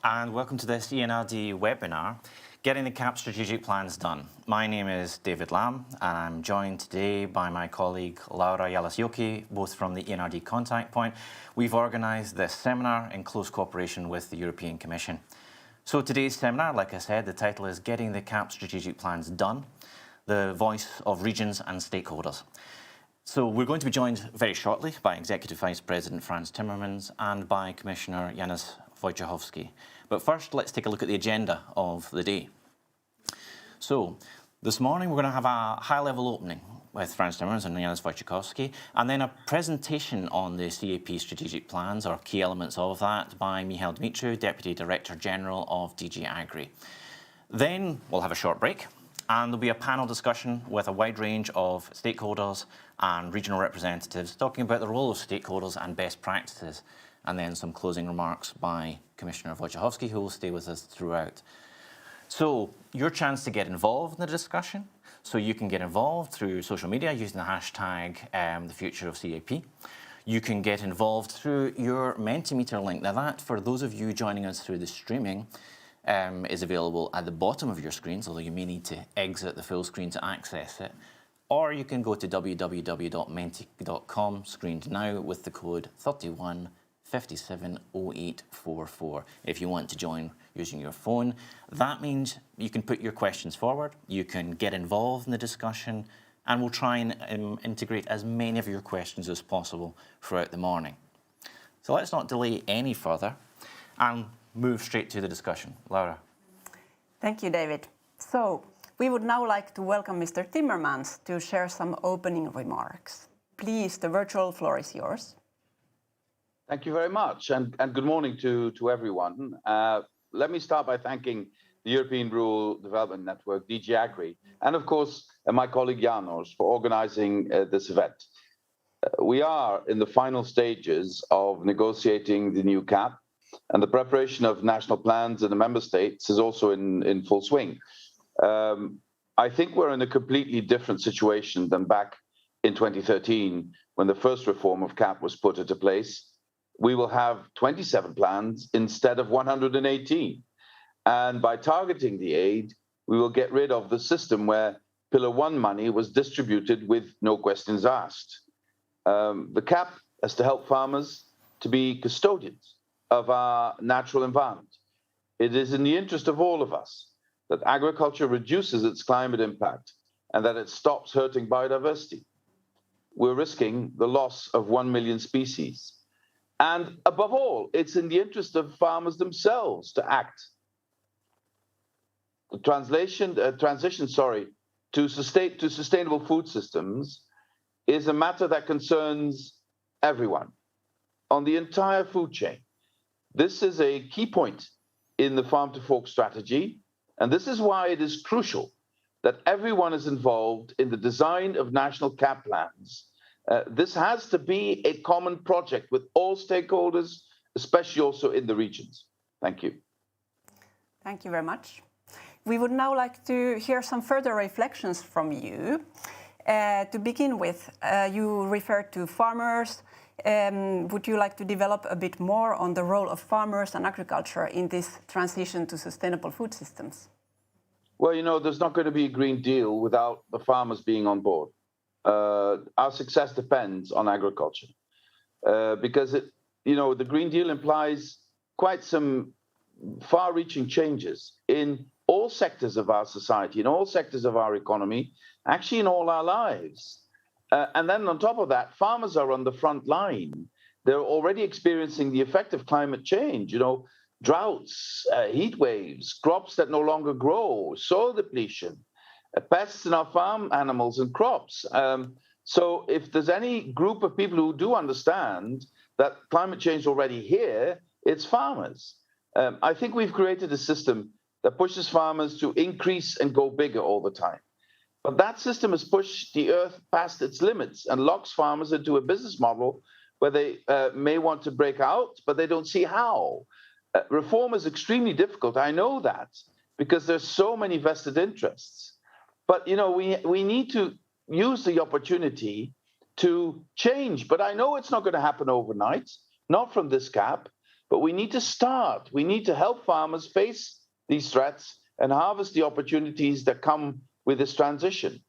and welcome to this ENRD webinar, Getting the CAP Strategic Plans Done. My name is David Lamb, and I'm joined today by my colleague Laura Yalasjoki, both from the ENRD Contact Point. We've organised this seminar in close cooperation with the European Commission. So today's seminar, like I said, the title is Getting the CAP Strategic Plans Done, the voice of regions and stakeholders. So we're going to be joined very shortly by Executive Vice President Frans Timmermans and by Commissioner Janusz Wojciechowski. But first, let's take a look at the agenda of the day. So this morning, we're going to have a high-level opening with Frans Timmermans and Janusz Wojciechowski, and then a presentation on the CAP strategic plans, or key elements of that, by Michal Dimitriou, Deputy Director General of DG Agri. Then we'll have a short break, and there'll be a panel discussion with a wide range of stakeholders and regional representatives talking about the role of stakeholders and best practices, and then some closing remarks by Commissioner Wojciechowski, who will stay with us throughout. So your chance to get involved in the discussion. So you can get involved through social media using the hashtag the future of CAP. You can get involved through your Mentimeter link. Now that, for those of you joining us through the streaming, is available at the bottom of your screens, although you may need to exit the full screen to access it. Or you can go to www.menti.com, screened now, with the code 31570844 if you want to join using your phone. That means you can put your questions forward, you can get involved in the discussion, and we'll try and integrate as many of your questions as possible throughout the morning. So let's not delay any further and move straight to the discussion. Laura. Thank you, David. So we would now like to welcome Mr. Timmermans to share some opening remarks. Please, the virtual floor is yours. Thank you very much, and good morning to everyone. Let me start by thanking the European Rural Development Network, DG Agri, and of course my colleague Janos for organizing this event. We are in the final stages of negotiating the new CAP, and the preparation of national plans in the member states is also in full swing. I think we're in a completely different situation than back in 2013 when the first reform of CAP was put into place. We will have 27 plans instead of 118. And by targeting the aid, we will get rid of the system where Pillar 1 money was distributed with no questions asked. The CAP has to help farmers to be custodians of our natural environment. It is in the interest of all of us that agriculture reduces its climate impact and that it stops hurting biodiversity. We're risking the loss of 1 million species. And above all, it's in the interest of farmers themselves to act. The transition to sustainable food systems is a matter that concerns everyone on the entire food chain. This is a key point in the Farm to Fork strategy, and this is why it is crucial that everyone is involved in the design of national CAP plans. This has to be a common project with all stakeholders, especially also in the regions. Thank you. Thank you very much. We would now like to hear some further reflections from you. To begin with, you referred to farmers. Would you like to develop a bit more on the role of farmers and agriculture in this transition to sustainable food systems? Well, you know, there's not going to be a Green Deal without the farmers being on board. Our success depends on agriculture because the Green Deal implies quite some far-reaching changes in all sectors of our society, in all sectors of our economy, actually in all our lives. And then on top of that, farmers are on the front line. They're already experiencing the effect of climate change, droughts, heat waves, crops that no longer grow, soil depletion, pests in our farm animals and crops. So if there's any group of people who do understand that climate change is already here, it's farmers. I think we've created a system that pushes farmers to increase and go bigger all the time. But that system has pushed the earth past its limits and locks farmers into a business model where they may want to break out, but they don't see how. Reform is extremely difficult. I know that because there's so many vested interests. But, we need to use the opportunity to change. But I know it's not going to happen overnight, not from this CAP. But we need to start. We need to help farmers face these threats and harvest the opportunities that come with this transition.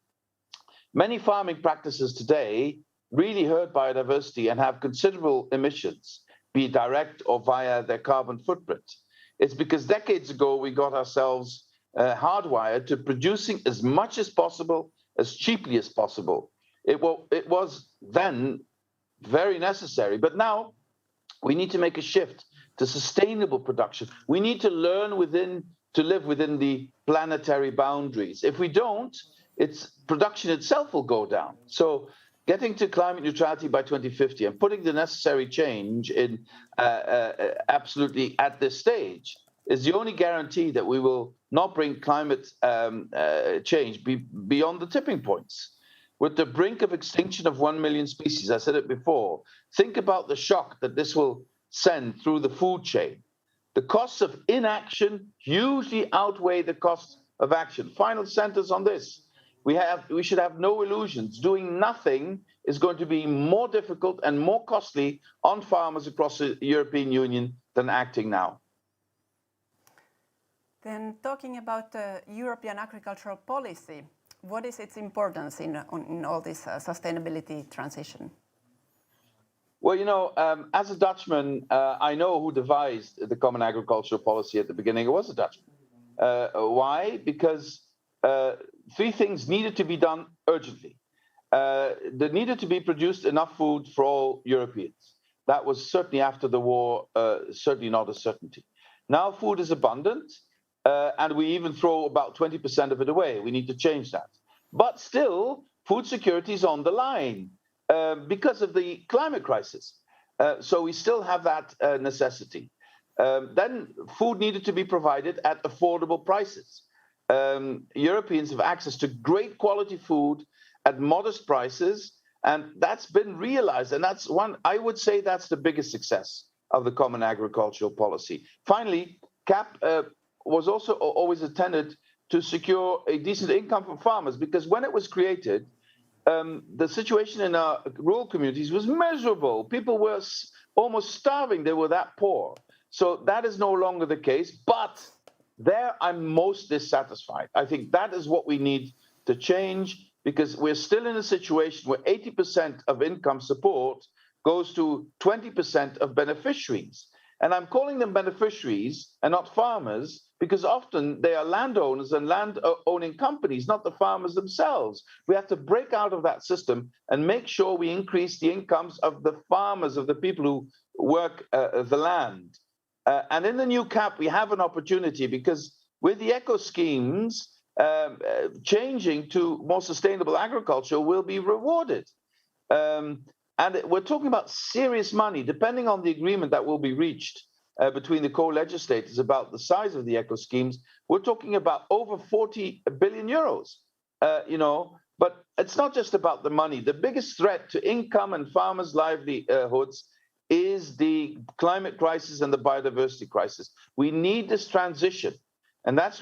Many farming practices today really hurt biodiversity and have considerable emissions, be it direct or via their carbon footprint. It's because decades ago we got ourselves hardwired to producing as much as possible, as cheaply as possible. It was then very necessary, but now we need to make a shift to sustainable production. We need to learn to live within the planetary boundaries. If we don't, production itself will go down. So getting to climate neutrality by 2050 and putting the necessary change in absolutely at this stage is the only guarantee that we will not bring climate change beyond the tipping points. With the brink of extinction of 1 million species, I said it before, think about the shock that this will send through the food chain. The costs of inaction hugely outweigh the costs of action. Final sentence on this. We should have no illusions. Doing nothing is going to be more difficult and more costly on farmers across the European Union than acting now. Then talking about the European agricultural policy, what is its importance in all this sustainability transition? Well, you know, as a Dutchman, I know who devised the Common Agricultural Policy at the beginning. It was a Dutchman. Why? Because three things needed to be done urgently. There needed to be produced enough food for all Europeans. That was certainly after the war, certainly not a certainty. Now food is abundant, and we even throw about 20% of it away. We need to change that. But still, food security is on the line because of the climate crisis. So we still have that necessity. Then food needed to be provided at affordable prices. Europeans have access to great quality food at modest prices, and that's been realized. And that's I would say that's the biggest success of the Common Agricultural Policy. Finally, CAP was also always intended to secure a decent income for farmers, because when it was created, the situation in our rural communities was miserable. People were almost starving. They were that poor. So that is no longer the case. But there I'm most dissatisfied. I think that is what we need to change, because we're still in a situation where 80% of income support goes to 20% of beneficiaries. And I'm calling them beneficiaries and not farmers, because often they are landowners and land-owning companies, not the farmers themselves. We have to break out of that system and make sure we increase the incomes of the farmers, of the people who work the land. And in the new CAP, we have an opportunity, because with the eco schemes, changing to more sustainable agriculture will be rewarded. And we're talking about serious money, depending on the agreement that will be reached between the co-legislators about the size of the eco schemes. We're talking about over 40 billion euros, but it's not just about the money. The biggest threat to income and farmers' livelihoods is the climate crisis and the biodiversity crisis. We need this transition, and that's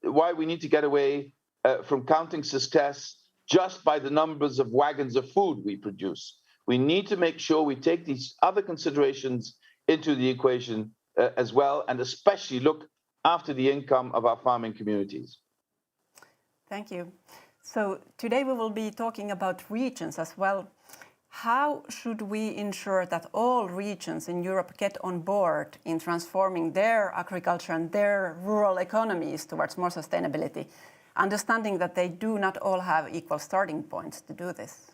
why we need to get away from counting success just by the numbers of wagons of food we produce. We need to make sure we take these other considerations into the equation as well, and especially look after the income of our farming communities. Thank you. So today we will be talking about regions as well. How should we ensure that all regions in Europe get on board in transforming their agriculture and their rural economies towards more sustainability, understanding that they do not all have equal starting points to do this?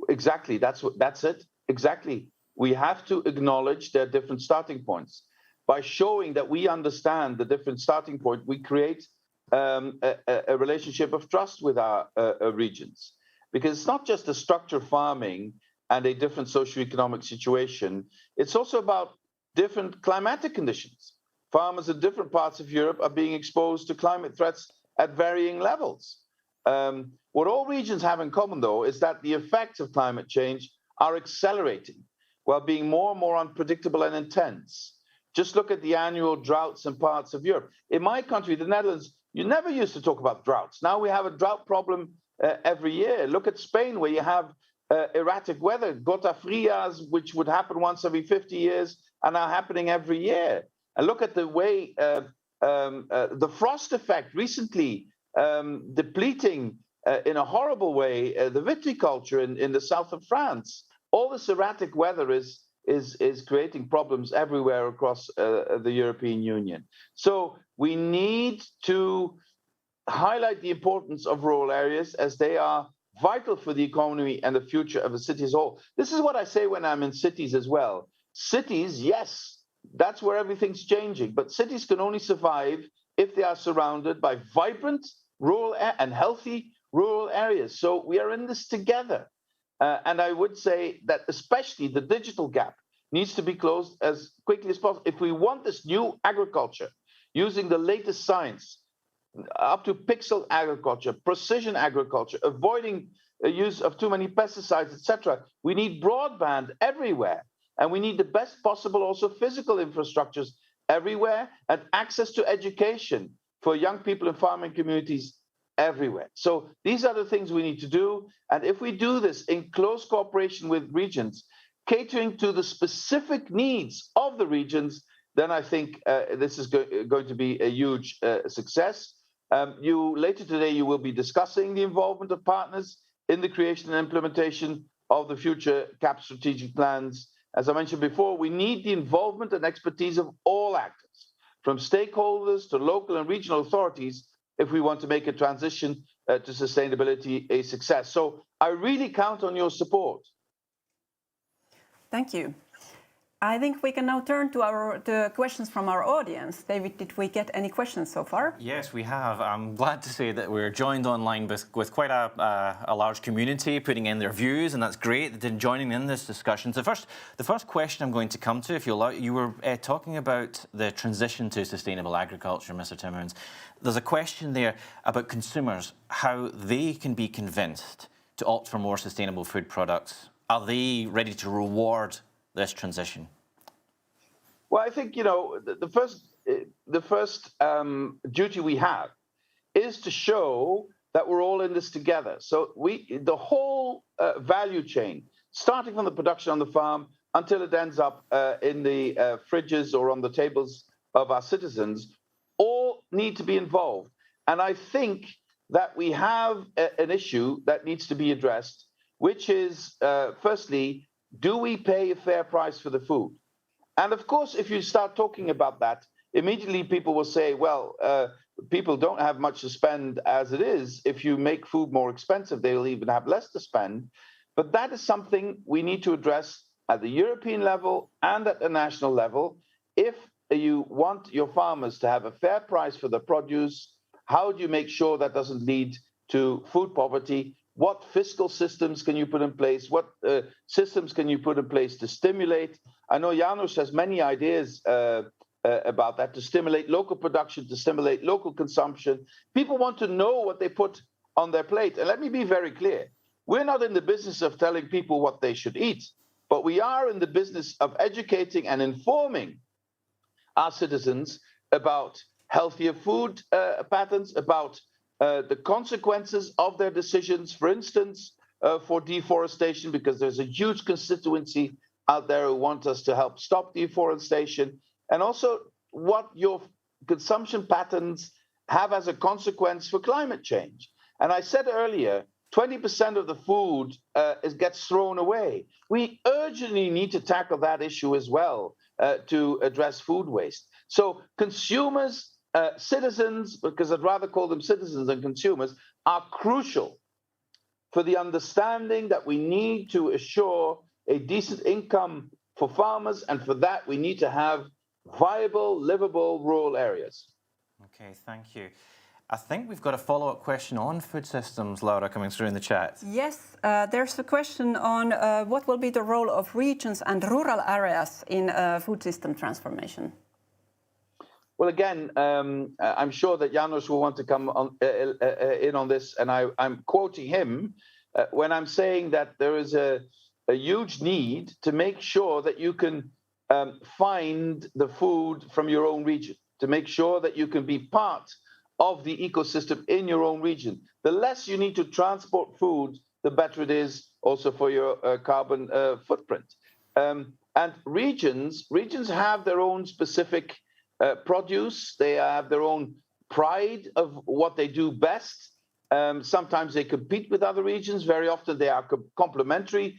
Exactly, that's it. Exactly. We have to acknowledge their different starting points. By showing that we understand the different starting point, we create a relationship of trust with our regions. Because it's not just the structure of farming and a different socioeconomic situation, it's also about different climatic conditions. Farmers in different parts of Europe are being exposed to climate threats at varying levels. What all regions have in common, though, is that the effects of climate change are accelerating while being more and more unpredictable and intense. Just look at the annual droughts in parts of Europe. In my country, the Netherlands, you never used to talk about droughts. Now we have a drought problem every year. Look at Spain, where you have erratic weather, gota frias, which would happen once every 50 years, and are happening every year. And look at the way the frost effect recently depleting in a horrible way the viticulture in the south of France. All this erratic weather is creating problems everywhere across the European Union. So we need to highlight the importance of rural areas, as they are vital for the economy and the future of a city as a whole. This is what I say when I'm in cities as well. Cities, yes, that's where everything's changing, but cities can only survive if they are surrounded by vibrant rural and healthy rural areas. So we are in this together. And I would say that especially the digital gap needs to be closed as quickly as possible. If we want this new agriculture using the latest science, up to pixel agriculture, precision agriculture, avoiding the use of too many pesticides, etc. We need broadband everywhere, and we need the best possible also physical infrastructures everywhere, and access to education for young people in farming communities everywhere. So these are the things we need to do, and if we do this in close cooperation with regions, catering to the specific needs of the regions, then I think this is going to be a huge success. Later today, you will be discussing the involvement of partners in the creation and implementation of the future CAP strategic plans. As I mentioned before, we need the involvement and expertise of all actors, from stakeholders to local and regional authorities, if we want to make a transition to sustainability a success. So I really count on your support. Thank you. I think we can now turn to the questions from our audience. David, did we get any questions so far? Yes, we have. I'm glad to say that we're joined online with quite a large community putting in their views, and that's great. They're joining in this discussion. So the first question I'm going to come to, if you allow, you were talking about the transition to sustainable agriculture, Mr. Timmermans. There's a question there about consumers, how they can be convinced to opt for more sustainable food products. Are they ready to reward this transition? Well, I think, the first duty we have is to show that we're all in this together. So the whole value chain, starting from the production on the farm until it ends up in the fridges or on the tables of our citizens, all need to be involved. And I think that we have an issue that needs to be addressed, which is, firstly, do we pay a fair price for the food? And of course, if you start talking about that, immediately people will say, well, people don't have much to spend as it is. If you make food more expensive, they'll even have less to spend. But that is something we need to address at the European level and at the national level. If you want your farmers to have a fair price for the produce, how do you make sure that doesn't lead to food poverty? What fiscal systems can you put in place? What systems can you put in place to stimulate? I know Janos has many ideas about that, to stimulate local production, to stimulate local consumption. People want to know what they put on their plate. And let me be very clear. We're not in the business of telling people what they should eat, but we are in the business of educating and informing our citizens about healthier food patterns, about the consequences of their decisions, for instance, for deforestation, because there's a huge constituency out there who want us to help stop deforestation, and also what your consumption patterns have as a consequence for climate change. And I said earlier, 20% of the food gets thrown away. We urgently need to tackle that issue as well to address food waste. So consumers, citizens, because I'd rather call them citizens than consumers, are crucial for the understanding that we need to assure a decent income for farmers, and for that we need to have viable, livable rural areas. Okay, thank you. I think we've got a follow-up question on food systems, Laura, coming through in the chat. Yes, there's a question on what will be the role of regions and rural areas in food system transformation. Well, again, I'm sure that Janos will want to come in on this, and I'm quoting him when I'm saying that there is a huge need to make sure that you can find the food from your own region, to make sure that you can be part of the ecosystem in your own region. The less you need to transport food, the better it is also for your carbon footprint. And regions have their own specific produce. They have their own pride of what they do best. Sometimes they compete with other regions. Very often they are complementary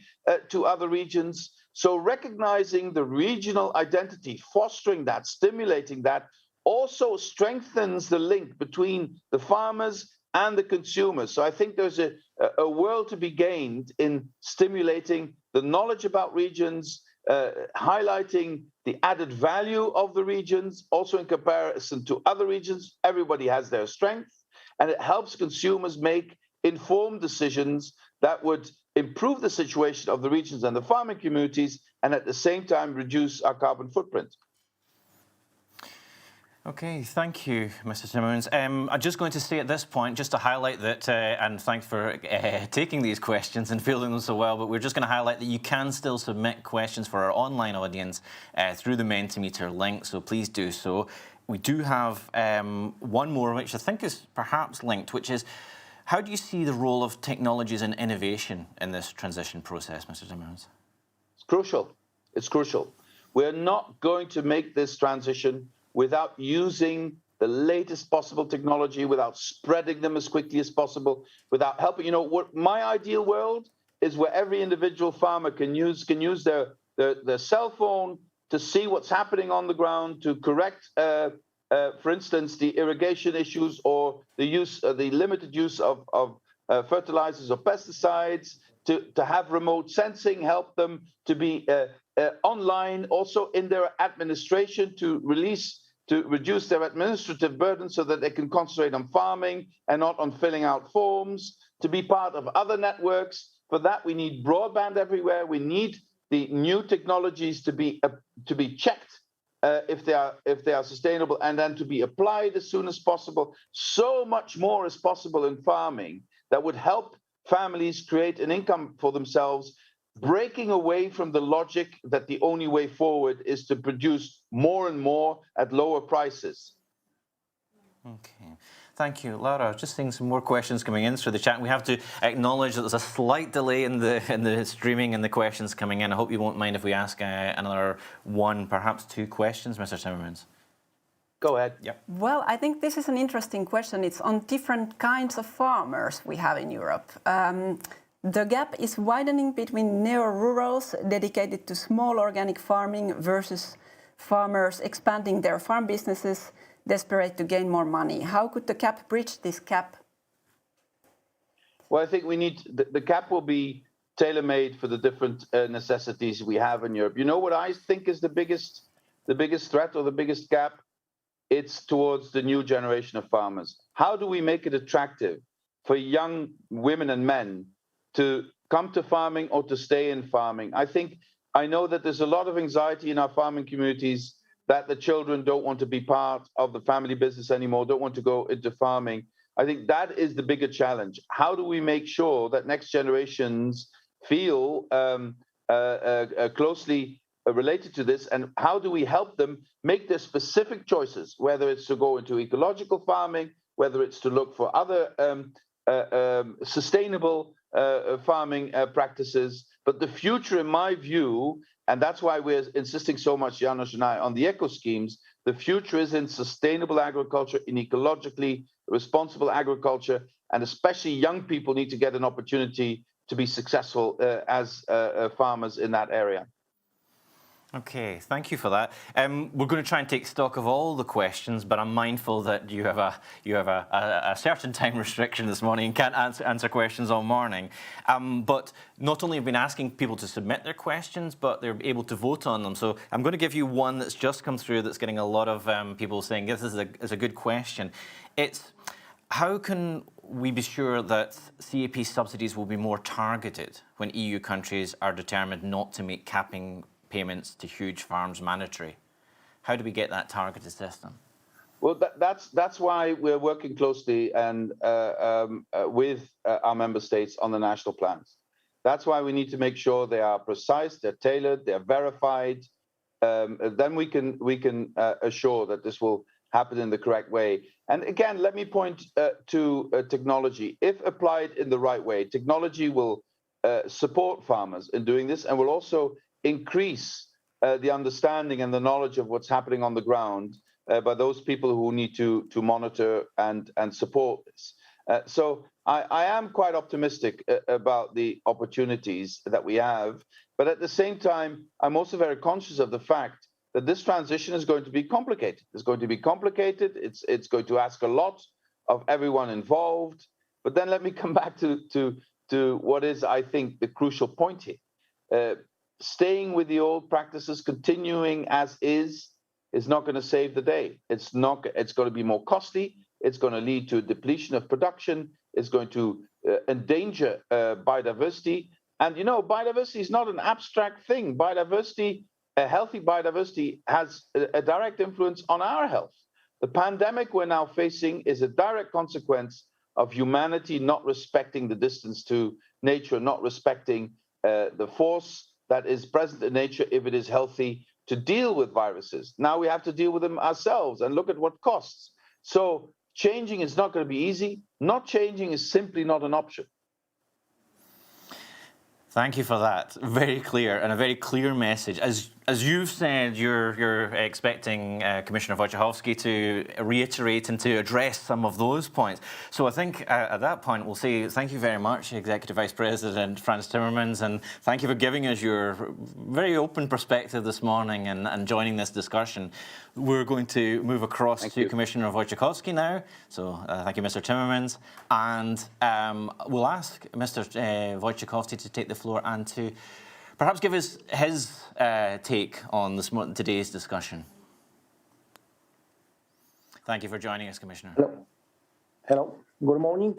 to other regions. So recognizing the regional identity, fostering that, stimulating that, also strengthens the link between the farmers and the consumers. So I think there's a world to be gained in stimulating the knowledge about regions, highlighting the added value of the regions, also in comparison to other regions. Everybody has their strengths, and it helps consumers make informed decisions that would improve the situation of the regions and the farming communities, and at the same time reduce our carbon footprint. Okay, thank you, Mr. Timmermans. I'm just going to say at this point, just to highlight that, and thanks for taking these questions and fielding them so well, but we're just going to highlight that you can still submit questions for our online audience through the Mentimeter link, so please do so. We do have one more, which I think is perhaps linked, which is, how do you see the role of technologies and innovation in this transition process, Mr. Timmermans? It's crucial. It's crucial. We're not going to make this transition without using the latest possible technology, without spreading them as quickly as possible, without helping. You know, what my ideal world is where every individual farmer can use their cell phone to see what's happening on the ground, to correct, for instance, the irrigation issues or the limited use of fertilizers or pesticides, to have remote sensing help them to be online, also in their administration, to reduce their administrative burden so that they can concentrate on farming and not on filling out forms, to be part of other networks. For that, we need broadband everywhere. We need the new technologies to be checked if they are sustainable, and then to be applied as soon as possible. So much more is possible in farming that would help families create an income for themselves, breaking away from the logic that the only way forward is to produce more and more at lower prices. Okay, thank you, Laura. I was just seeing some more questions coming in through the chat. We have to acknowledge that there's a slight delay in the streaming and the questions coming in. I hope you won't mind if we ask another one, perhaps two questions, Mr. Timmermans. Go ahead. Yep. Well, I think this is an interesting question. It's on different kinds of farmers we have in Europe. The gap is widening between neo-rurals dedicated to small organic farming versus farmers expanding their farm businesses, desperate to gain more money. How could the CAP bridge this gap? Well, I think we need the CAP will be tailor-made for the different necessities we have in Europe. You know what I think is the biggest threat or the biggest gap? It's towards the new generation of farmers. How do we make it attractive for young women and men to come to farming or to stay in farming? I know that there's a lot of anxiety in our farming communities that the children don't want to be part of the family business anymore, don't want to go into farming. I think that is the bigger challenge. How do we make sure that next generations feel closely related to this, and how do we help them make their specific choices, whether it's to go into ecological farming, whether it's to look for other sustainable farming practices. But the future, in my view, and that's why we're insisting so much, Janos and I, on the eco schemes, the future is in sustainable agriculture, in ecologically responsible agriculture, and especially young people need to get an opportunity to be successful as farmers in that area. Okay, thank you for that. We're going to try and take stock of all the questions, but I'm mindful that you have a certain time restriction this morning and can't answer questions all morning. But not only have we been asking people to submit their questions, but they're able to vote on them. So I'm going to give you one that's just come through that's getting a lot of people saying this is a good question. It's, how can we be sure that CAP subsidies will be more targeted when EU countries are determined not to make capping payments to huge farms mandatory? How do we get that targeted system? Well, that's why we're working closely and with our member states on the national plans. That's why we need to make sure they are precise, they're tailored, they're verified. Then we can assure that this will happen in the correct way. And again, let me point to technology. If applied in the right way, technology will support farmers in doing this and will also increase the understanding and the knowledge of what's happening on the ground by those people who need to monitor and support this. So I am quite optimistic about the opportunities that we have, but at the same time, I'm also very conscious of the fact that this transition is going to be complicated. It's going to be complicated. It's going to ask a lot of everyone involved. But then let me come back to what is, I think, the crucial point here. Staying with the old practices, continuing as is not going to save the day. It's going to be more costly. It's going to lead to a depletion of production. It's going to endanger biodiversity. And biodiversity is not an abstract thing. Biodiversity, a healthy biodiversity, has a direct influence on our health. The pandemic we're now facing is a direct consequence of humanity not respecting the distance to nature, not respecting the force that is present in nature if it is healthy to deal with viruses. Now we have to deal with them ourselves and look at what costs. So changing is not going to be easy. Not changing is simply not an option. Thank you for that. Very clear, and a very clear message. As you've said, you're expecting Commissioner Wojciechowski to reiterate and to address some of those points. So I think at that point we'll say thank you very much, Executive Vice President Frans Timmermans, and thank you for giving us your very open perspective this morning and joining this discussion. We're going to move across to Commissioner Wojciechowski now. So thank you, Mr. Timmermans. And we'll ask Mr. Wojciechowski to take the floor and to perhaps give us his take on today's discussion. Thank you for joining us, Commissioner. Hello. Hello. Good morning,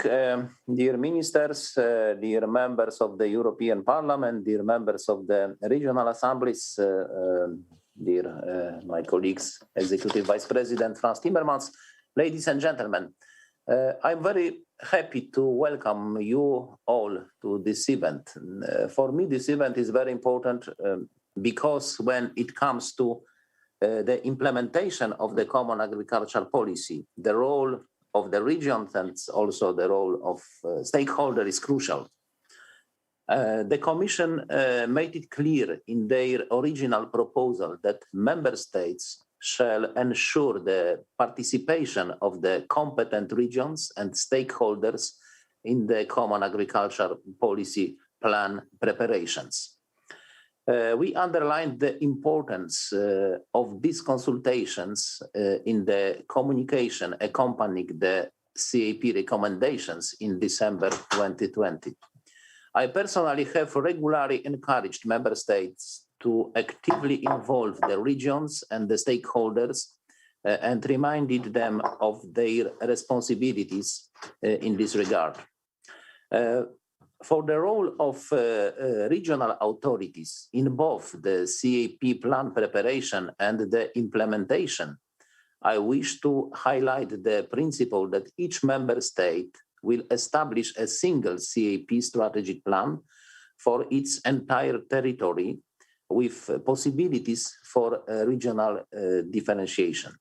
dear ministers, dear members of the European Parliament, dear members of the regional assemblies, dear my colleagues, Executive Vice President Frans Timmermans, ladies and gentlemen. I'm very happy to welcome you all to this event. For me, this event is very important because when it comes to the implementation of the common agricultural policy, the role of the regions and also the role of stakeholders is crucial. The Commission made it clear in their original proposal that member states shall ensure the participation of the competent regions and stakeholders in the common agricultural policy plan preparations. We underlined the importance of these consultations in the communication accompanying the CAP recommendations in December 2020. I personally have regularly encouraged member states to actively involve the regions and the stakeholders and reminded them of their responsibilities in this regard. For the role of regional authorities in both the CAP plan preparation and the implementation, I wish to highlight the principle that each member state will establish a single CAP strategic plan for its entire territory with possibilities for regional differentiation.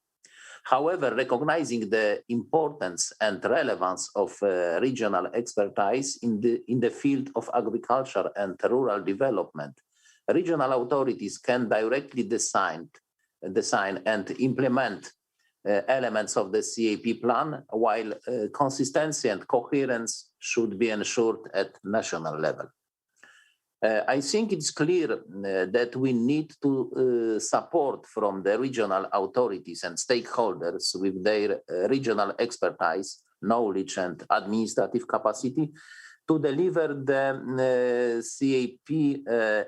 However, recognizing the importance and relevance of regional expertise in the field of agriculture and rural development, regional authorities can directly design and implement elements of the CAP plan, while consistency and coherence should be ensured at national level. I think it's clear that we need to support from the regional authorities and stakeholders with their regional expertise, knowledge and administrative capacity to deliver the CAP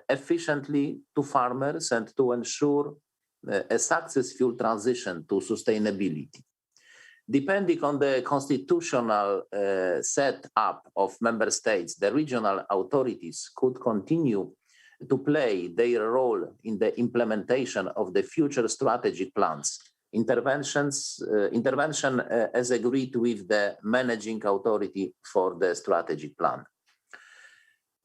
efficiently to farmers and to ensure a successful transition to sustainability. Depending on the constitutional setup of member states, the regional authorities could continue to play their role in the implementation of the future strategic plans. Intervention as agreed with the managing authority for the strategic plan.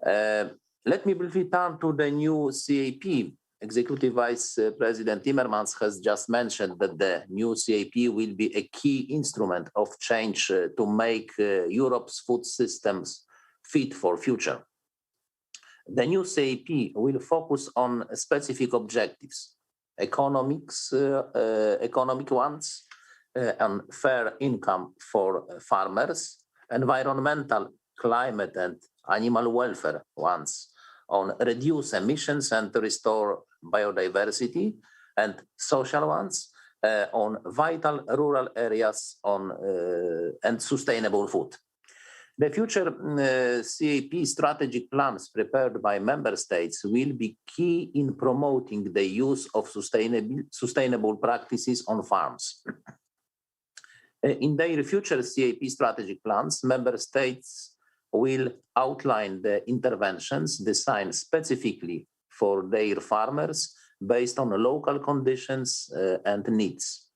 Let me briefly turn to the new CAP. Executive Vice President Timmermans has just mentioned that the new CAP will be a key instrument of change to make Europe's food systems fit for future. The new CAP will focus on specific objectives, economic ones, on fair income for farmers, environmental, climate and animal welfare ones, on reduce emissions and restore biodiversity, and social ones on vital rural areas and sustainable food. The future CAP strategic plans prepared by member states will be key in promoting the use of sustainable practices on farms. In their future CAP strategic plans, member states will outline the interventions designed specifically for their farmers based on local conditions and needs.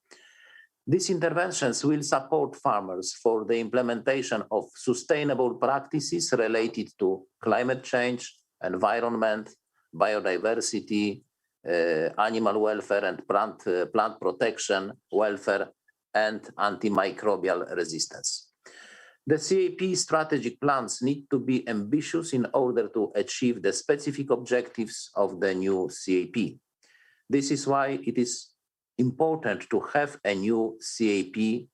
These interventions will support farmers for the implementation of sustainable practices related to climate change, environment, biodiversity, animal welfare and plant protection, welfare, and antimicrobial resistance. The CAP strategic plans need to be ambitious in order to achieve the specific objectives of the new CAP. This is why it is important to have a new CAP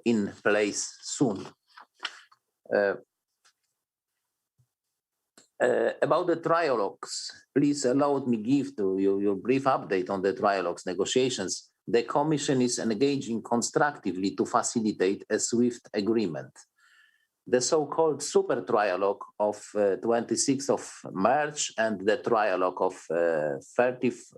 in place soon. About the trialogues, please allow me give to you your brief update on the trialogues negotiations. The Commission is engaging constructively to facilitate a swift agreement. The so-called super trialogue of 26th of March and the trialogue of 30th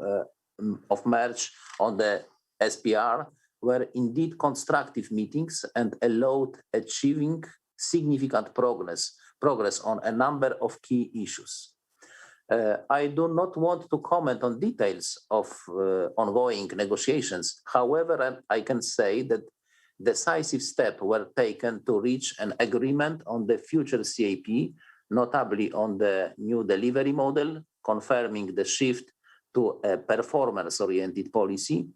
of March on the SPR were indeed constructive meetings and allowed achieving significant progress on a number of key issues. I do not want to comment on details of ongoing negotiations. However, I can say that decisive steps were taken to reach an agreement on the future CAP, notably on the new delivery model, confirming the shift to a performance-oriented policy,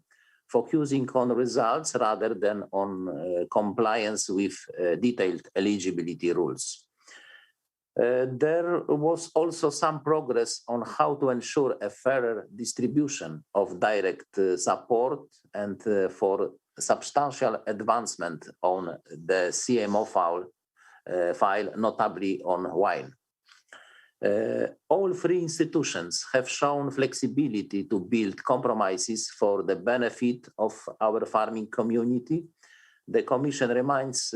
focusing on results rather than on compliance with detailed eligibility rules. There was also some progress on how to ensure a fairer distribution of direct support and for substantial advancement on the CMO file, notably on wine. All three institutions have shown flexibility to build compromises for the benefit of our farming community. The Commission remains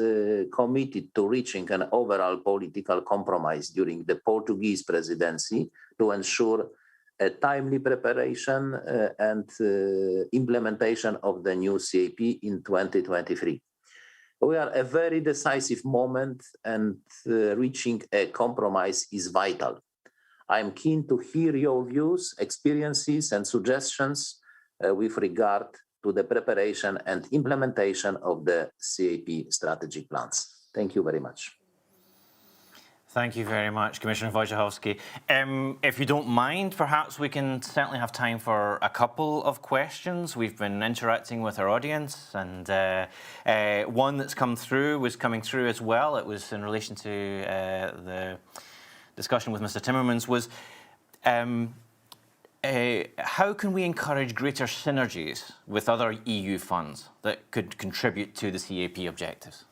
committed to reaching an overall political compromise during the Portuguese presidency to ensure a timely preparation and implementation of the new CAP in 2023. We are at a very decisive moment and reaching a compromise is vital. I'm keen to hear your views, experiences, and suggestions with regard to the preparation and implementation of the CAP strategic plans. Thank you very much. Thank you very much, Commissioner Wojciechowski. If you don't mind, perhaps we can certainly have time for a couple of questions. We've been interacting with our audience, and one that's coming through as well. It was in relation to the discussion with Mr. Timmermans was, how can we encourage greater synergies with other EU funds that could contribute to the CAP objectives?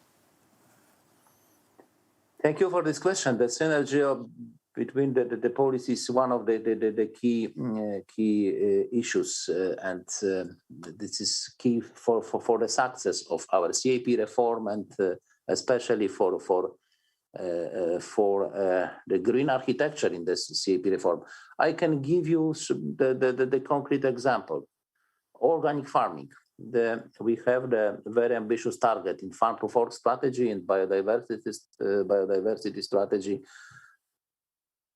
Thank you for this question. The synergy between the policies is one of the key issues, and this is key for the success of our CAP reform, and especially for the green architecture in this CAP reform. I can give you the concrete example: organic farming. We have the very ambitious target in farm to fork strategy and biodiversity strategy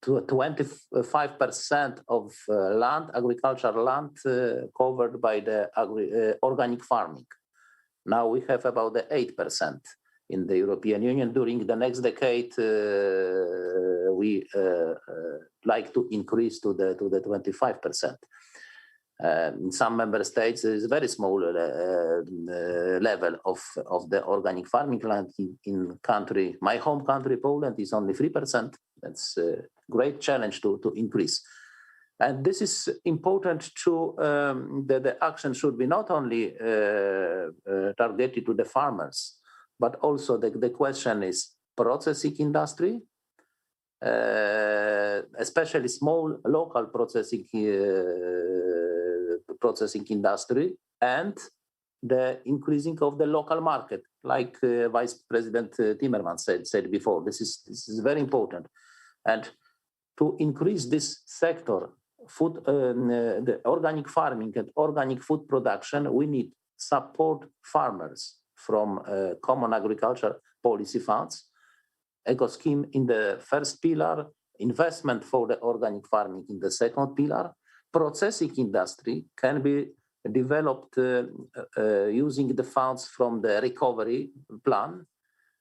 to 25% of agricultural land covered by the organic farming. Now we have about the 8% in the European Union. During the next decade, we like to increase to the 25%. In some member states, there is a very small level of the organic farming land. In my home country, Poland, is only 3%. That's a great challenge to increase. And this is important to, the action should be not only targeted to the farmers, but also the question is processing industry, especially small local processing industry, and the increasing of the local market, like Vice President Timmermans said before. This is very important. And to increase this sector, the organic farming and organic food production, we need support farmers from common agriculture policy funds, eco scheme in the first pillar, investment for the organic farming in the second pillar. Processing industry can be developed using the funds from the recovery plan.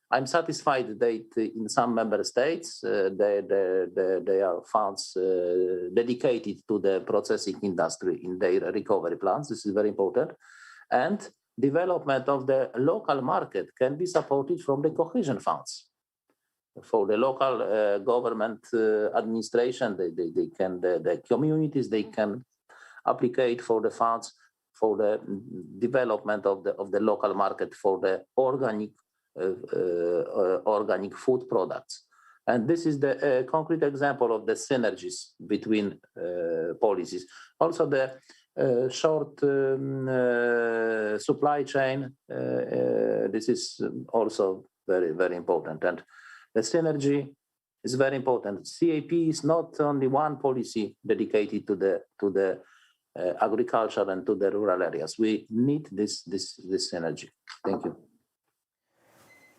I'm satisfied that in some member states, there are funds dedicated to the processing industry in their recovery plans. This is very important. And development of the local market can be supported from the cohesion funds. For the local government administration, the communities, they can apply for the funds for the development of the local market for the organic food products. And this is the concrete example of the synergies between policies. Also the short supply chain, this is also very, very important. And the synergy is very important. CAP is not only one policy dedicated to the agriculture and to the rural areas. We need this synergy. Thank you.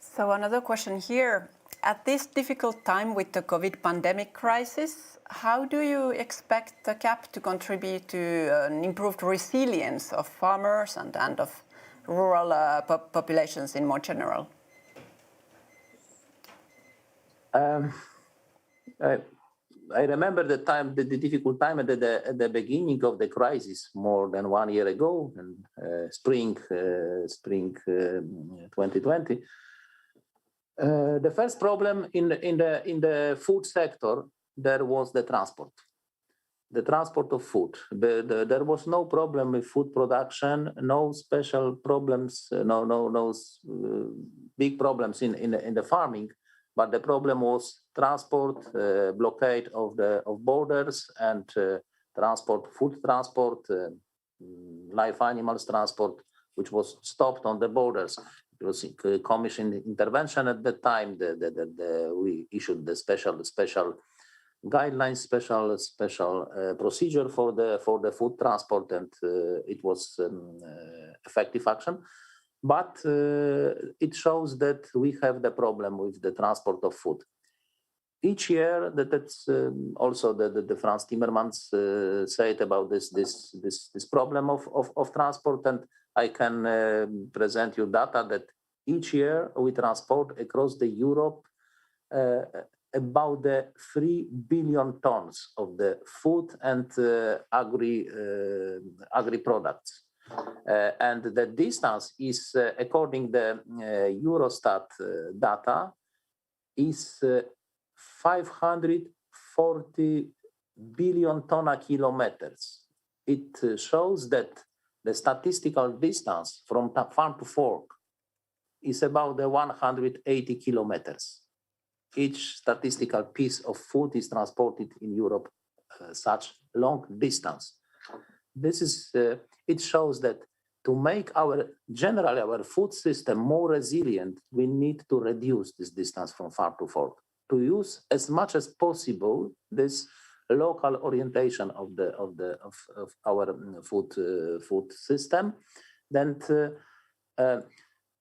So another question here. At this difficult time with the COVID pandemic crisis, how do you expect the CAP to contribute to an improved resilience of farmers and of rural populations in more general? I remember the difficult time at the beginning of the crisis, more than 1 year ago, in spring 2020. The first problem in the food sector, there was the transport of food. There was no problem with food production, no special problems, no big problems in the farming. But the problem was transport, blockade of borders, and food transport, live animals transport, which was stopped on the borders. It was a commission intervention at the time. We issued the special guidelines, special procedure for the food transport, and it was effective action. But it shows that we have the problem with the transport of food. Each year, that's also the Franz Timmermans said about this problem of transport, and I can present you data that each year we transport across the Europe about the 3 billion tons of the food and agri products. And the distance is, according to the Eurostat data, is 540 billion kilometers. It shows that the statistical distance from farm to fork is about the 180 kilometers. Each statistical piece of food is transported in Europe such long distance. This is it shows that to make our food system more resilient, we need to reduce this distance from farm to fork, to use as much as possible this local orientation of our food system. Then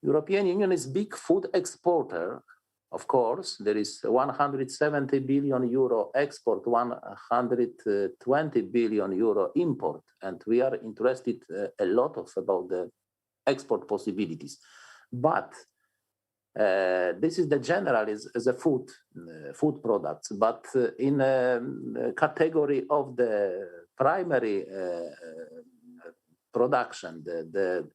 European Union is big food exporter. Of course, there is 170 billion euro export, 120 billion euro import, and we are interested a lot about the export possibilities. But this is the general as a food products. But in a category of the primary production, the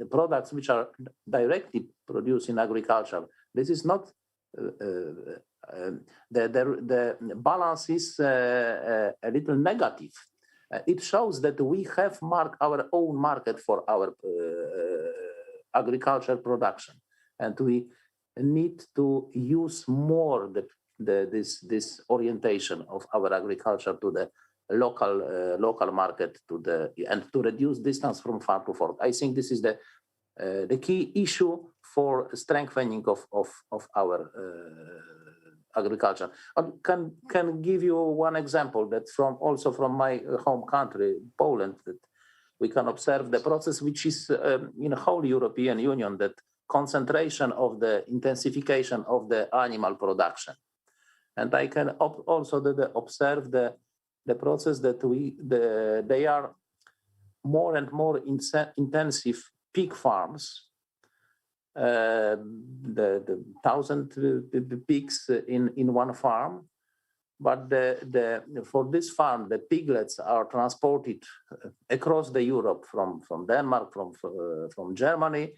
products which are directly produced in agriculture, this is not the balance is a little negative. It shows that we have our own market for our agriculture production, and we need to use more this orientation of our agriculture to the local market and to reduce distance from farm to fork. I think this is the key issue for strengthening of our agriculture. I can give you one example that also from my home country, Poland, that we can observe the process which is in the whole European Union, that concentration of the intensification of the animal production. And I can also observe the process that they are more and more intensive pig farms, the 1,000 pigs in one farm. But for this farm, the piglets are transported across the Europe from Denmark, from Germany.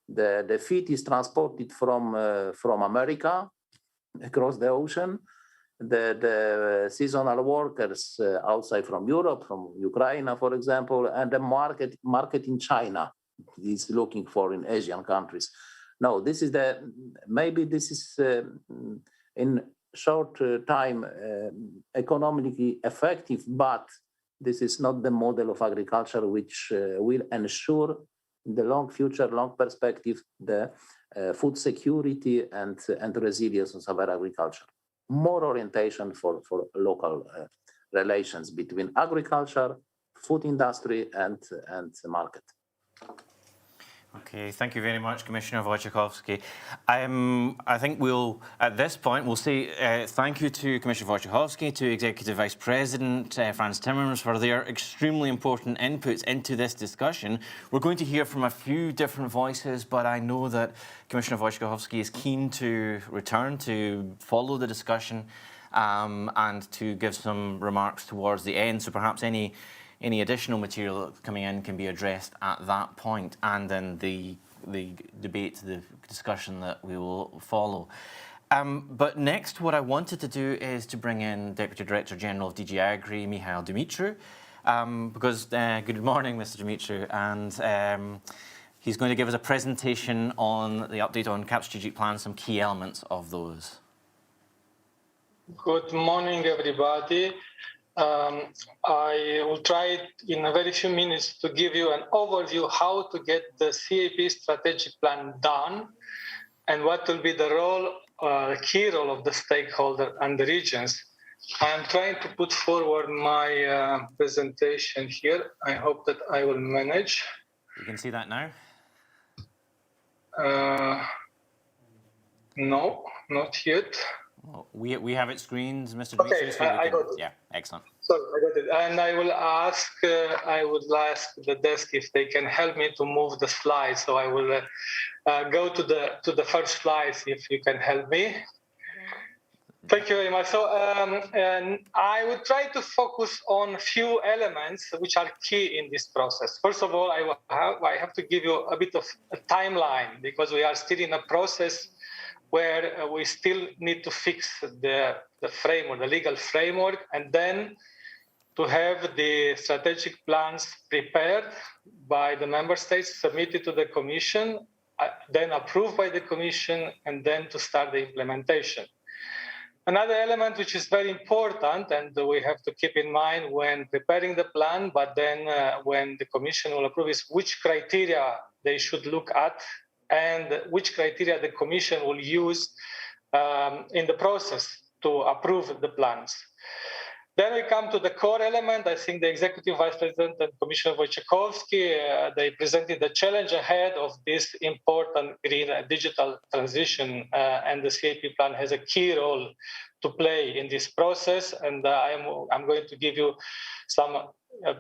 The feed is transported from America across the ocean. The seasonal workers outside from Europe, from Ukraine, for example, and the market in China is looking for in Asian countries. No, maybe this is in short time economically effective, but this is not the model of agriculture which will ensure in the long future, long perspective, the food security and resilience of our agriculture. More orientation for local relations between agriculture, food industry, and market. Okay, thank you very much, Commissioner Wojciechowski. I think at this point, we'll say thank you to Commissioner Wojciechowski, to Executive Vice President Frans Timmermans for their extremely important inputs into this discussion. We're going to hear from a few different voices, but I know that Commissioner Wojciechowski is keen to return to follow the discussion and to give some remarks towards the end. So perhaps any additional material coming in can be addressed at that point and in the debate, the discussion that we will follow. But next, what I wanted to do is to bring in Deputy Director General of DG Agri, Mihail Dumitru, because good morning, Mr. Dumitru, and he's going to give us a presentation on the update on CAP strategic plan, some key elements of those. Good morning, everybody. I will try in a very few minutes to give you an overview how to get the CAP strategic plan done and what will be the key role of the stakeholder and the regions. I'm trying to put forward my presentation here. I hope that I will manage. You can see that now? No, not yet. Well, we have it screened, Mr. Dumitru. Okay, so I got it. Yeah, excellent. So I got it, and I would ask the desk if they can help me to move the slides. So I will go to the first slides if you can help me. Thank you very much. So and I would try to focus on a few elements which are key in this process. First of all, I have to give you a bit of a timeline because we are still in a process where we still need to fix the framework, the legal framework, and then to have the strategic plans prepared by the member states, submitted to the Commission, then approved by the Commission, and then to start the implementation. Another element which is very important and we have to keep in mind when preparing the plan, but then when the Commission will approve, is which criteria they should look at and which criteria the Commission will use in the process to approve the plans. Then we come to the core element. I think the Executive Vice President and Commissioner Wojciechowski, they presented the challenge ahead of this important green and digital transition, and the CAP plan has a key role to play in this process. And I'm going to give you some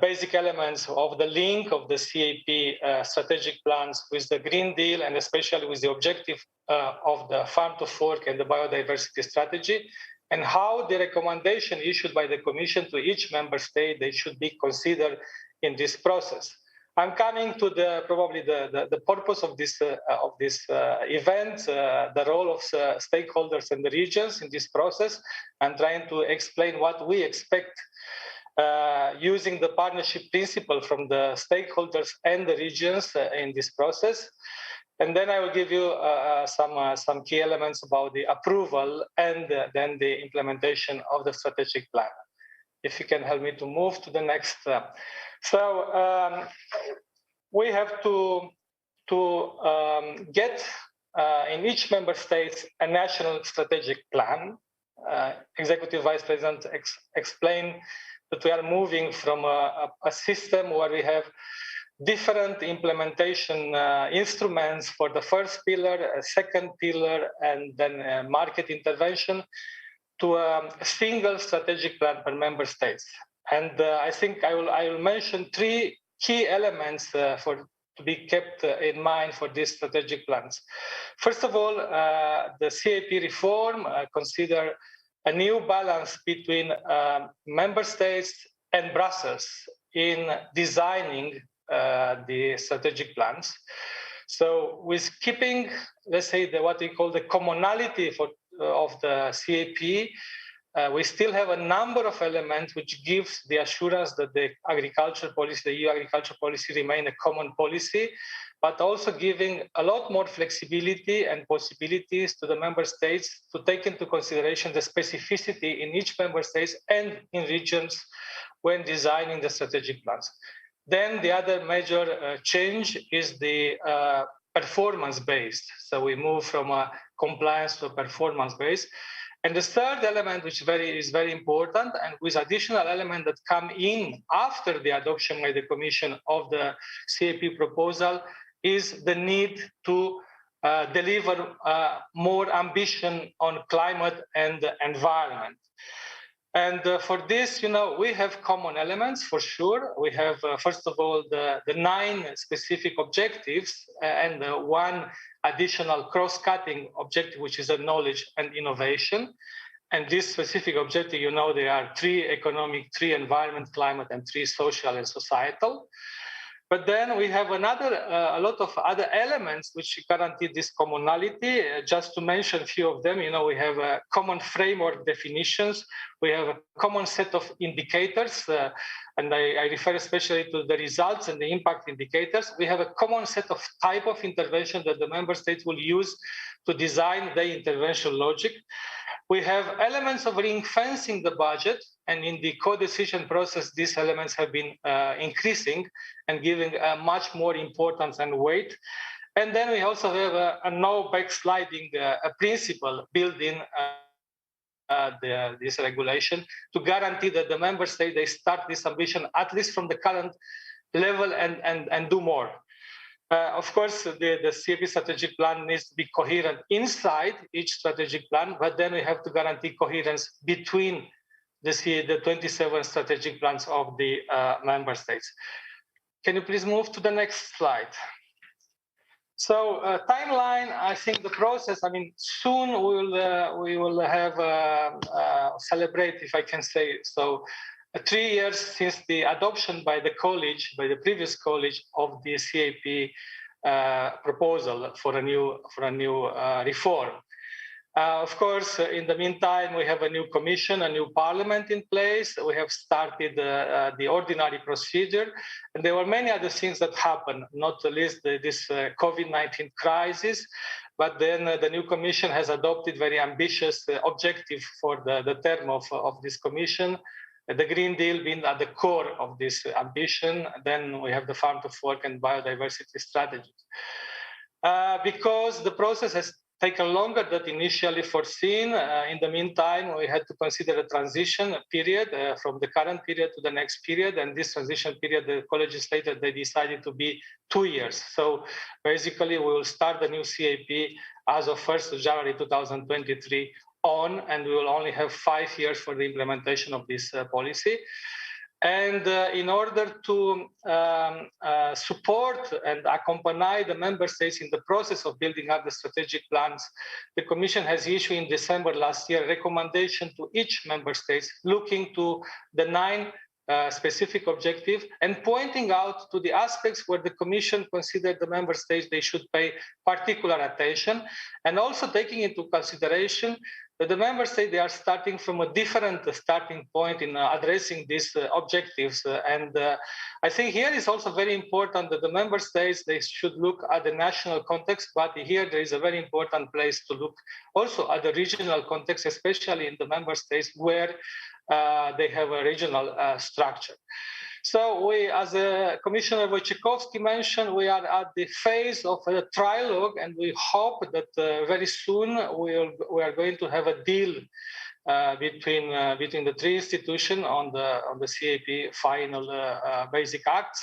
basic elements of the link of the CAP strategic plans with the Green Deal, and especially with the objective of the farm to fork and the biodiversity strategy, and how the recommendation issued by the Commission to each member state, they should be considered in this process. I'm coming to probably the purpose of this event, the role of stakeholders and the regions in this process, and trying to explain what we expect using the partnership principle from the stakeholders and the regions in this process. And then I will give you some key elements about the approval and then the implementation of the strategic plan. If you can help me to move to the next. So we have to get in each member state a national strategic plan. Executive Vice President explained that we are moving from a system where we have different implementation instruments for the first pillar, a second pillar, and then market intervention, to a single strategic plan per member states. And I think I will mention three key elements to be kept in mind for these strategic plans. First of all, the CAP reform consider a new balance between member states and Brussels in designing the strategic plans. So with keeping, let's say, what we call the commonality of the CAP, we still have a number of elements which gives the assurance that the agriculture policy, the EU agriculture policy, remain a common policy, but also giving a lot more flexibility and possibilities to the member states to take into consideration the specificity in each member state and in regions when designing the strategic plans. Then the other major change is the performance-based. So we move from a compliance to a performance-based. And the third element, which is very important, and with additional elements that come in after the adoption by the Commission of the CAP proposal, is the need to deliver more ambition on climate and environment. And for this, we have common elements for sure. We have, first of all, the 9 specific objectives and one additional cross-cutting objective, which is a knowledge and innovation. And this specific objective, there are 3 economic, 3 environment, climate, and 3 social and societal. But then we have a lot of other elements which guarantee this commonality. Just to mention a few of them, we have a common framework definitions. We have a common set of indicators, and I refer especially to the results and the impact indicators. We have a common set of type of intervention that the member states will use to design the intervention logic. We have elements of ring-fencing the budget, and in the co-decision process, these elements have been increasing and giving much more importance and weight. And then we also have a no backsliding principle built in this regulation to guarantee that the member state, they start this ambition at least from the current level and do more. Of course, the CAP strategic plan needs to be coherent inside each strategic plan, but then we have to guarantee coherence between the 27 strategic plans of the member states. Can you please move to the next slide? So timeline, I think the process, soon we will have celebrate, if I can say so, 3 years since the adoption by the previous college of the CAP proposal for a new reform. Of course, in the meantime, we have a new commission, a new parliament in place. We have started the ordinary procedure, and there were many other things that happened, not least this COVID-19 crisis. But then the new commission has adopted very ambitious objective for the term of this commission. The Green Deal being at the core of this ambition. Then we have the Farm to Fork and biodiversity strategies. Because the process has taken longer than initially foreseen, in the meantime, we had to consider a transition period from the current period to the next period. And this transition period, the co-legislator, they decided to be 2 years. So basically, we will start the new CAP as of 1st of January 2023 on, and we will only have 5 years for the implementation of this policy. And in order to support and accompany the member states in the process of building up the strategic plans, the Commission has issued in December last year a recommendation to each member state looking to the 9 specific objective, and pointing out to the aspects where the Commission considered the member states they should pay particular attention, and also taking into consideration that the member states they are starting from a different starting point in addressing these objectives. I think here is also very important that the member states they should look at the national context, but here there is a very important place to look also at the regional context, especially in the member states where they have a regional structure. So we, as Commissioner Wojciechowski mentioned, we are at the phase of a trilogue, and we hope that very soon we are going to have a deal between the three institutions on the CAP final basic acts.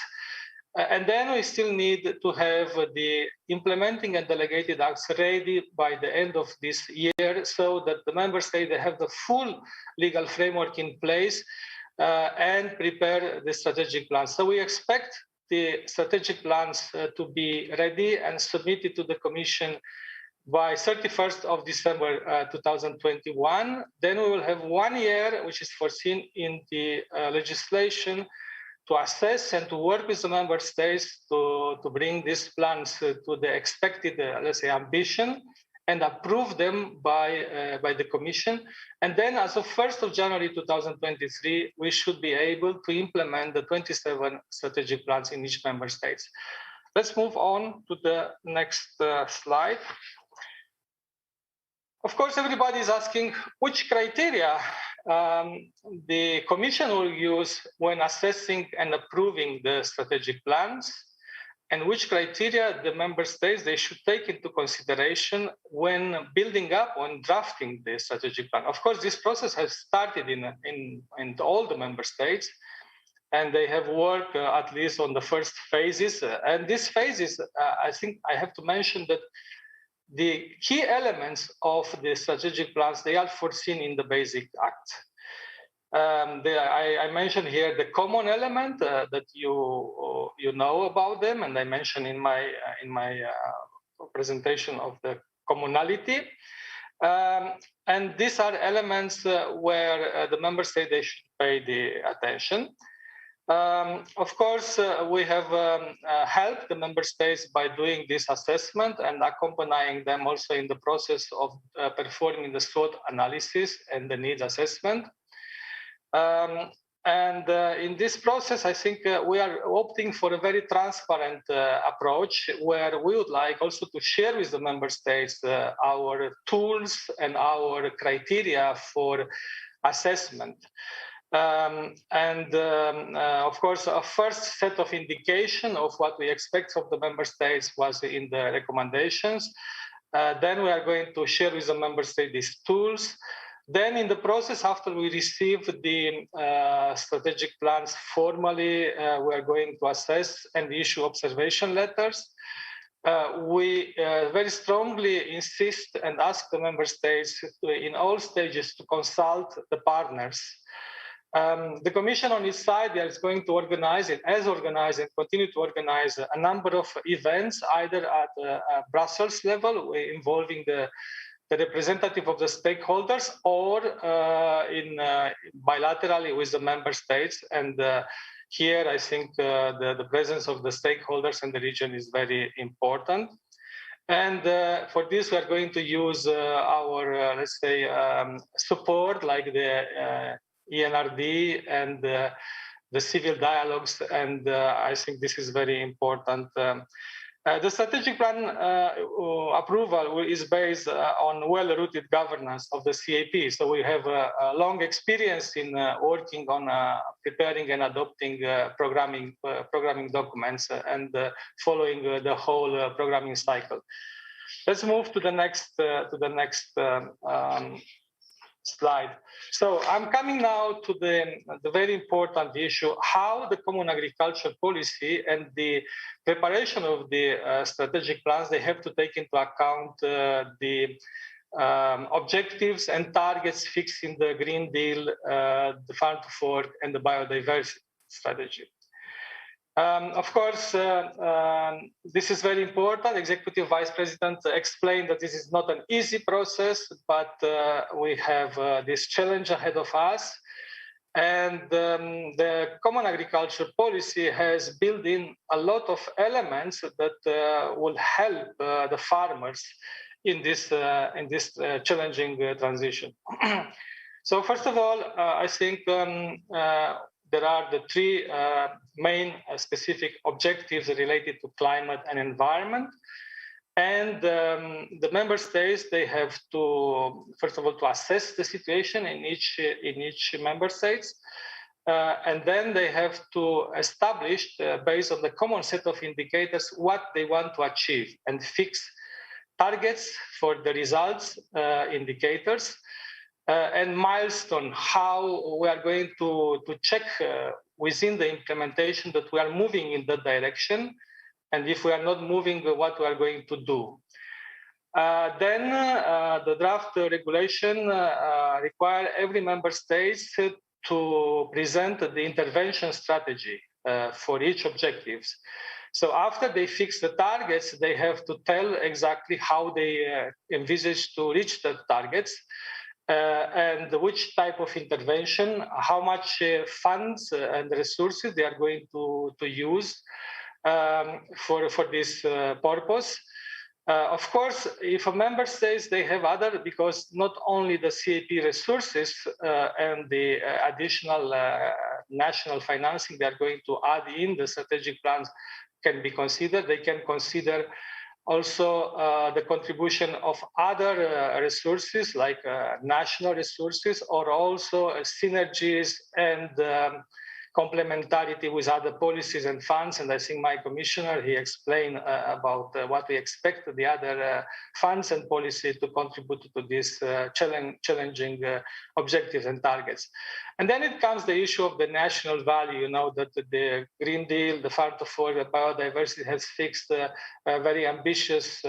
And then we still need to have the implementing and delegated acts ready by the end of this year, so that the member states they have the full legal framework in place and prepare the strategic plans. So we expect the strategic plans to be ready and submitted to the Commission by 31st of December 2021. Then we will have 1 year, which is foreseen in the legislation, to assess and to work with the member states to bring these plans to the expected, let's say, ambition, and approve them by the Commission. And then as of 1st of January 2023, we should be able to implement the 27 strategic plans in each member state. Let's move on to the next slide. Of course, everybody is asking which criteria the Commission will use when assessing and approving the strategic plans, and which criteria the member states they should take into consideration when building up, when drafting the strategic plan. Of course, this process has started in all the member states, and they have worked at least on the first phases. And these phases, I think I have to mention that the key elements of the strategic plans, they are foreseen in the Basic Act. I mentioned here the common element that you know about them, and I mentioned in my presentation of the commonality. And these are elements where the member state they should pay the attention. Of course, we have helped the member states by doing this assessment and accompanying them also in the process of performing the SWOT analysis and the needs assessment. In this process, I think we are opting for a very transparent approach, where we would like also to share with the member states our tools and our criteria for assessment. Of course, a first set of indication of what we expect of the member states was in the recommendations. Then we are going to share with the member state these tools. Then in the process, after we receive the strategic plans formally, we are going to assess and issue observation letters. We very strongly insist and ask the member states in all stages to consult the partners. The Commission on its side is going to organize and continue to organize a number of events, either at Brussels level, involving the representative of the stakeholders, or bilaterally with the member states. And here, I think the presence of the stakeholders in the region is very important. And for this, we are going to use our, let's say, support, like the ENRD and the civil dialogues. And I think this is very important. The strategic plan approval is based on well-rooted governance of the CAP. So we have a long experience in working on preparing and adopting programming documents and following the whole programming cycle. Let's move to the next slide. So I'm coming now to the very important issue, how the common agriculture policy and the preparation of the strategic plans, they have to take into account the objectives and targets fixed in the Green Deal, the Farm to Fork, and the biodiversity strategy. Of course, this is very important. Executive Vice President explained that this is not an easy process, but we have this challenge ahead of us. And the common agriculture policy has built in a lot of elements that will help the farmers in this challenging transition. So first of all, I think there are the three main specific objectives related to climate and environment. And the member states, they have to, first of all, to assess the situation in each member states. And then they have to establish, based on the common set of indicators, what they want to achieve and fix targets for the results indicators and milestone, how we are going to check within the implementation that we are moving in that direction. And if we are not moving, what we are going to do. Then the draft regulation require every member state to present the intervention strategy for each objectives. So after they fix the targets, they have to tell exactly how they envisage to reach the targets and which type of intervention, how much funds and resources they are going to use for this purpose. Of course, if a member states they have other, because not only the CAP resources and the additional national financing they are going to add in the strategic plans can be considered, they can consider also the contribution of other resources like national resources, or also synergies and complementarity with other policies and funds. And I think my commissioner, he explained about what we expect the other funds and policy to contribute to this challenging objectives and targets. And then it comes the issue of the national value. You know that the Green Deal, the Farm to Fork, biodiversity has fixed very ambitious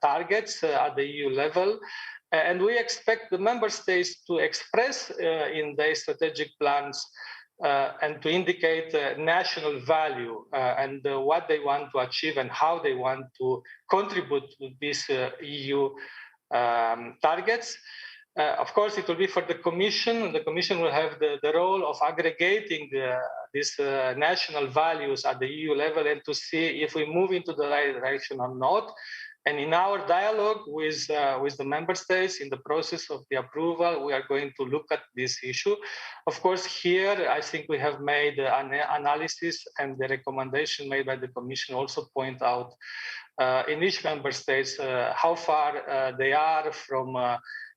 targets at the EU level. And we expect the member states to express in their strategic plans and to indicate national value and what they want to achieve and how they want to contribute to these EU targets. Of course, it will be for the Commission. The Commission will have the role of aggregating these national values at the EU level and to see if we move into the right direction or not. And in our dialogue with the member states, in the process of the approval, we are going to look at this issue. Of course, here, I think we have made an analysis, and the recommendation made by the Commission also point out in each member states how far they are from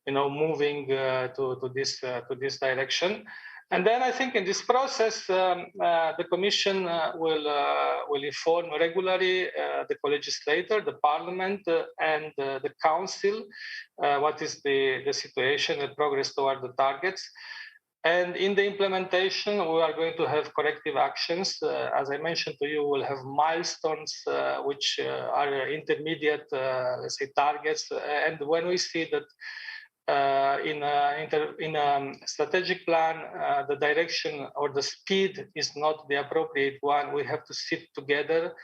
moving to this direction. And then I think in this process, the Commission will inform regularly the co-legislator, the Parliament, and the Council what is the situation and progress toward the targets. And in the implementation, we are going to have corrective actions. As I mentioned to you, we'll have milestones which are intermediate, let's say, targets. And when we see that in a strategic plan, the direction or the speed is not the appropriate one, we have to sit together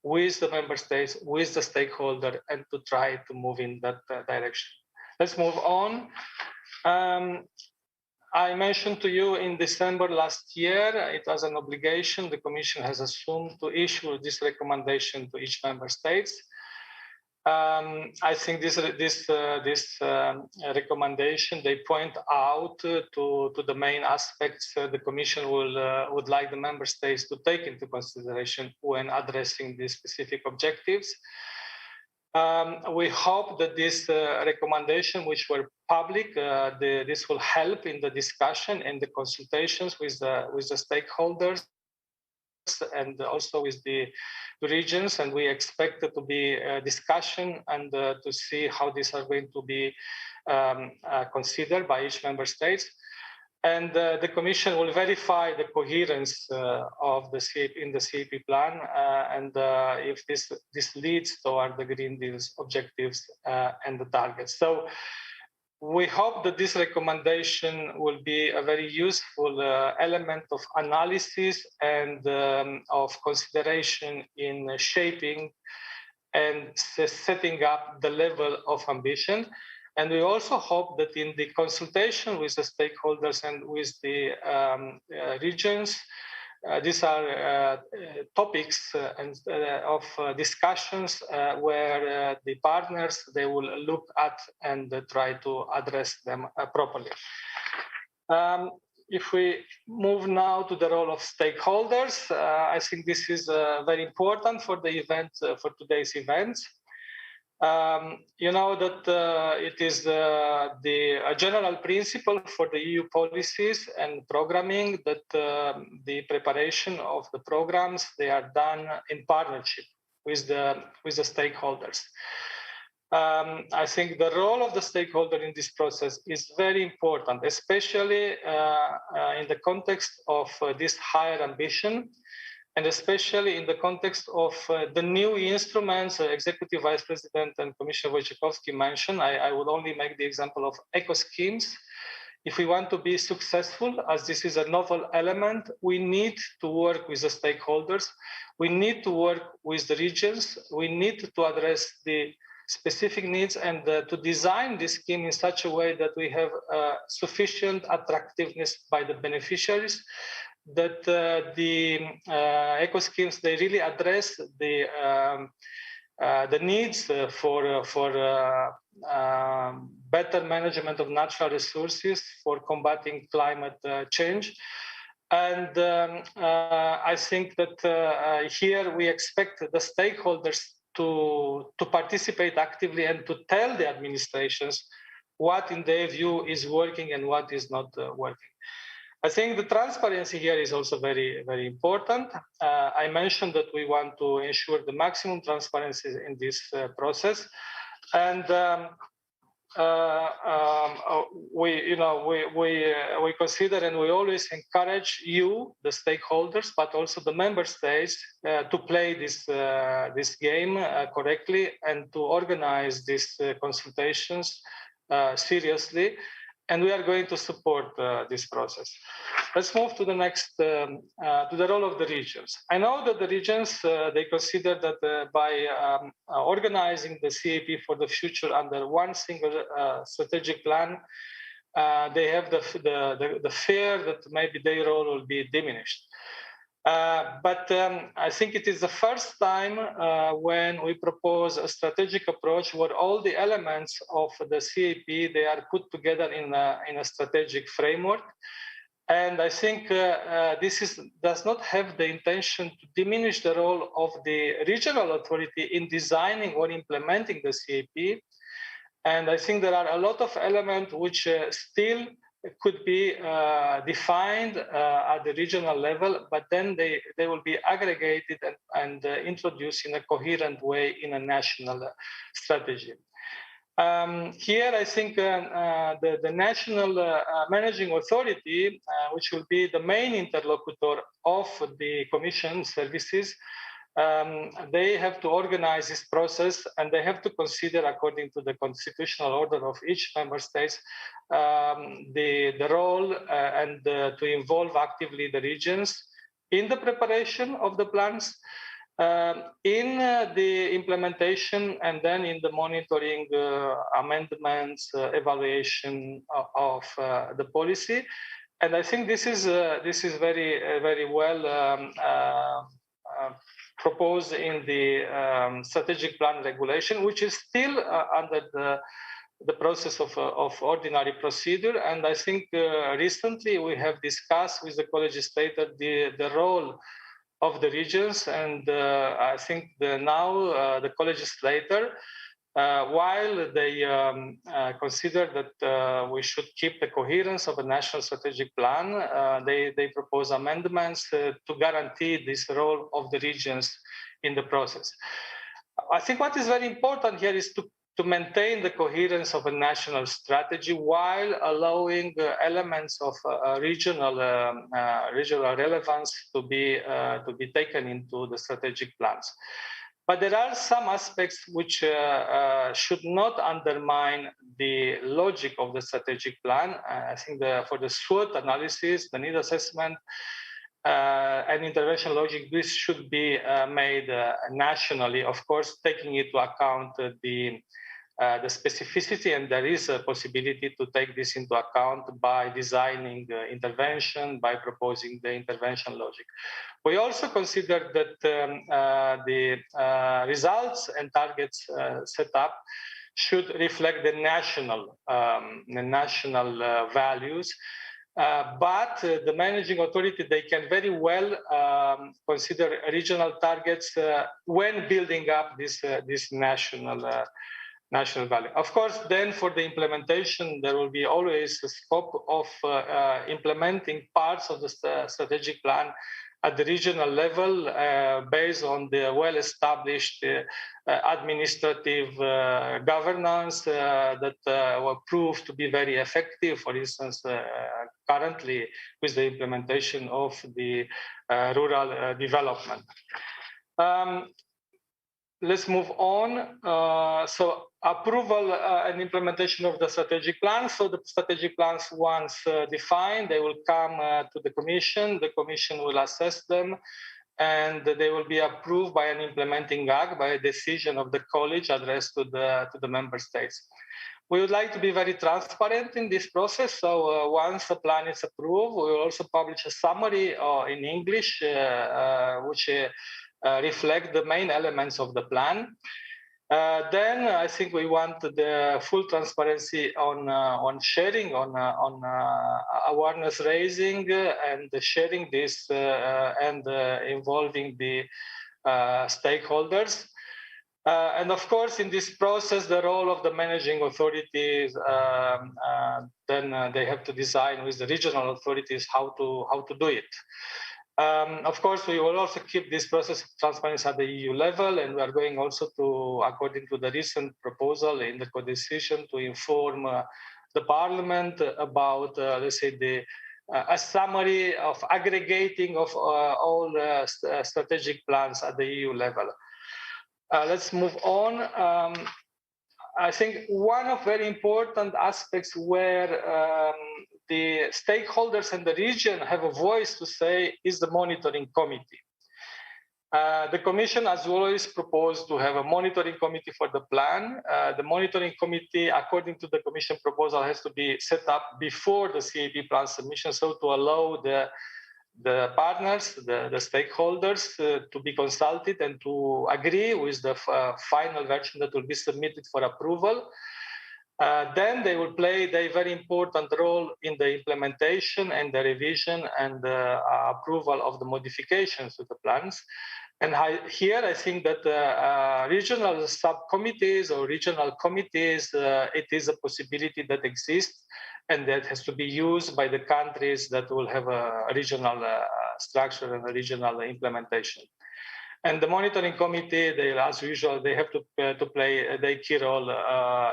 with the member states, with the stakeholder, and to try to move in that direction. Let's move on. I mentioned to you in December last year, it was an obligation the Commission has assumed to issue this recommendation to each member states. I think this recommendation, they point out to the main aspects the Commission would like the member states to take into consideration when addressing these specific objectives. We hope that this recommendation, which were public, this will help in the discussion and the consultations with the stakeholders and also with the regions, and we expect it to be a discussion and to see how these are going to be considered by each member state. And the Commission will verify the coherence of the CAP in the CAP plan, and if this leads toward the Green Deal's objectives and the targets. So we hope that this recommendation will be a very useful element of analysis and of consideration in shaping and setting up the level of ambition. And we also hope that in the consultation with the stakeholders and with the regions, these are topics of discussions where the partners, they will look at and try to address them properly. If we move now to the role of stakeholders, I think this is very important for the event, for today's events. You know that it is a general principle for the EU policies and programming that the preparation of the programs, they are done in partnership with the stakeholders. I think the role of the stakeholder in this process is very important, especially in the context of this higher ambition, and especially in the context of the new instruments Executive Vice President and Commissioner Wojciechowski mentioned. I would only make the example of eco schemes. If we want to be successful, as this is a novel element, we need to work with the stakeholders. We need to work with the regions. We need to address the specific needs and to design this scheme in such a way that we have sufficient attractiveness by the beneficiaries, that the eco schemes, they really address the needs for better management of natural resources, for combating climate change. And I think that here we expect the stakeholders to participate actively and to tell the administrations what in their view is working and what is not working. I think the transparency here is also very, very important. I mentioned that we want to ensure the maximum transparency in this process, and we consider and we always encourage you, the stakeholders, but also the member states, to play this game correctly and to organize these consultations seriously. And we are going to support this process. Let's move to the next, to the role of the regions. I know that the regions, they consider that by organizing the CAP for the future under one single strategic plan, they have the fear that maybe their role will be diminished. But I think it is the first time when we propose a strategic approach where all the elements of the CAP, they are put together in a strategic framework. And I think this does not have the intention to diminish the role of the regional authority in designing or implementing the CAP. And I think there are a lot of elements which still could be defined at the regional level, but then they will be aggregated and introduced in a coherent way in a national strategy. Here, I think the national managing authority, which will be the main interlocutor of the Commission services, they have to organize this process, and they have to consider, according to the constitutional order of each member state, the role and to involve actively the regions in the preparation of the plans, in the implementation, and then in the monitoring, amendments, evaluation of the policy. And I think this is very, very well proposed in the strategic plan regulation, which is still under the process of ordinary procedure. And I think recently we have discussed with the co-legislator the role of the regions, and I think now the co-legislator, while they consider that we should keep the coherence of a national strategic plan, they propose amendments to guarantee this role of the regions in the process. I think what is very important here is to maintain the coherence of a national strategy while allowing elements of regional relevance to be taken into the strategic plans. But there are some aspects which should not undermine the logic of the strategic plan. I think for the SWOT analysis, the need assessment, and intervention logic, this should be made nationally, of course, taking into account the the specificity, and there is a possibility to take this into account by designing the intervention, by proposing the intervention logic. We also consider that the results and targets set up should reflect the national values. But the managing authority, they can very well consider regional targets when building up this national value. Of course, then for the implementation, there will be always a scope of implementing parts of the strategic plan at the regional level based on the well-established administrative governance that were proved to be very effective. For instance, currently with the implementation of the rural development. Let's move on. So approval and implementation of the strategic plan. So the strategic plans, once defined, they will come to the Commission. The Commission will assess them, and they will be approved by an implementing act, by a decision of the college addressed to the member states. We would like to be very transparent in this process. So once the plan is approved, we will also publish a summary in English, which reflect the main elements of the plan. Then I think we want the full transparency on sharing, on awareness raising, and sharing this and involving the stakeholders. And of course, in this process, the role of the managing authorities, then they have to design with the regional authorities how to do it. Of course, we will also keep this process of transparency at the EU level, and we are going also to, according to the recent proposal in the co-decision, to inform the Parliament about, let's say, a summary of aggregating of all strategic plans at the EU level. Let's move on. I think one of very important aspects where the stakeholders and the region have a voice to say is the monitoring committee. The Commission has always proposed to have a monitoring committee for the plan. The monitoring committee, according to the Commission proposal, has to be set up before the CAP plan submission, so to allow the partners, the stakeholders to be consulted and to agree with the final version that will be submitted for approval. Then they will play a very important role in the implementation and the revision and the approval of the modifications to the plans. And here I think that regional subcommittees or regional committees, it is a possibility that exists, and that has to be used by the countries that will have a regional structure and a regional implementation. And the monitoring committee, they, as usual, they have to play a key role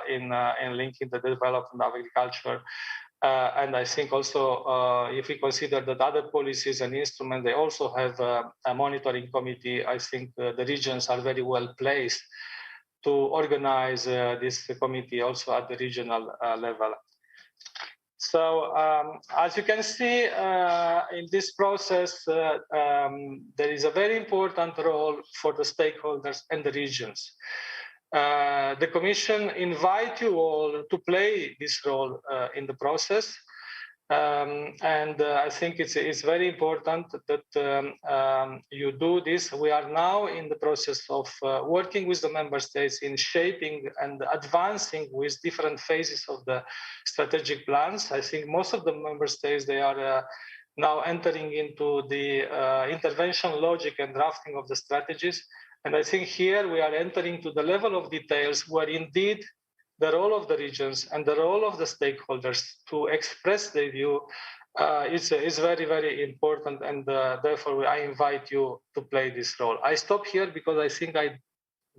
in linking the development of agriculture. And I think also, if we consider that other policies and instruments, they also have a monitoring committee, I think the regions are very well placed to organize this committee also at the regional level. So as you can see in this process, there is a very important role for the stakeholders and the regions. The Commission invites you all to play this role in the process. And I think it's very important that you do this. We are now in the process of working with the member states in shaping and advancing with different phases of the strategic plans. I think most of the member states, they are now entering into the intervention logic and drafting of the strategies. And I think here we are entering to the level of details where indeed the role of the regions and the role of the stakeholders to express their view is very, very important. And therefore, I invite you to play this role. I stop here because I think I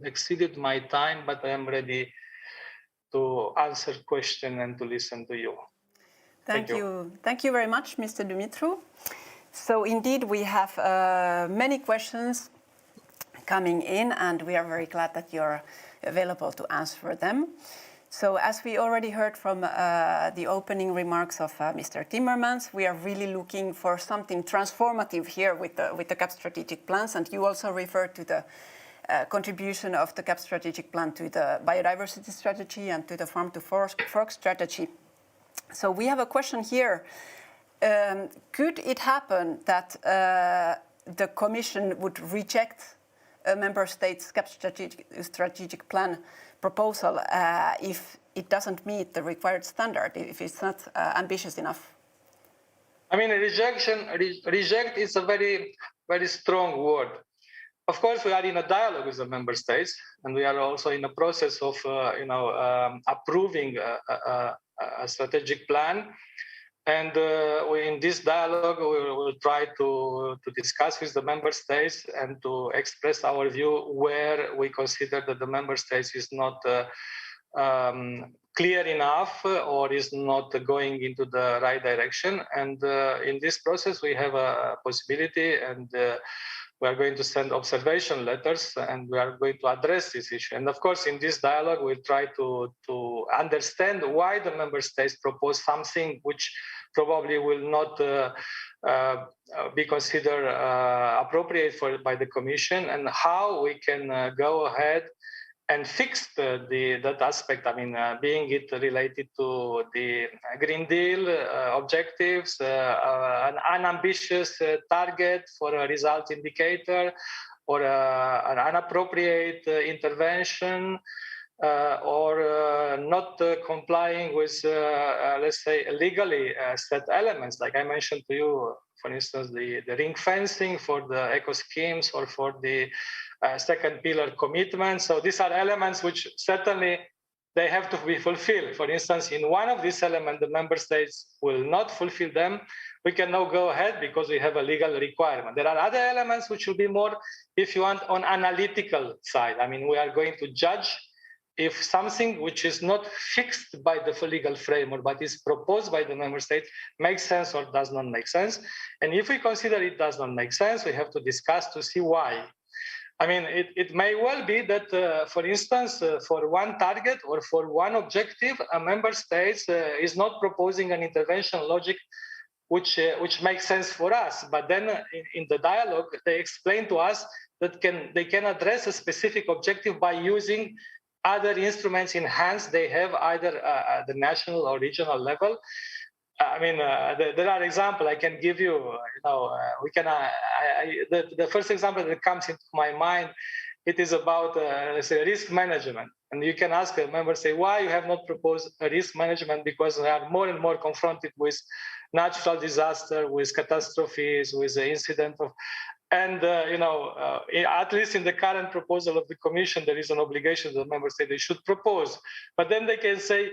exceeded my time, but I am ready to answer questions and to listen to you. Thank you. Thank you very much, Mr. Dumitru. So indeed, we have many questions coming in, and we are very glad that you're available to answer them. So as we already heard from the opening remarks of Mr. Timmermans, we are really looking for something transformative here with the CAP strategic plans, and you also referred to the contribution of the CAP strategic plan to the biodiversity strategy and to the farm to fork strategy. So we have a question here. Could it happen that the Commission would reject a member state's CAP strategic plan proposal if it doesn't meet the required standard, if it's not ambitious enough? I mean, reject is a very, very strong word. Of course, we are in a dialogue with the member states, and we are also in a process of, approving a strategic plan. And in this dialogue, we will try to discuss with the member states and to express our view where we consider that the member states is not clear enough or is not going into the right direction. And in this process, we have a possibility, and we are going to send observation letters, and we are going to address this issue. And of course, in this dialogue, we'll try to understand why the member states propose something which probably will not be considered appropriate by the Commission, and how we can go ahead and fix that aspect. I mean, being it related to the Green Deal objectives, an unambitious target for a result indicator, or an inappropriate intervention, or not complying with, let's say, legally set elements. Like I mentioned to you, for instance, the ring fencing for the eco schemes or for the second pillar commitment. So these are elements which certainly they have to be fulfilled. For instance, in one of these elements, the member states will not fulfill them. We can now go ahead because we have a legal requirement. There are other elements which will be more, if you want, on analytical side. I mean, we are going to judge if something which is not fixed by the legal framework, but is proposed by the member state, makes sense or does not make sense. And if we consider it does not make sense, we have to discuss to see why. I mean, it may well be that, for instance, for one target or for one objective, a member state is not proposing an intervention logic which makes sense for us. But then in the dialogue, they explain to us that they can address a specific objective by using other instruments in hands they have, either at the national or regional level. I mean, there are examples I can give you. The first example that comes into my mind, it is about say, risk management. And you can ask a member, say, why you have not proposed a risk management? Because they are more and more confronted with natural disaster, with catastrophes, with the incident of. And, at least in the current proposal of the Commission, there is an obligation that the member state they should propose. But then they can say,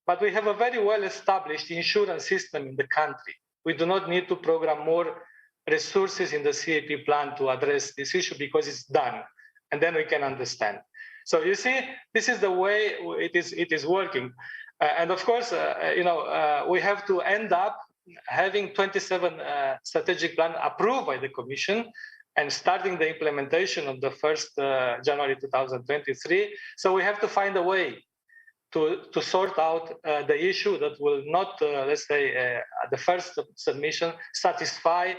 but we have a very well-established insurance system in the country. We do not need to program more resources in the CAP plan to address this issue because it's done. And then we can understand. So you see, this is the way it is working. And of course, we have to end up having 27 strategic plan approved by the Commission and starting the implementation of the 1st January 2023. So we have to find a way to sort out the issue that will not, let's say, at the first submission, satisfy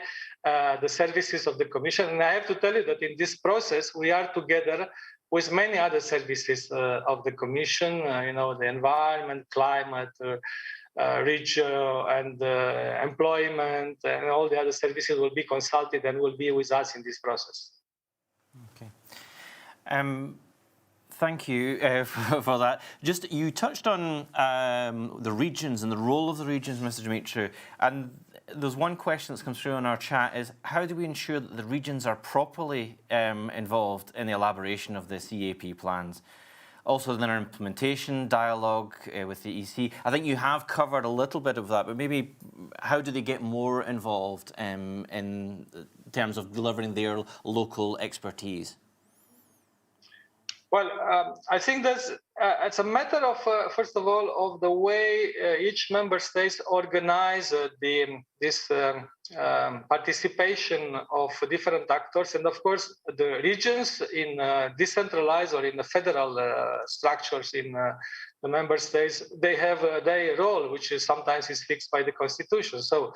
the services of the Commission. And I have to tell you that in this process, we are together with many other services of the Commission, the environment, climate, region, and employment, and all the other services will be consulted and will be with us in this process. Okay. Thank you for that. Just, you touched on the regions and the role of the regions, Mr. Dumitru, and there's one question that's come through in our chat is, how do we ensure that the regions are properly involved in the elaboration of the CAP plans? Also, in our implementation dialogue with the EC, I think you have covered a little bit of that, but maybe how do they get more involved in terms of delivering their local expertise? Well, I think that's it's a matter of, first of all, of the way each member state organize this participation of different actors. And of course, the regions in decentralized or in the federal structures in the member states, they have their role, which is sometimes is fixed by the constitution. So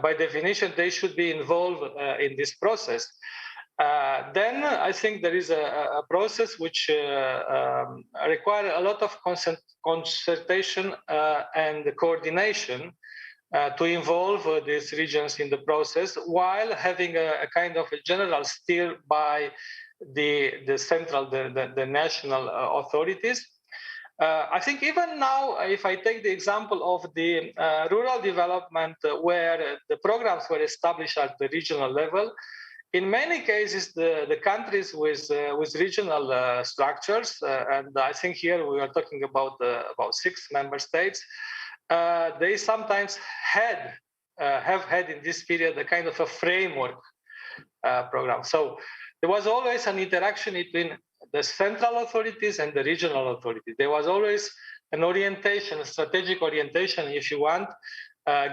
by definition, they should be involved in this process. Then I think there is a process which requires a lot of consultation and coordination to involve these regions in the process, while having a kind of a general steer by the central, the national authorities. I think even now, if I take the example of the rural development, where the programs were established at the regional level, in many cases, the countries with regional structures, and I think here we are talking about 6 member states, they sometimes have had in this period a kind of a framework program. So there was always an interaction between the central authorities and the regional authorities. There was always an orientation, a strategic orientation, if you want,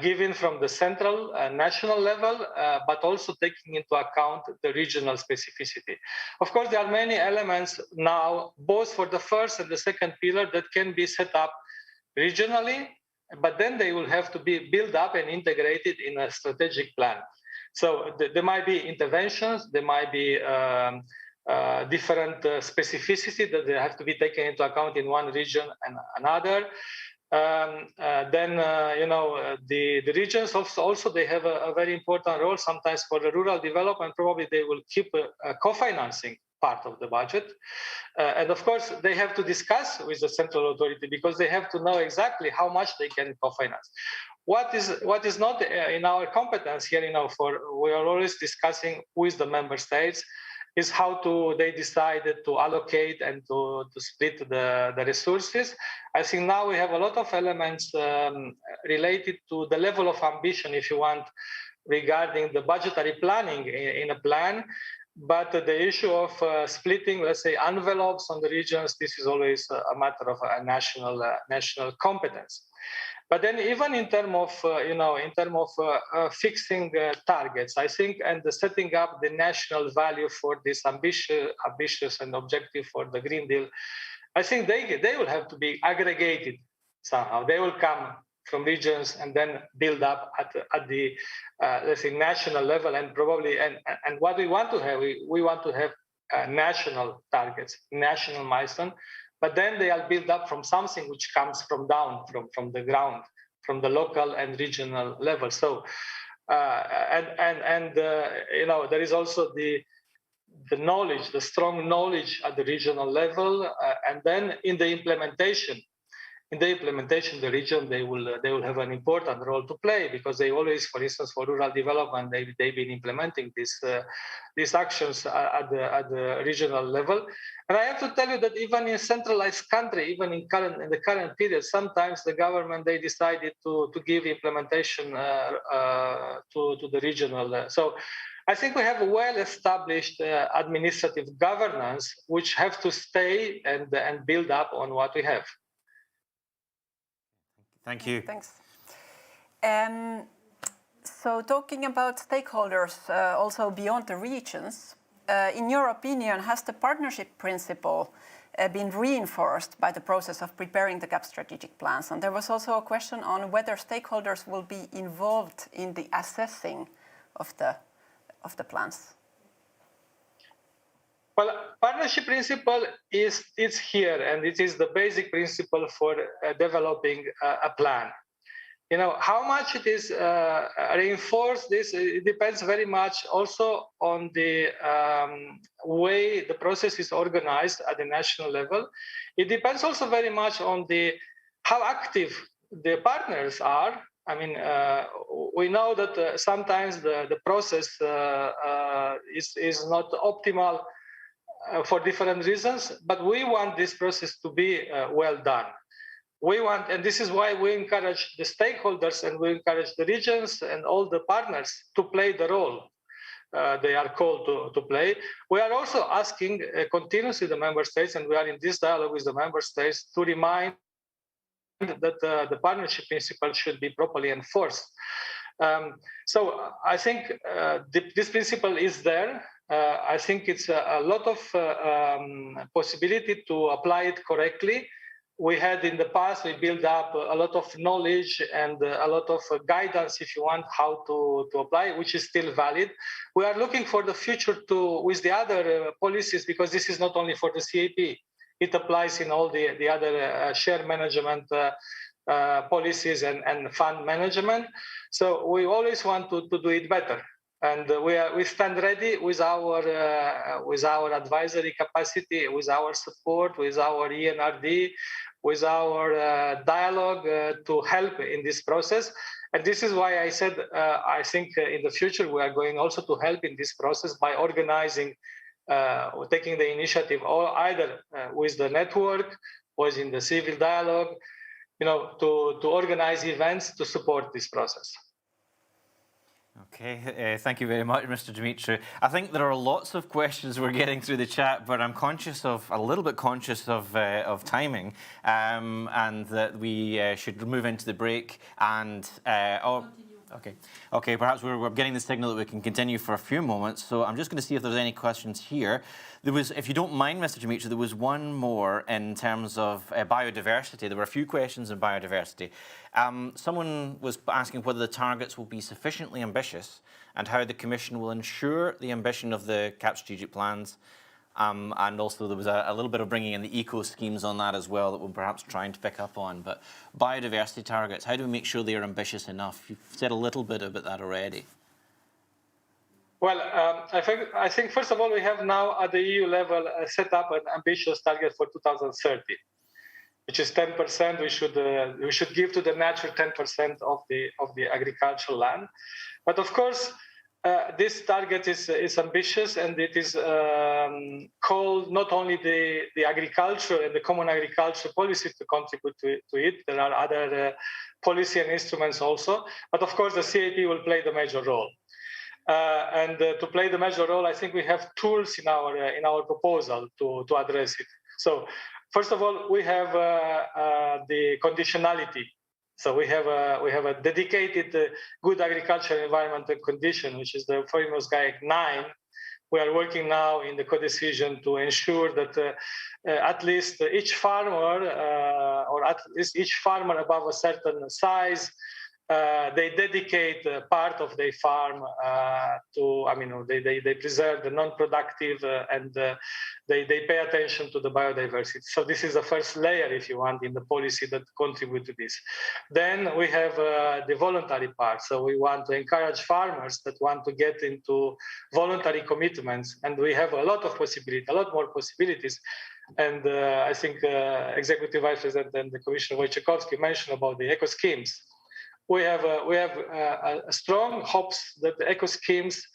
given from the central national level, but also taking into account the regional specificity. Of course, there are many elements now, both for the first and the second pillar, that can be set up regionally, but then they will have to be built up and integrated in a strategic plan. So there might be interventions, there might be different specificity that they have to be taken into account in one region and another. The regions also they have a very important role sometimes for the rural development. Probably they will keep a co-financing part of the budget, and of course they have to discuss with the central authority, because they have to know exactly how much they can co-finance. What is not in our competence here, we are always discussing with the member states is how they decided to allocate and to split the resources. I think now we have a lot of elements related to the level of ambition, if you want, regarding the budgetary planning in a plan. But the issue of splitting, let's say, envelopes on the regions, this is always a matter of a national competence. But then, even in terms of fixing targets, I think, and the setting up the national value for this ambitious and objective for the Green Deal, I think they will have to be aggregated somehow. They will come from regions and then build up at the let's say national level, and probably and what we want to have, we want to have national targets, national milestone. But then they are built up from something which comes from down, from the ground, from the local and regional level. So, there is also the knowledge, the strong knowledge at the regional level, and then in the implementation. In the implementation, the region they will have an important role to play, because they always, for instance, for rural development, they've been implementing these actions at the regional level. And I have to tell you that even in centralized country, even in the current period, sometimes the government they decided to give implementation to the regional. So I think we have a well-established administrative governance, which have to stay and build up on what we have. Thank you. Thanks. So talking about stakeholders also beyond the regions, in your opinion, has the partnership principle been reinforced by the process of preparing the CAP strategic plans? And there was also a question on whether stakeholders will be involved in the assessing of the plans. Well, partnership principle is here, and it is the basic principle for developing a plan. How much it is reinforced, it depends very much also on the way the process is organized at the national level. It depends also very much on how active the partners are. I mean, we know that sometimes the process is not optimal for different reasons, but we want this process to be well done. And this is why we encourage the stakeholders and we encourage the regions and all the partners to play the role they are called to play. We are also asking continuously the member states, and we are in this dialogue with the member states, to remind that the partnership principle should be properly enforced. So I think this principle is there. I think it's a lot of possibility to apply it correctly. we had in the past, we built up a lot of knowledge and a lot of guidance, if you want, how to apply, which is still valid. We are looking for the future with the other policies, because this is not only for the CAP. It applies in all the other share management policies and fund management. So we always want to do it better. And we stand ready with our advisory capacity, with our support, with our ENRD, with our dialogue to help in this process. And this is why I said I think in the future we are going also to help in this process by organizing, taking the initiative, or either with the network or in the civil dialogue, to organize events to support this process. Okay, thank you very much, Mr. Dumitru. I think there are lots of questions we're getting through the chat, but I'm a little bit conscious of timing, and that we should move into the break. And okay, perhaps we're getting the signal that we can continue for a few moments. So I'm just going to see if there's any questions here. There was, if you don't mind, Mr. Dumitru, there was one more in terms of biodiversity. There were a few questions on biodiversity. Someone was asking whether the targets will be sufficiently ambitious and how the Commission will ensure the ambition of the CAP strategic plans. And also there was a little bit of bringing in the eco schemes on that as well that we're perhaps trying to pick up on. But biodiversity targets, how do we make sure they are ambitious enough? You've said a little bit about that already. Well, I think first of all, we have now at the EU level set up an ambitious target for 2030, which is 10%. We should give to the nature 10% of the agricultural land. But of course, this target is ambitious, and it is called not only the agriculture and the common agriculture policy to contribute to it. There are other policy and instruments also. But of course, the CAP will play the major role. And to play the major role, I think we have tools in our proposal to address it. So first of all, we have the conditionality. So we have a dedicated good agricultural environmental condition, which is the famous Guide 9. We are working now in the co-decision to ensure that at least each farmer, or at least each farmer above a certain size, they dedicate part of their farm they preserve the non-productive and they pay attention to the biodiversity. So this is the first layer, if you want, in the policy that contribute to this. Then we have the voluntary part. So we want to encourage farmers that want to get into voluntary commitments, and we have a lot more possibilities. And I think Executive Vice President and the Commissioner Wojciechowski mentioned about the eco schemes. We have a strong hopes that the eco schemes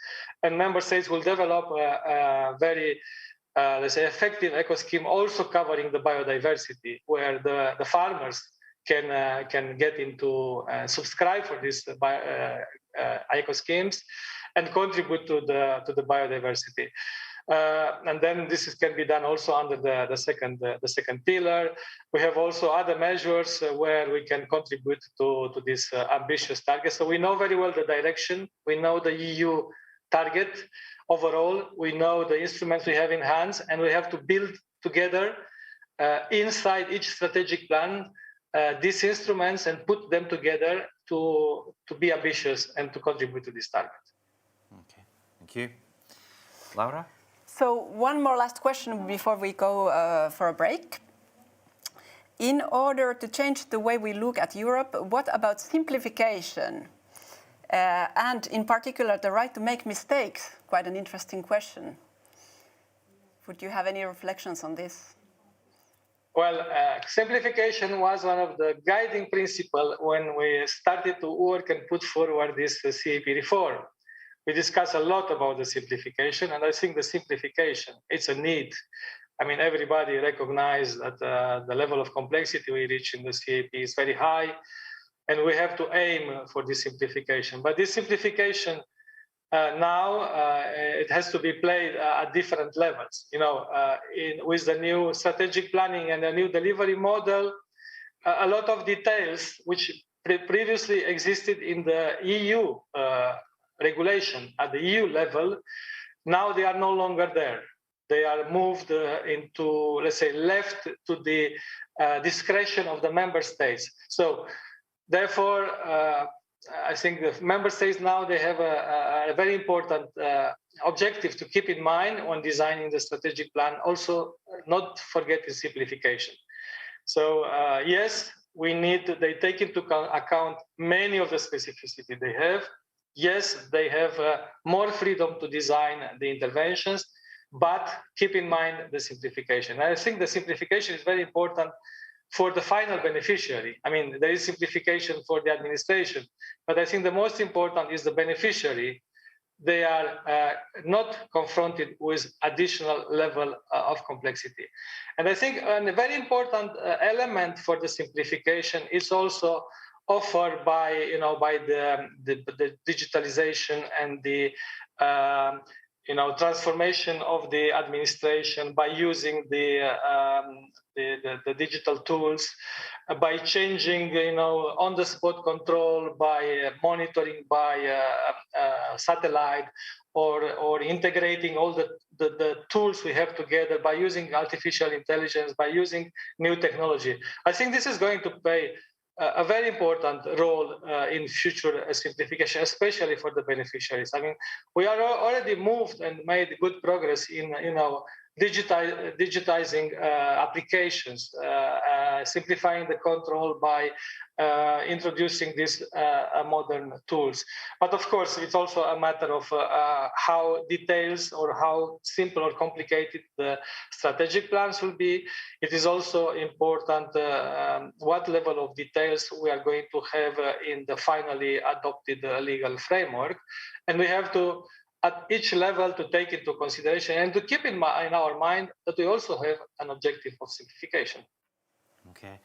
and member states will develop a very, let's say, effective eco scheme also covering the biodiversity, where the farmers can get into subscribe for these eco schemes and contribute to the biodiversity. And then this can be done also under the second pillar. We have also other measures where we can contribute to this ambitious target. So we know very well the direction. We know the EU target overall. We know the instruments we have in hands, and we have to build together inside each strategic plan these instruments and put them together to be ambitious and to contribute to this target. Okay, thank you. Laura? So one more last question before we go for a break. In order to change the way we look at Europe, what about simplification? And in particular, the right to make mistakes? Quite an interesting question. Would you have any reflections on this? Well, simplification was one of the guiding principles when we started to work and put forward this CAP reform. We discussed a lot about the simplification, and I think the simplification, it's a need. I mean, everybody recognizes that the level of complexity we reach in the CAP is very high, and we have to aim for this simplification. But this simplification now, it has to be played at different levels. With the new strategic planning and the new delivery model, a lot of details which previously existed in the EU regulation at the EU level, now they are no longer there. they are moved into, let's say, left to the discretion of the member states. So therefore, I think the member states now, they have a very important objective to keep in mind when designing the strategic plan, also not forgetting simplification. So yes, they take into account many of the specificity they have. Yes, they have more freedom to design the interventions, but keep in mind the simplification. And I think the simplification is very important for the final beneficiary. I mean, there is simplification for the administration, but I think the most important is the beneficiary. They are not confronted with additional level of complexity. And I think a very important element for the simplification is also offered by, by the digitalization and the transformation of the administration by using the digital tools, by changing, on-the-spot control, by monitoring by satellite, or integrating all the tools we have together, by using artificial intelligence, by using new technology. I think this is going to play a very important role in future simplification, especially for the beneficiaries. I mean, we are already moved and made good progress in digitizing applications, simplifying the control by introducing these modern tools. But of course, it's also a matter of how details or how simple or complicated the strategic plans will be. It is also important what level of details we are going to have in the finally adopted legal framework. And we have to, at each level, to take into consideration and to keep in our mind that we also have an objective of simplification. Okay.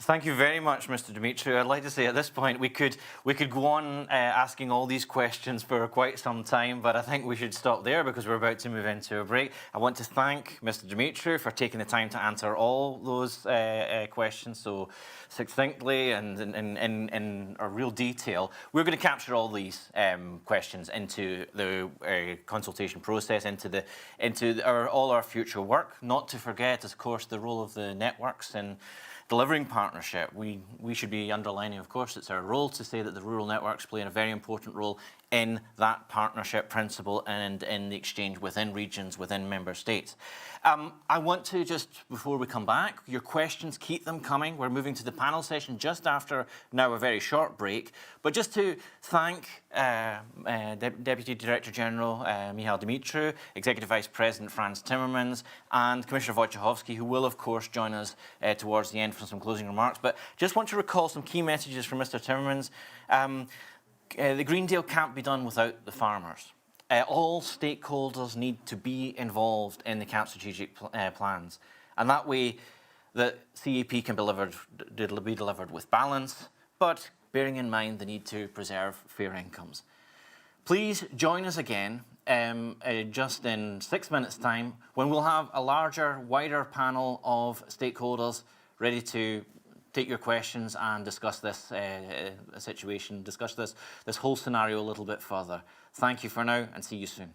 Thank you very much, Mr. Dumitriu. I'd like to say at this point we could go on asking all these questions for quite some time, but I think we should stop there because we're about to move into a break. I want to thank Mr. Dumitriu for taking the time to answer all those questions so succinctly and in a real detail. We're going to capture all these questions into the consultation process, into all our future work. Not to forget, of course, the role of the networks and delivering partnership. We should be underlining, of course, it's our role to say that the rural networks play a very important role in that partnership principle and in the exchange within regions, within member states. I want to just, before we come back, your questions, keep them coming. We're moving to the panel session just after now a very short break. But just to thank Deputy Director General Michal Dumitriu, Executive Vice President Franz Timmermans, and Commissioner Wojciechowski, who will, of course, join us towards the end for some closing remarks. But just want to recall some key messages from Mr. Timmermans. The Green Deal can't be done without the farmers. All stakeholders need to be involved in the CAP strategic plans. And that way, the CAP can be delivered with balance, but bearing in mind the need to preserve fair incomes. Please join us again just in 6 minutes' time when we'll have a larger, wider panel of stakeholders ready to take your questions and discuss this situation, discuss this whole scenario a little bit further. Thank you for now and see you soon.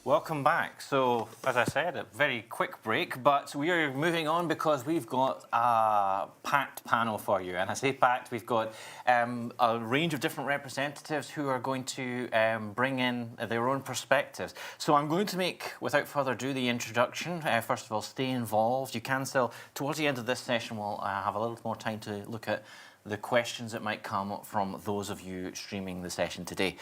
Welcome back. So, as I said, a very quick break, but we are moving on because we've got a packed panel for you. And I say packed, we've got a range of different representatives who are going to bring in their own perspectives. So I'm going to make, without further ado, the introduction. First of all, stay involved. You can still, towards the end of this session, we'll have a little more time to look at the questions that might come from those of you streaming the session today.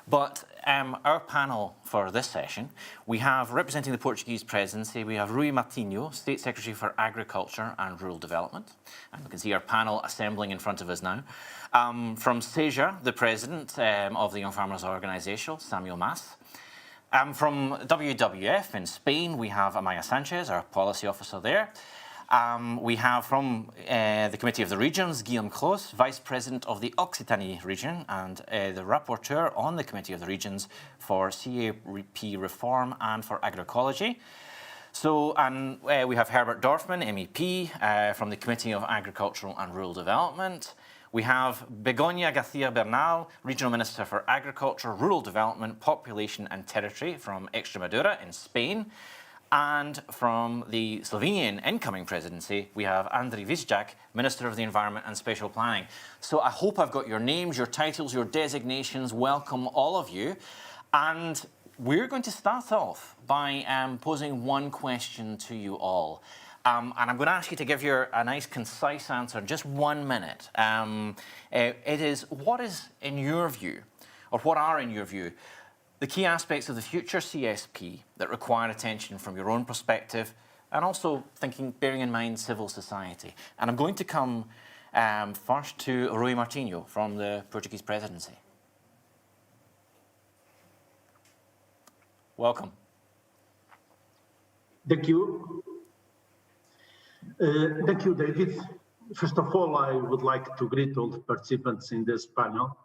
But our panel for this session, we have, representing the Portuguese presidency, we have Rui Martinho, State Secretary for Agriculture and Rural Development. And we can see our panel assembling in front of us now. From SEJA, the president of the Young Farmers Organisation, Samuel Mas. From WWF in Spain, we have Amaya Sanchez, our policy officer there. We have from the Committee of the Regions, Guillaume Cros, Vice President of the Occitanie region and the Rapporteur on the Committee of the Regions for CAP reform and for agroecology. So, and we have Herbert Dorfman, MEP, from the Committee of Agricultural and Rural Development. We have Begoña García Bernal, Regional Minister for Agriculture, Rural Development, Population and Territory from Extremadura in Spain. And from the Slovenian incoming presidency, we have Andrej Vizjak, Minister of the Environment and Spatial Planning. So I hope I've got your names, your titles, your designations. Welcome, all of you. And we're going to start off by posing one question to you all. And I'm going to ask you to give a nice, concise answer in just 1 minute. It is, what is, in your view, or what are, in your view, the key aspects of the future CSP that require attention from your own perspective, and also bearing in mind civil society? And I'm going to come first to Rui Martinho from the Portuguese presidency. Welcome. Thank you. Thank you, David. First of all, I would like to greet all the participants in this panel.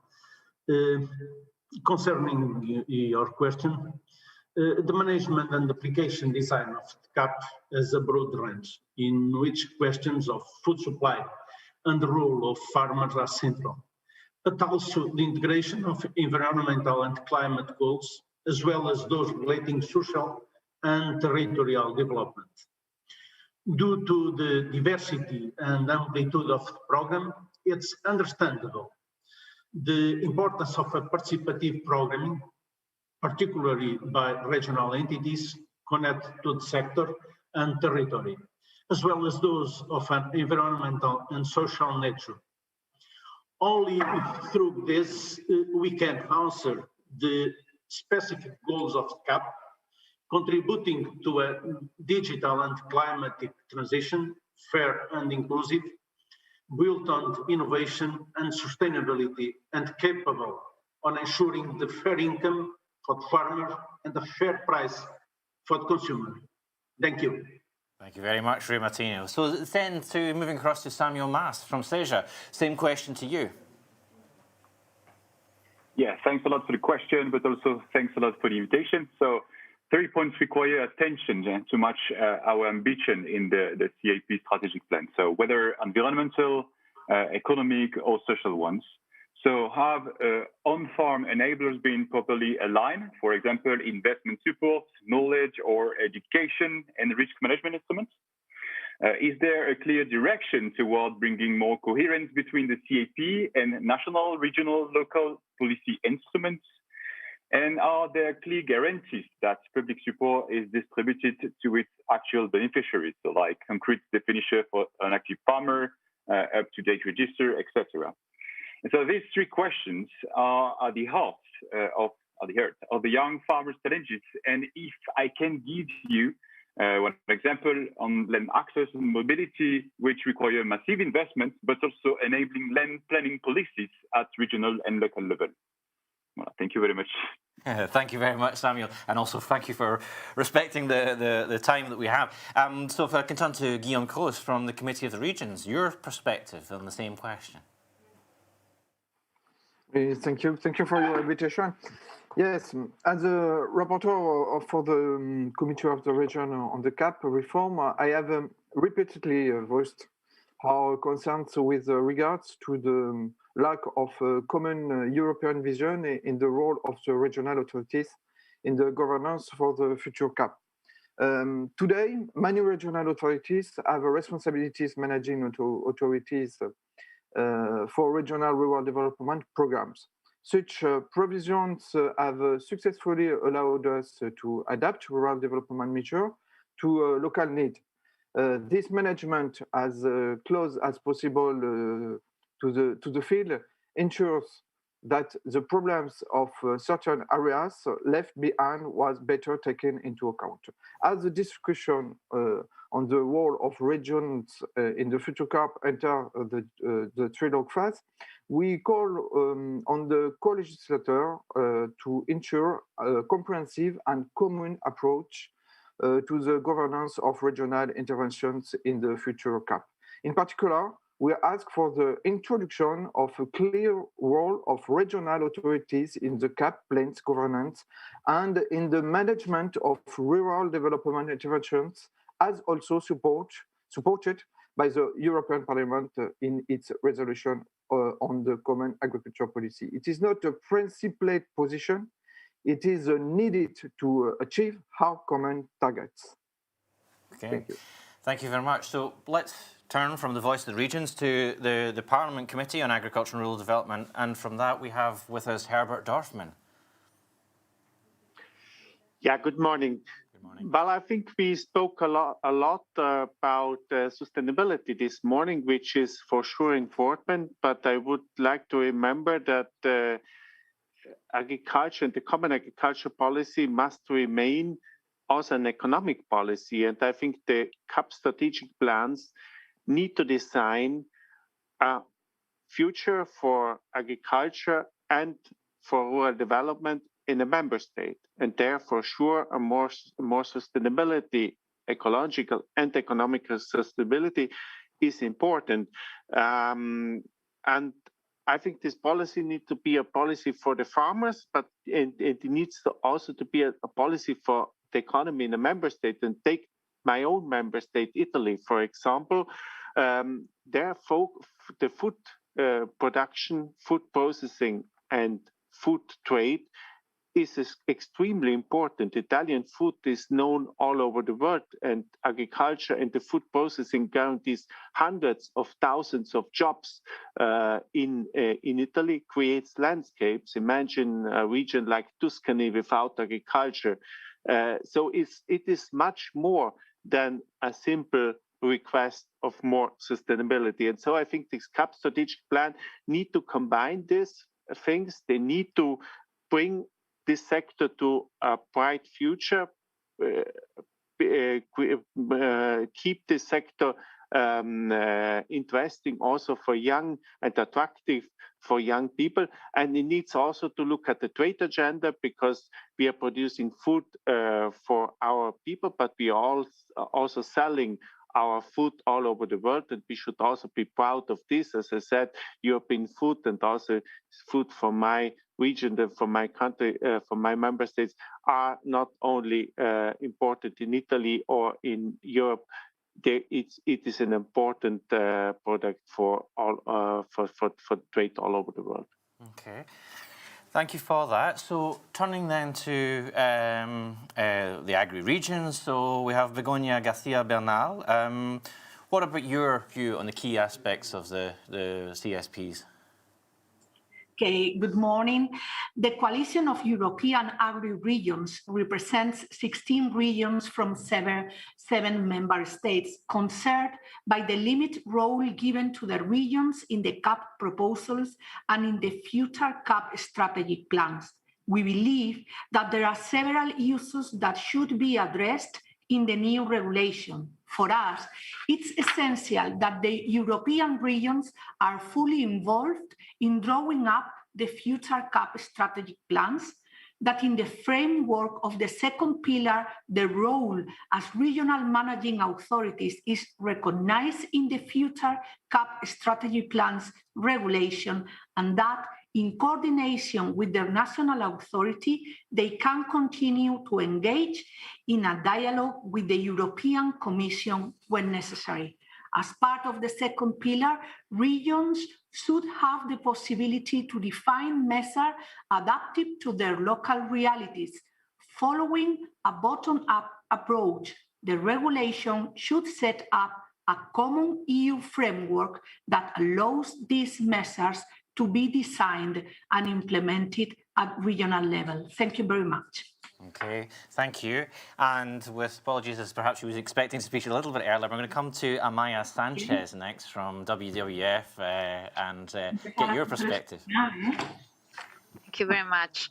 Concerning your question, the management and application design of the CAP has a broad range, in which questions of food supply and the role of farmers are central, but also the integration of environmental and climate goals, as well as those relating social and territorial development. Due to the diversity and amplitude of the program, it's understandable the importance of a participative programming, particularly by regional entities connected to the sector and territory, as well as those of an environmental and social nature. Only through this we can answer the specific goals of the CAP, contributing to a digital and climatic transition, fair and inclusive, built on innovation and sustainability, and capable on ensuring the fair income for the farmer and the fair price for the consumer. Thank you. Thank you very much, Rui Martinho. So then, moving across to Samuel Mas from SEJA, same question to you. Yeah, thanks a lot for the question, but also thanks a lot for the invitation. So 3 points require attention to match our ambition in the CAP strategic plan. So whether environmental, economic or social ones. So have on-farm enablers being properly aligned, for example, investment support, knowledge or education and risk management instruments? Is there a clear direction toward bringing more coherence between the CAP and national, regional, local policy instruments? And are there clear guarantees that public support is distributed to its actual beneficiaries, so like concrete definition for an active farmer, up-to-date register, etc.? And so these three questions are at the heart of the young farmers' challenges. And if I can give you one example on land access and mobility, which require massive investment, but also enabling land planning policies at regional and local level. Well, thank you very much. Thank you very much, Samuel, and also thank you for respecting the time that we have. So if I can turn to Guillaume Cros from the Committee of the Regions, your perspective on the same question. Thank you for your invitation. Yes, as a rapporteur for the Committee of the Region on the CAP reform, I have repeatedly voiced our concerns with regards to the lack of a common European vision in the role of the regional authorities in the governance for the future CAP. Today, many regional authorities have responsibilities managing authorities for regional rural development programs. Such provisions have successfully allowed us to adapt rural development measures to local need. This management, as close as possible to the field, ensures that the problems of certain areas left behind was better taken into account. As the discussion on the role of regions in the future CAP enter the trilogue phase, we call on the co-legislator to ensure a comprehensive and common approach to the governance of regional interventions in the future CAP. In particular, we ask for the introduction of a clear role of regional authorities in the CAP plans governance and in the management of rural development interventions, as also supported by the European Parliament in its resolution on the common agriculture policy. It is not a principled position, it is needed to achieve our common targets. Okay. Thank you. Thank you very much. So let's turn from the voice of the regions to the Parliament Committee on Agriculture and Rural Development, and from that we have with us Herbert Dorfman. Yeah, good morning. Good morning. Well, I think we spoke a lot about sustainability this morning, which is for sure important, but I would like to remember that agriculture and the common agriculture policy must remain also an economic policy. And I think the CAP strategic plans need to design a future for agriculture and for rural development in a member state. And there, for sure, a more sustainability, ecological and economical sustainability is important. And I think this policy needs to be a policy for the farmers, but it needs to also to be a policy for the economy in a member state. And take my own member state, Italy, for example. The food production, food processing, and food trade is extremely important. Italian food is known all over the world, and agriculture and the food processing guarantees hundreds of thousands of jobs in Italy, creates landscapes. Imagine a region like Tuscany without agriculture. So it is much more than a simple request of more sustainability. And so I think this CAP strategic plan need to combine these things. They need to bring this sector to a bright future, keep this sector interesting also for young and attractive for young people. And it needs also to look at the trade agenda, because we are producing food for our people, but we are also selling our food all over the world, and we should also be proud of this. As I said, European food and also food from my region, from my country, from my member states, are not only important in Italy or in Europe. It is an important product for all for trade all over the world. Okay. Thank you for that. So turning then to the agri-regions, so we have Begoña García Bernal. What about your view on the key aspects of the CSPs? Okay, good morning. The Coalition of European Agri-Regions represents 16 regions from seven member states concerned by the limited role given to the regions in the CAP proposals and in the future CAP strategic plans. We believe that there are several issues that should be addressed in the new regulation. For us, it's essential that the European regions are fully involved in drawing up the future CAP strategic plans, that in the framework of the second pillar, the role as regional managing authorities is recognized in the future CAP strategy plans regulation, and that in coordination with their national authority, they can continue to engage in a dialogue with the European Commission when necessary. As part of the second pillar, regions should have the possibility to define measures adapted to their local realities. following a bottom-up approach. The regulation should set up a common EU framework that allows these measures to be designed and implemented at regional level. Thank you very much. Okay, thank you. And with apologies, as perhaps she was expecting to speak a little bit earlier, we're going to come to Amaya Sanchez next from WWF and get your perspective. Thank you very much.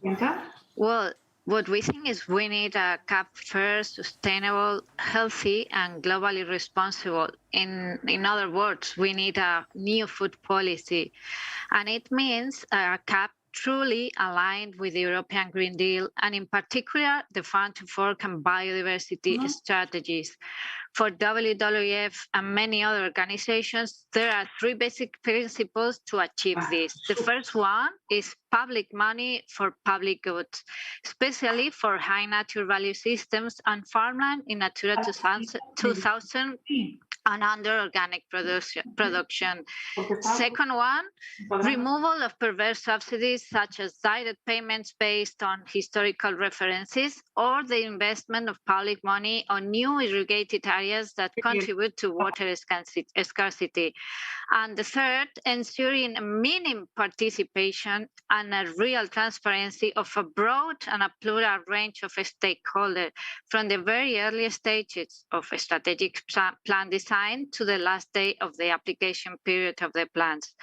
Well, what we think is we need a CAP first, sustainable, healthy, and globally responsible. In other words, we need a new food policy. And it means a CAP truly aligned with the European Green Deal, and in particular, the Farm to Fork and biodiversity strategies. For WWF and many other organizations, there are three basic principles to achieve this. The first one is public money for public goods, especially for high nature value systems and farmland in Natura 2000 and under organic production. Second one, removal of perverse subsidies such as direct payments based on historical references or the investment of public money on new irrigated areas that contribute to water scarcity. And the third, ensuring a minimum participation and a real transparency of a broad and a plural range of stakeholders from the very early stages of a strategic plan design to the last day of the application period of the plans.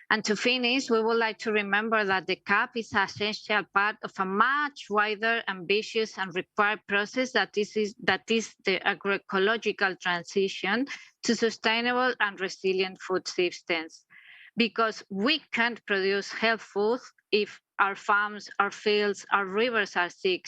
And to finish, we would like to remember that the CAP is an essential part of a much wider, ambitious, and required process that is the agroecological transition to sustainable and resilient food systems. Because we can't produce health food if our farms, our fields, our rivers are sick.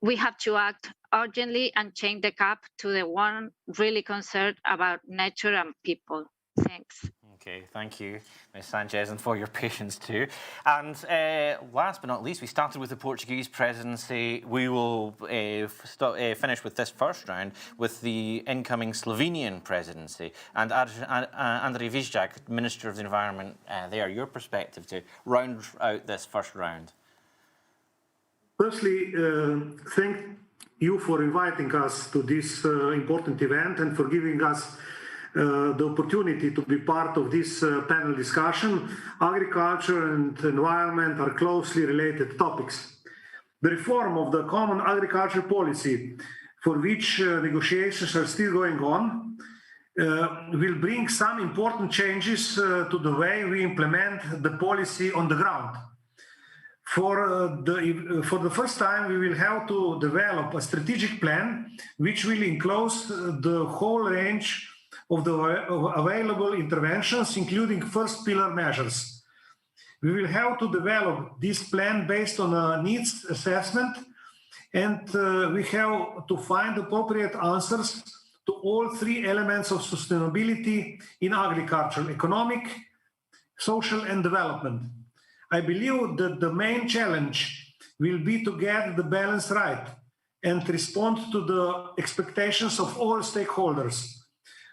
We have to act urgently and change the CAP to the one really concerned about nature and people. Thanks. Okay, thank you, Ms. Sanchez, and for your patience too. And last but not least, we started with the Portuguese presidency. We will finish with this first round with the incoming Slovenian presidency. And Andrej Vizjak, Minister of the Environment, there, your perspective to round out this first round. Firstly, thank you for inviting us to this important event and for giving us the opportunity to be part of this panel discussion. Agriculture and environment are closely related topics. The reform of the common agriculture policy, for which negotiations are still going on, will bring some important changes to the way we implement the policy on the ground. For the first time, we will have to develop a strategic plan which will enclose the whole range of the available interventions, including first pillar measures. We will have to develop this plan based on a needs assessment, and we have to find appropriate answers to all three elements of sustainability in agriculture: economic, social, and development. I believe that the main challenge will be to get the balance right and respond to the expectations of all stakeholders.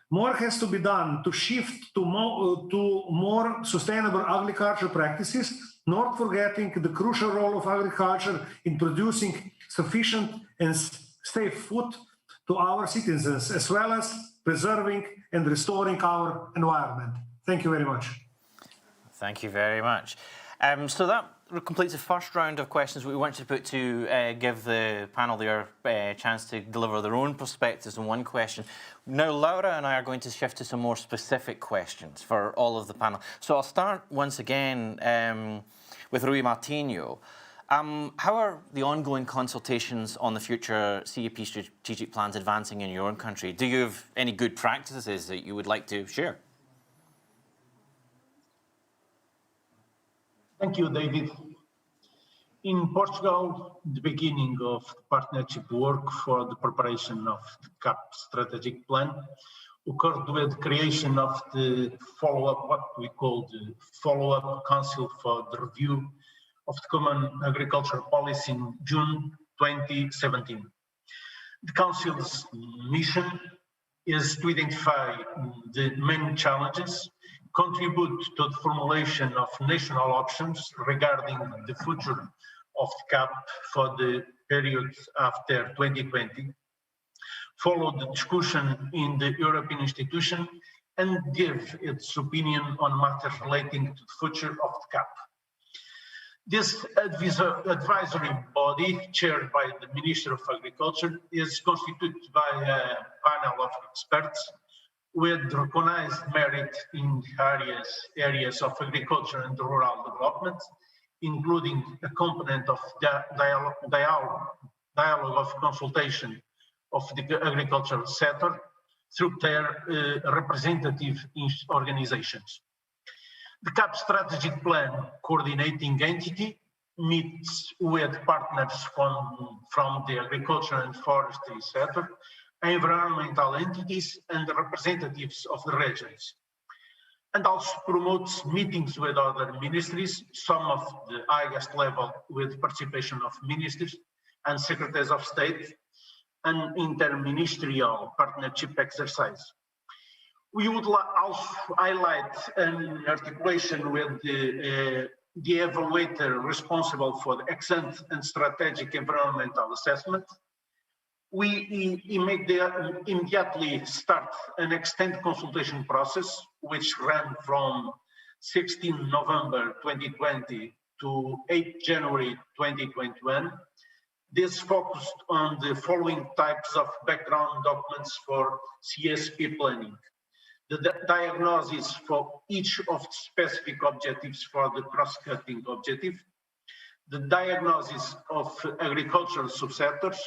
More has to be done to shift to more sustainable agriculture practices, not forgetting the crucial role of agriculture in producing sufficient and safe food to our citizens, as well as preserving and restoring our environment. Thank you very much. Thank you very much. So that completes the first round of questions we wanted to put to give the panel their chance to deliver their own perspectives on one question. Now, Laura and I are going to shift to some more specific questions for all of the panel. So I'll start once again with Rui Martinho. How are the ongoing consultations on the future CAP strategic plans advancing in your own country? Do you have any good practices that you would like to share? Thank you, David. In Portugal, the beginning of partnership work for the preparation of the CAP strategic plan occurred with the creation of the follow-up, what we call the follow-up council for the review of the common agricultural policy in June 2017. The council's mission is to identify the main challenges, contribute to the formulation of national options regarding the future of the CAP for the period after 2020, followed the discussion in the European institution, and gave its opinion on matters relating to the future of the CAP. This advisory body, chaired by the Minister of Agriculture, is constituted by a panel of experts with recognized merit in areas of agriculture and rural development, including a component of dialogue of consultation of the agricultural sector through their representative organizations. The CAP strategic plan coordinating entity meets with partners from the agriculture and forestry sector, environmental entities, and the representatives of the regions, and also promotes meetings with other ministries, some of the highest level with participation of ministers and secretaries of state, an interministerial partnership exercise. We would also highlight an articulation with the evaluator responsible for the ex-ante and strategic environmental assessment. We immediately start an extended consultation process, which ran from 16 November 2020 to 8 January 2021. This focused on the following types of background documents for CSP planning: the diagnosis for each of the specific objectives for the cross-cutting objective, the diagnosis of agricultural subsectors,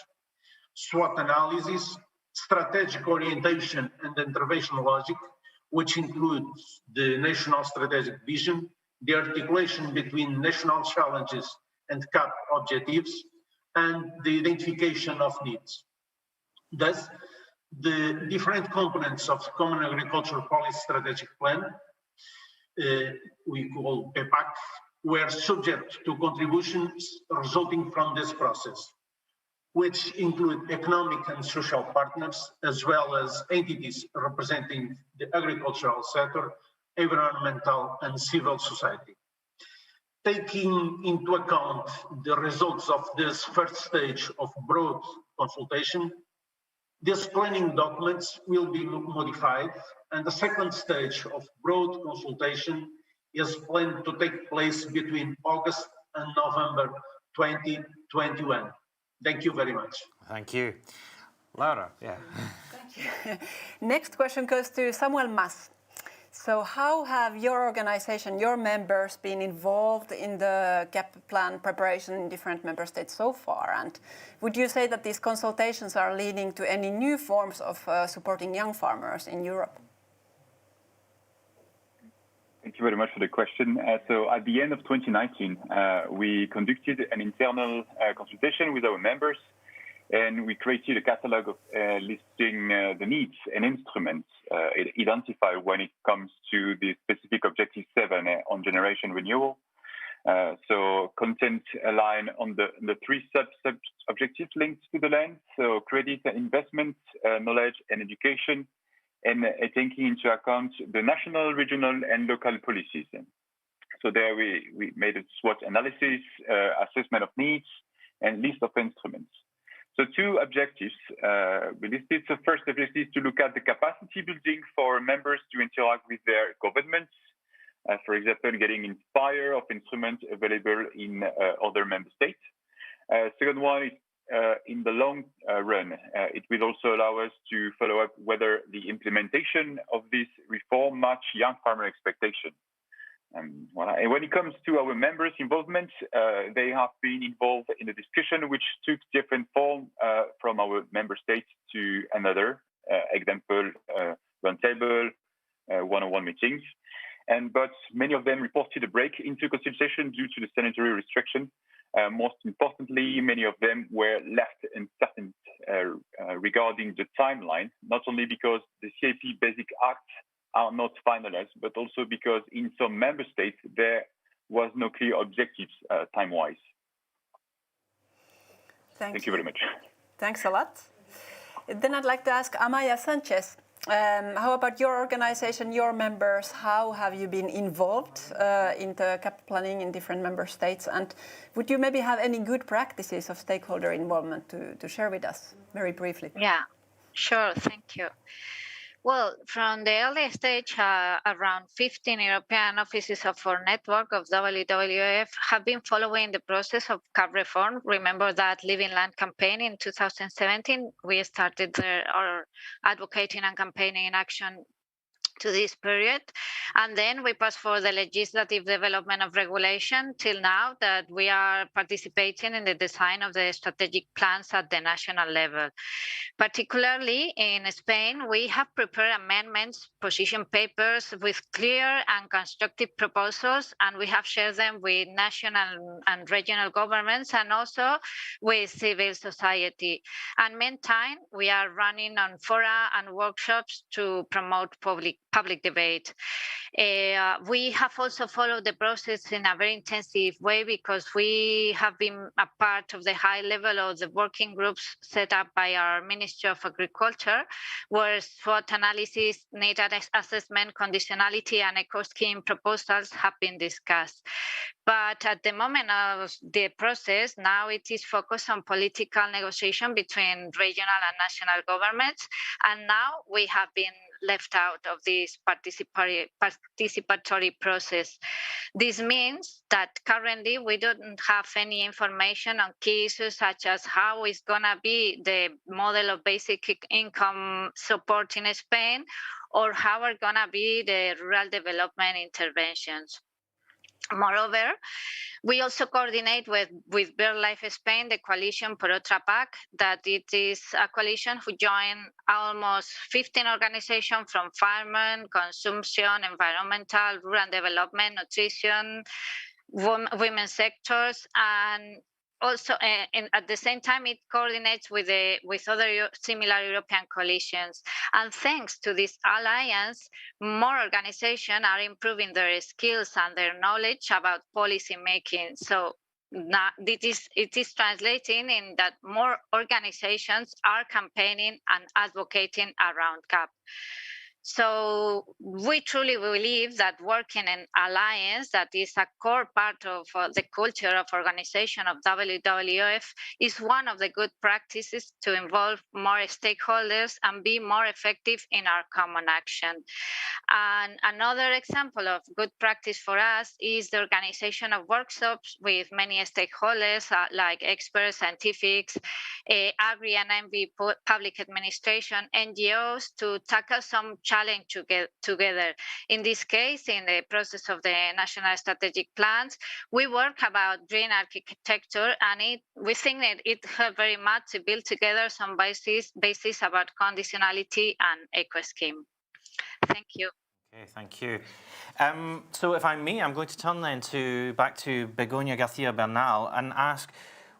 SWOT analysis, strategic orientation and intervention logic, which includes the national strategic vision, the articulation between national challenges and CAP objectives, and the identification of needs. Thus, the different components of the Common Agricultural Policy Strategic Plan, we call PEPAC, were subject to contributions resulting from this process, which include economic and social partners, as well as entities representing the agricultural sector, environmental and civil society. Taking into account the results of this first stage of broad consultation, these planning documents will be modified, and the second stage of broad consultation is planned to take place between August and November 2021. Thank you very much. Thank you. Laura, yeah. Thank you. Next question goes to Samuel Mas. So how have your organization, your members, been involved in the CAP plan preparation in different member states so far? And would you say that these consultations are leading to any new forms of supporting young farmers in Europe? Thank you very much for the question. So at the end of 2019, we conducted an internal consultation with our members, and we created a catalog of listing the needs and instruments identified when it comes to the specific Objective 7 on generation renewal. So content aligned on the three sub-objectives linked to the land, so credit and investment, knowledge and education, and taking into account the national, regional, and local policies. So there we made a SWOT analysis, assessment of needs, and list of instruments. So two objectives we listed. So first objective is to look at the capacity building for members to interact with their governments. For example, getting inspired of instruments available in other member states. Second one is in the long run, it will also allow us to follow up whether the implementation of this reform match young farmer expectation. And when it comes to our members' involvement, they have been involved in a discussion which took different form from our member states to another. Example, roundtable, one-on-one meetings. But many of them reported a break into consultation due to the sanitary restriction. Most importantly, many of them were left uncertain regarding the timeline, not only because the CAP Basic Acts are not finalized, but also because in some member states there was no clear objectives time-wise. Thank you very much. Thanks a lot. Then I'd like to ask Amaya Sanchez. How about your organization, your members? How have you been involved in the CAP planning in different member states? And would you maybe have any good practices of stakeholder involvement to share with us very briefly? Yeah, sure. Thank you. Well, from the early stage, around 15 European offices of our network of WWF have been following the process of CAP reform. Remember that Living Land campaign in 2017? We started our advocating and campaigning action to this period. And then we passed for the legislative development of regulation till now that we are participating in the design of the strategic plans at the national level. Particularly in Spain, we have prepared amendments, position papers with clear and constructive proposals, and we have shared them with national and regional governments and also with civil society. And meantime, we are running on fora and workshops to promote public debate. We have also followed the process in a very intensive way because we have been a part of the high level of the working groups set up by our Ministry of Agriculture, where SWOT analysis, need assessment, conditionality, and eco-scheme proposals have been discussed. But at the moment of the process, now it is focused on political negotiation between regional and national governments. And now we have been left out of this participatory process. This means that currently we don't have any information on key issues such as how is going to be the model of basic income support in Spain, or how are going to be the rural development interventions. Moreover, we also coordinate with BirdLife Spain, the coalition Por Otra PAC, that it is a coalition who joined almost 15 organizations from farming, consumption, environmental, rural development, nutrition, women's sectors, and also, at the same time, it coordinates with other similar European coalitions. And thanks to this alliance, more organizations are improving their skills and their knowledge about policy making. So now it is translating in that more organizations are campaigning and advocating around CAP. So we truly believe that working in alliance, that is a core part of the culture of organization of WWF, is one of the good practices to involve more stakeholders and be more effective in our common action. And another example of good practice for us is the organization of workshops with many stakeholders like experts, scientifics, agri and envy, public administration, NGOs, to tackle some challenge together. In this case, in the process of the national strategic plans, we work about green architecture, and we think that it helped very much to build together some basis about conditionality and eco-scheme. Thank you. Okay, thank you. So if I may, I'm going to turn then back to Begoña García Bernal and ask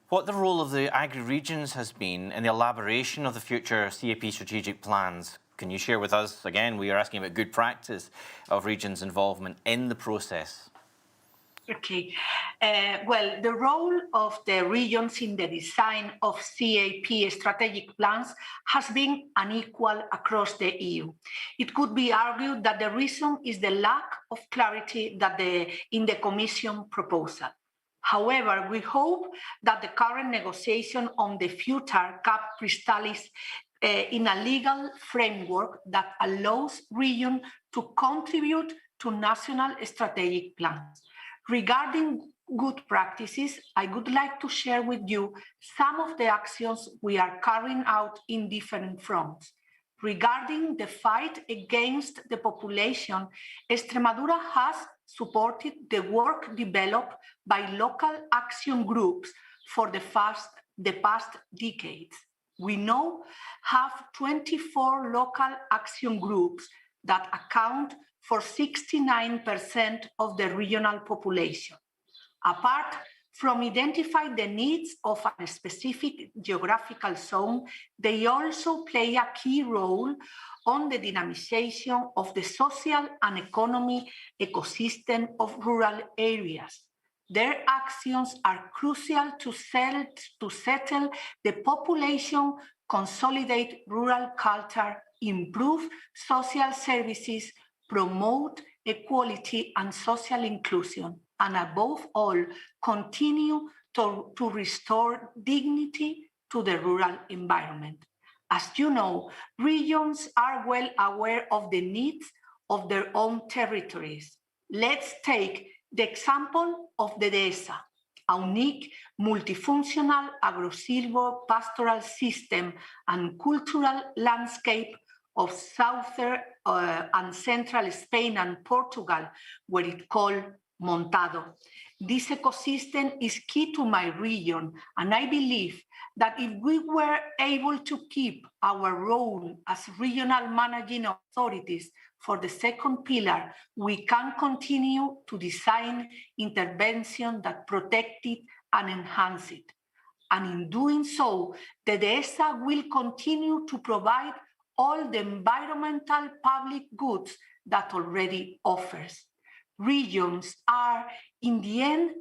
what the role of the agri-regions has been in the elaboration of the future CAP strategic plans. Can you share with us, again, we are asking about good practice of regions' involvement in the process? Okay. Well, the role of the regions in the design of CAP strategic plans has been unequal across the EU. It could be argued that the reason is the lack of clarity in the Commission proposal. However, we hope that the current negotiation on the future CAP crystallises in a legal framework that allows regions to contribute to national strategic plans. Regarding good practices, I would like to share with you some of the actions we are carrying out in different fronts. Regarding the fight against the population, Extremadura has supported the work developed by local action groups for the past decades. We now have 24 local action groups that account for 69% of the regional population. Apart from identifying the needs of a specific geographical zone, they also play a key role on the dynamization of the social and economic ecosystem of rural areas. Their actions are crucial to settle the population, consolidate rural culture, improve social services, promote equality and social inclusion, and above all, continue to restore dignity to the rural environment. As you know, regions are well aware of the needs of their own territories. Let's take the example of the Dehesa, a unique, multifunctional agro-silvo pastoral system and cultural landscape of southern and central Spain and Portugal, where it's called Montado. This ecosystem is key to my region, and I believe that if we were able to keep our role as regional managing authorities for the second pillar, we can continue to design intervention that protect it and enhance it. And in doing so, the Dehesa will continue to provide all the environmental public goods that already offers. Regions are, in the end,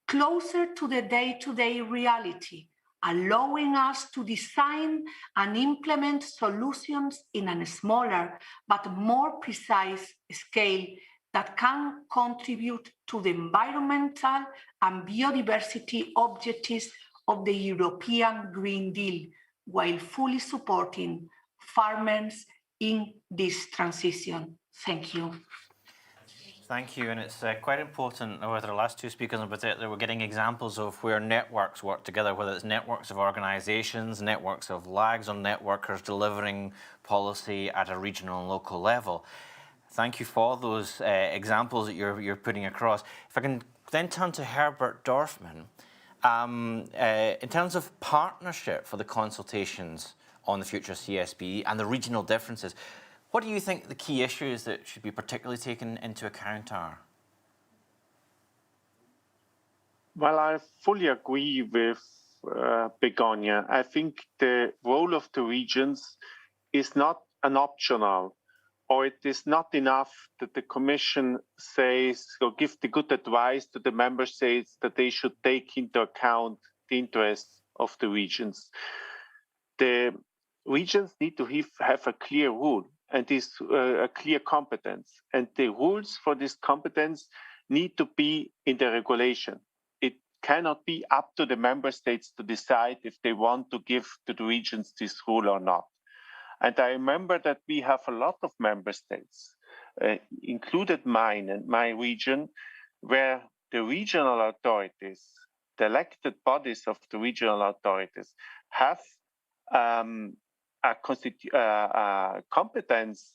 closer to the day-to-day reality, allowing us to design and implement solutions in a smaller but more precise scale that can contribute to the environmental and biodiversity objectives of the European Green Deal, while fully supporting farmers in this transition. Thank you. Thank you, and it's quite important with our last two speakers in particular, we're getting examples of where networks work together, whether it's networks of organisations, networks of LAGs or networkers delivering policy at a regional and local level. Thank you for those examples that you're putting across. If I can then turn to Herbert Dorfman, in terms of partnership for the consultations on the future CSP and the regional differences, what do you think the key issues that should be particularly taken into account are? Well, I fully agree with Begonia. I think the role of the regions is not an optional, or it is not enough that the Commission says or give the good advice to the member states that they should take into account the interests of the regions. The regions need to have a clear rule and a clear competence. And the rules for this competence need to be in the regulation. It cannot be up to the member states to decide if they want to give to the regions this rule or not. And I remember that we have a lot of member states, included mine and my region, where the regional authorities, the elected bodies of the regional authorities, have a competence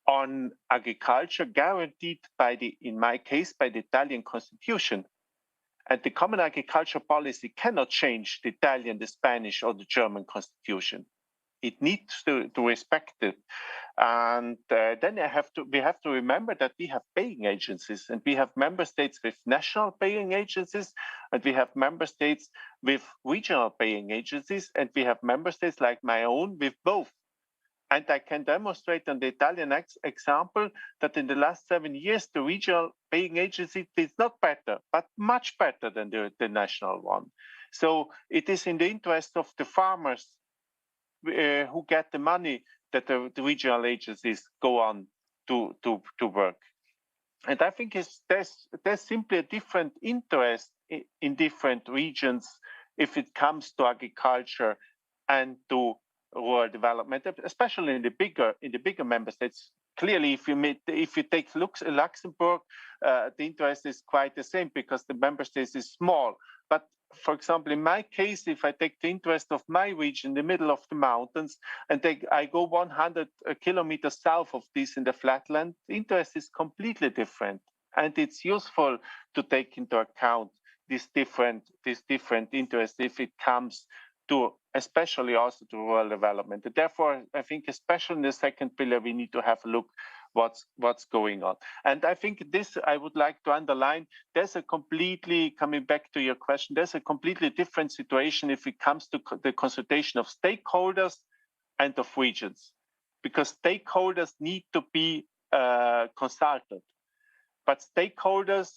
on agriculture guaranteed by in my case, by the Italian constitution. And the common agriculture policy cannot change the Italian, the Spanish, or the German constitution. It needs to respect it. And then we have to remember that we have paying agencies, and we have member states with national paying agencies, and we have member states with regional paying agencies, and we have member states like my own with both. And I can demonstrate on the Italian example that in the last 7 years, the regional paying agency is not better, but much better than the national one. So it is in the interest of the farmers who get the money that the regional agencies go on to work. And I think there's simply a different interest in different regions if it comes to agriculture and to rural development, especially in the bigger member states. Clearly, if you take Luxembourg, the interest is quite the same because the member states is small. But for example, in my case, if I take the interest of my region in the middle of the mountains and I go 100 kilometers south of this in the flatland, the interest is completely different. And it's useful to take into account these different interests if it comes to especially also to rural development. And therefore, I think especially in the second pillar, we need to have a look what's going on. And I think this, I would like to underline, there's a completely, coming back to your question, there's a completely different situation if it comes to the consultation of stakeholders and of regions, because stakeholders need to be consulted. But stakeholders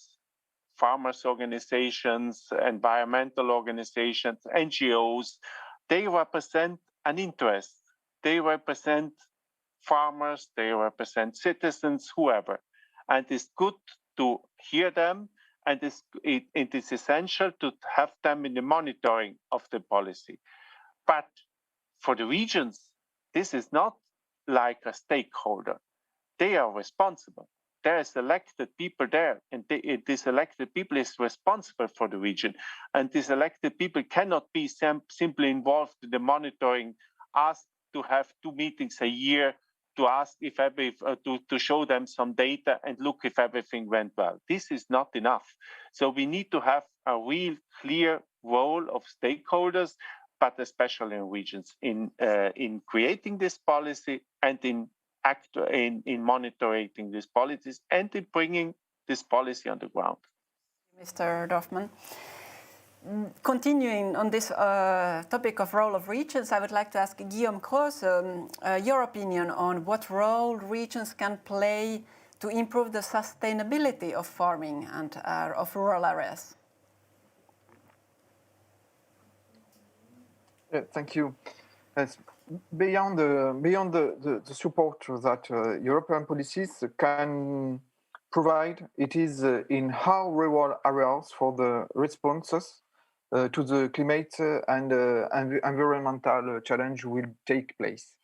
farmers' organizations, environmental organizations, NGOs. They represent an interest. They represent farmers, they represent citizens, whoever. And it's good to hear them, and it is essential to have them in the monitoring of the policy. But for the regions, this is not like a stakeholder. They are responsible. There is elected people there, and this elected people is responsible for the region. And these elected people cannot be simply involved in the monitoring, asked to have 2 meetings a year, to ask if to show them some data and look if everything went well. This is not enough. So we need to have a real clear role of stakeholders, but especially in regions, in creating this policy and in monitoring these policies and in bringing this policy on the ground. Mr. Dorfman. Continuing on this topic of role of regions, I would like to ask Guillaume Cross your opinion on what role regions can play to improve the sustainability of farming and of rural areas. Thank you. Yes. Beyond the support that European policies can provide, it is in how rural areas for the responses to the climate and environmental challenge will take place.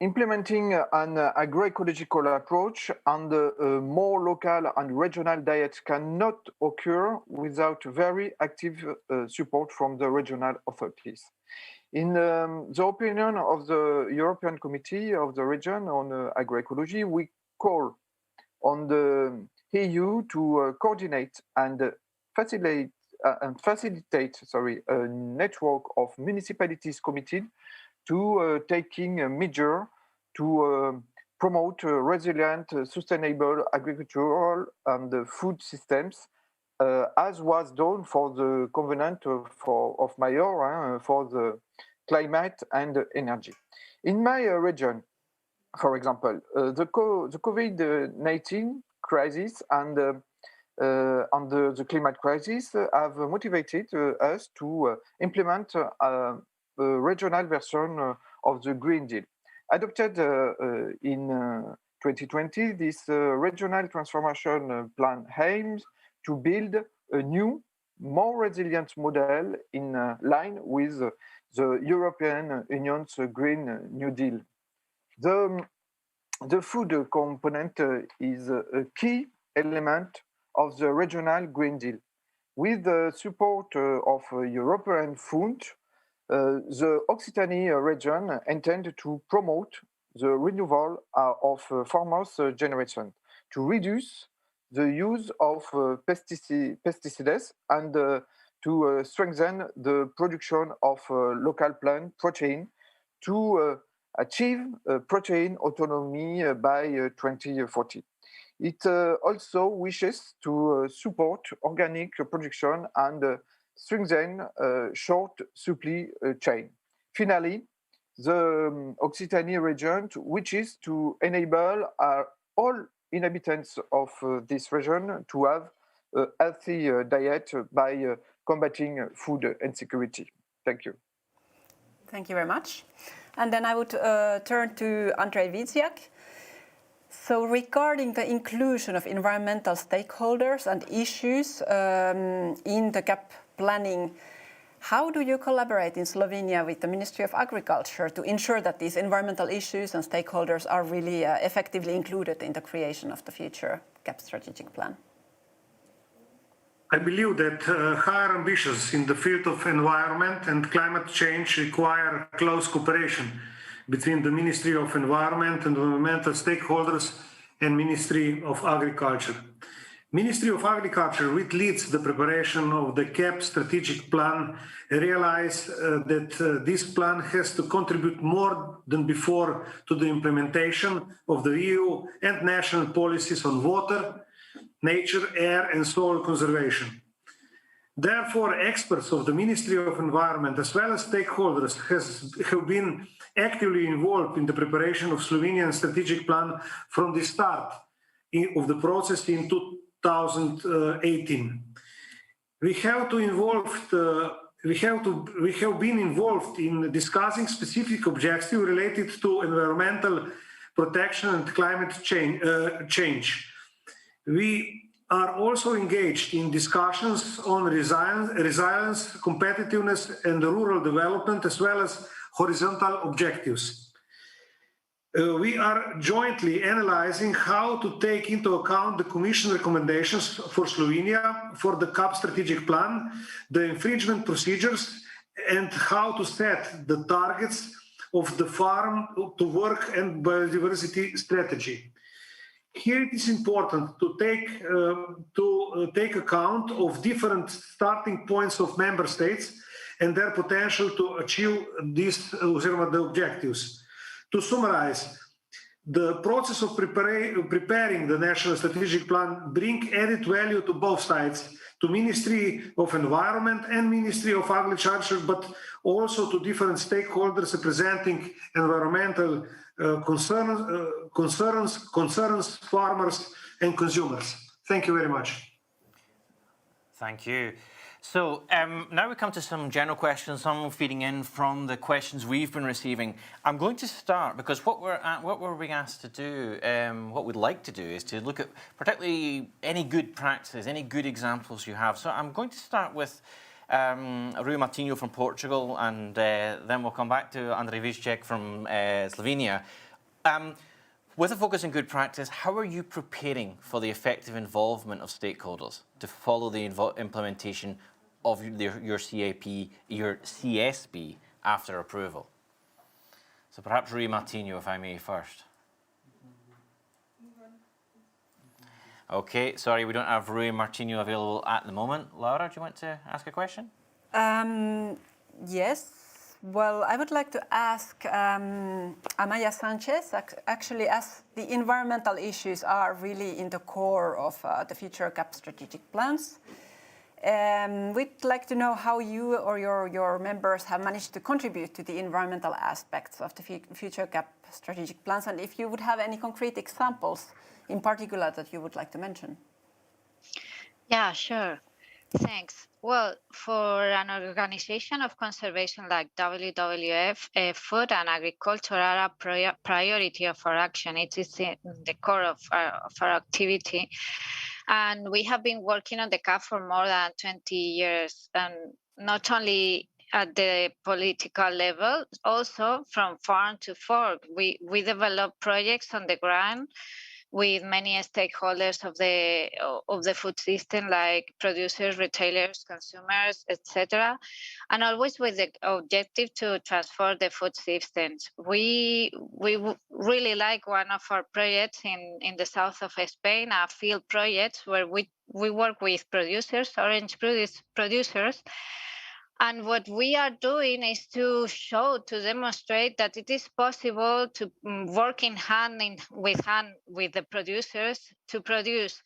Implementing an agroecological approach and a more local and regional diet cannot occur without very active support from the regional authorities. In the opinion of the European Committee of the Region on Agroecology, we call on the EU to coordinate and facilitate a network of municipalities committed to taking a measure to promote resilient, sustainable agricultural and food systems, as was done for the Covenant of Mayor for the climate and energy. In my region, for example, the COVID-19 crisis and the climate crisis have motivated us to implement a regional version of the Green Deal. Adopted in 2020, this regional transformation plan aims to build a new, more resilient model in line with the European Union's Green New Deal. The food component is a key element of the regional Green Deal. With the support of European Fund, the Occitanie region intends to promote the renewal of farmers' generation, to reduce the use of pesticides and to strengthen the production of local plant protein to achieve protein autonomy by 2040. It also wishes to support organic production and strengthen short supply chain. Finally, the Occitanie region wishes to enable all inhabitants of this region to have a healthy diet by combating food insecurity. Thank you. Thank you very much. And then I would turn to Andrzej Wizjak. So regarding the inclusion of environmental stakeholders and issues in the CAP planning, how do you collaborate in Slovenia with the Ministry of Agriculture to ensure that these environmental issues and stakeholders are really effectively included in the creation of the future CAP strategic plan? I believe that higher ambitions in the field of environment and climate change require close cooperation between the Ministry of Environment and environmental stakeholders and Ministry of Agriculture. Ministry of Agriculture, which leads the preparation of the CAP strategic plan, realize that this plan has to contribute more than before to the implementation of the EU and national policies on water, nature, air and soil conservation. Therefore, experts of the Ministry of Environment as well as stakeholders have been actively involved in the preparation of Slovenian strategic plan from the start of the process in 2018. We have been involved in discussing specific objectives related to environmental protection and climate change. We are also engaged in discussions on resilience, competitiveness, and rural development, as well as horizontal objectives. We are jointly analyzing how to take into account the Commission recommendations for Slovenia for the CAP strategic plan, the infringement procedures, and how to set the targets of the farm to work and biodiversity strategy. Here it is important to take account of different starting points of member states and their potential to achieve these the objectives. To summarize, the process of preparing the national strategic plan brings added value to both sides, to Ministry of Environment and Ministry of Agriculture, but also to different stakeholders representing environmental concerns, farmers and consumers. Thank you very much. Thank you. So now we come to some general questions, some feeding in from the questions we've been receiving. I'm going to start because what we're being asked to do, what we'd like to do is to look at particularly any good practices, any good examples you have. So I'm going to start with Rui Martinho from Portugal, and then we'll come back to Andrej Vizcek from Slovenia. With a focus on good practice, how are you preparing for the effective involvement of stakeholders to follow the implementation of your CSP after approval? So perhaps Rui Martinho, if I may, first. Okay, sorry, we don't have Rui Martinho available at the moment. Laura, do you want to ask a question? Yes. Well, I would like to ask Amaya Sanchez, actually, as the environmental issues are really in the core of the future CAP strategic plans. We'd like to know how you or your members have managed to contribute to the environmental aspects of the future CAP strategic plans, and if you would have any concrete examples in particular that you would like to mention. Yeah, sure. Thanks. Well, for an organization of conservation like WWF, food and agriculture are a priority of our action. It is in the core of our activity. And we have been working on the CAP for more than 20 years, and not only at the political level, also from farm to fork. We develop projects on the ground with many stakeholders of the food system, like producers, retailers, consumers, etc., and always with the objective to transform the food systems. We really like one of our projects in the south of Spain, a field project where we work with producers, orange producers. And what we are doing is to demonstrate that it is possible to work hand in hand with the producers to produce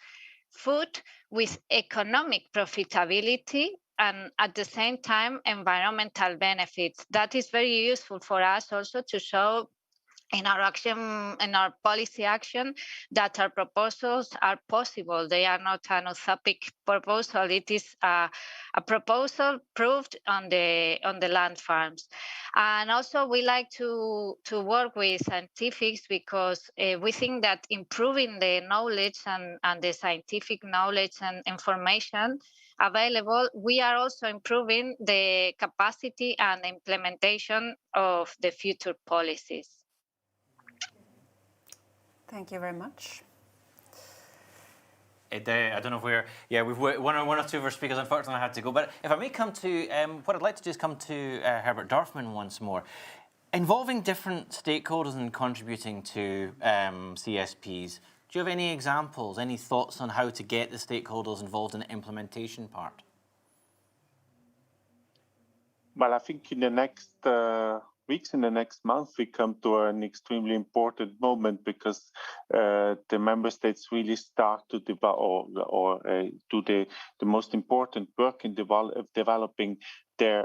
food with economic profitability and at the same time environmental benefits. That is very useful for us also to show in our action, in our policy action, that our proposals are possible. They are not an utopic proposal. It is a proposal proved on the land farms. And also we like to work with scientifics because we think that improving the knowledge and the scientific knowledge and information available, we are also improving the capacity and implementation of the future policies. Thank you very much. I don't know if we've one or two of our speakers unfortunately had to go, but if I may come to, what I'd like to do is come to Herbert Dorfman once more. Involving different stakeholders and contributing to CSPs, do you have any examples, any thoughts on how to get the stakeholders involved in the implementation part? Well, I think in the next weeks, in the next month, we come to an extremely important moment because the member states really start to develop or do the most important work in developing their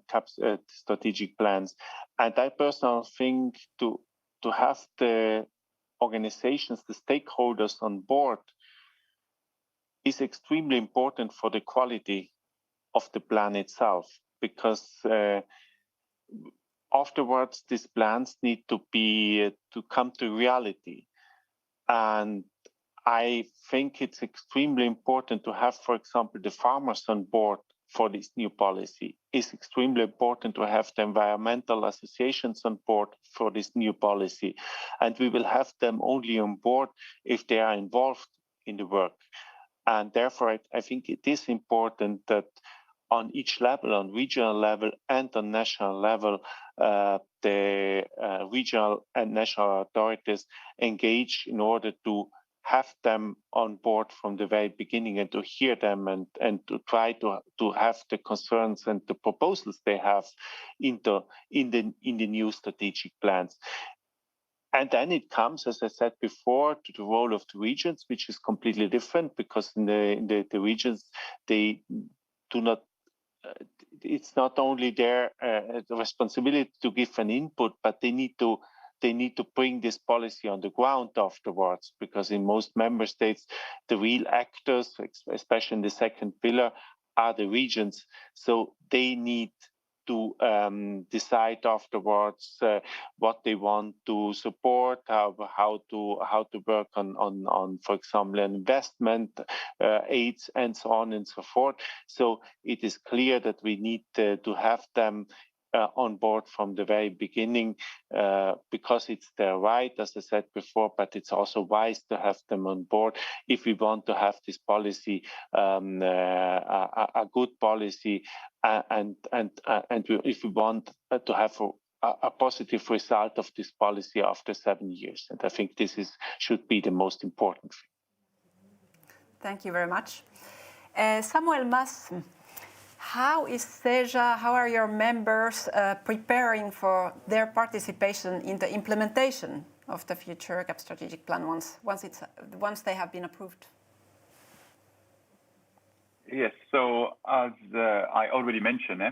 CAP strategic plans. And I personally think to have the organizations, the stakeholders on board is extremely important for the quality of the plan itself, because afterwards these plans need to come to reality. And I think it's extremely important to have, for example, the farmers on board for this new policy. It's extremely important to have the environmental associations on board for this new policy. And we will have them only on board if they are involved in the work. And therefore, I think it is important that on each level, on regional level and on national level, the regional and national authorities engage in order to have them on board from the very beginning and to hear them and to try to have the concerns and the proposals they have in the new strategic plans. And then it comes, as I said before, to the role of the regions, which is completely different, because in the regions, they do not, it's not only their responsibility to give an input, but they need to bring this policy on the ground afterwards, because in most member states, the real actors, especially in the second pillar, are the regions. So they need to decide afterwards what they want to support, how to work on for example, investment aids and so on and so forth. So it is clear that we need to have them on board from the very beginning, because it's their right, as I said before, but it's also wise to have them on board if we want to have this policy, a good policy, and if we want to have a positive result of this policy after 7 years. And I think this should be the most important thing. Thank you very much. Samuel Mas, how is CEJA, how are your members preparing for their participation in the implementation of the future CAP strategic plan once they have been approved? Yes, so as I already mentioned,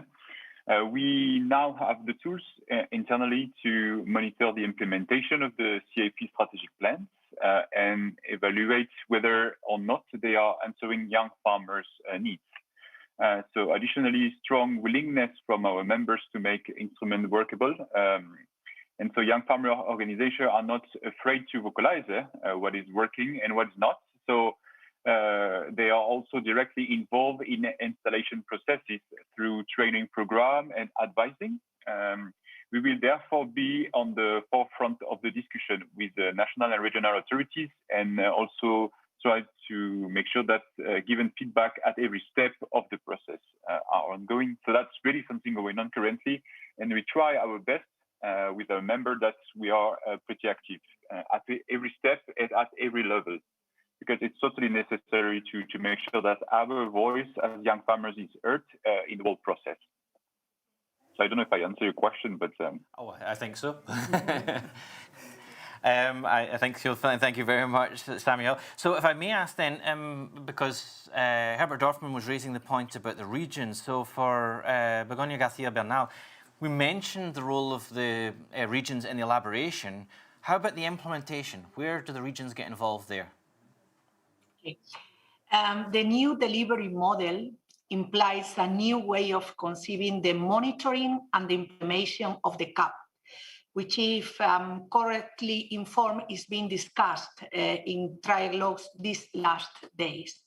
we now have the tools internally to monitor the implementation of the CAP strategic plans and evaluate whether or not they are answering young farmers' needs. So additionally, strong willingness from our members to make instrument workable. And so young farmer organizations are not afraid to vocalize what is working and what's not. So they are also directly involved in installation processes through training program and advising. We will therefore be on the forefront of the discussion with the national and regional authorities, and also try to make sure that given feedback at every step of the process are ongoing. So that's really something going on currently, and we try our best with our member that we are pretty active at every step and at every level, because it's totally necessary to make sure that our voice as young farmers is heard in the whole process. So I don't know if I answer your question, but... Oh, I think so. I think so. Thank you very much, Samuel. So if I may ask then, because Herbert Dorfman was raising the point about the regions, so for Begoña García Bernal, we mentioned the role of the regions in the elaboration. How about the implementation? Where do the regions get involved there? Okay. The new delivery model implies a new way of conceiving the monitoring and the implementation of the CAP, which, if correctly informed, is being discussed in trialogues these last days,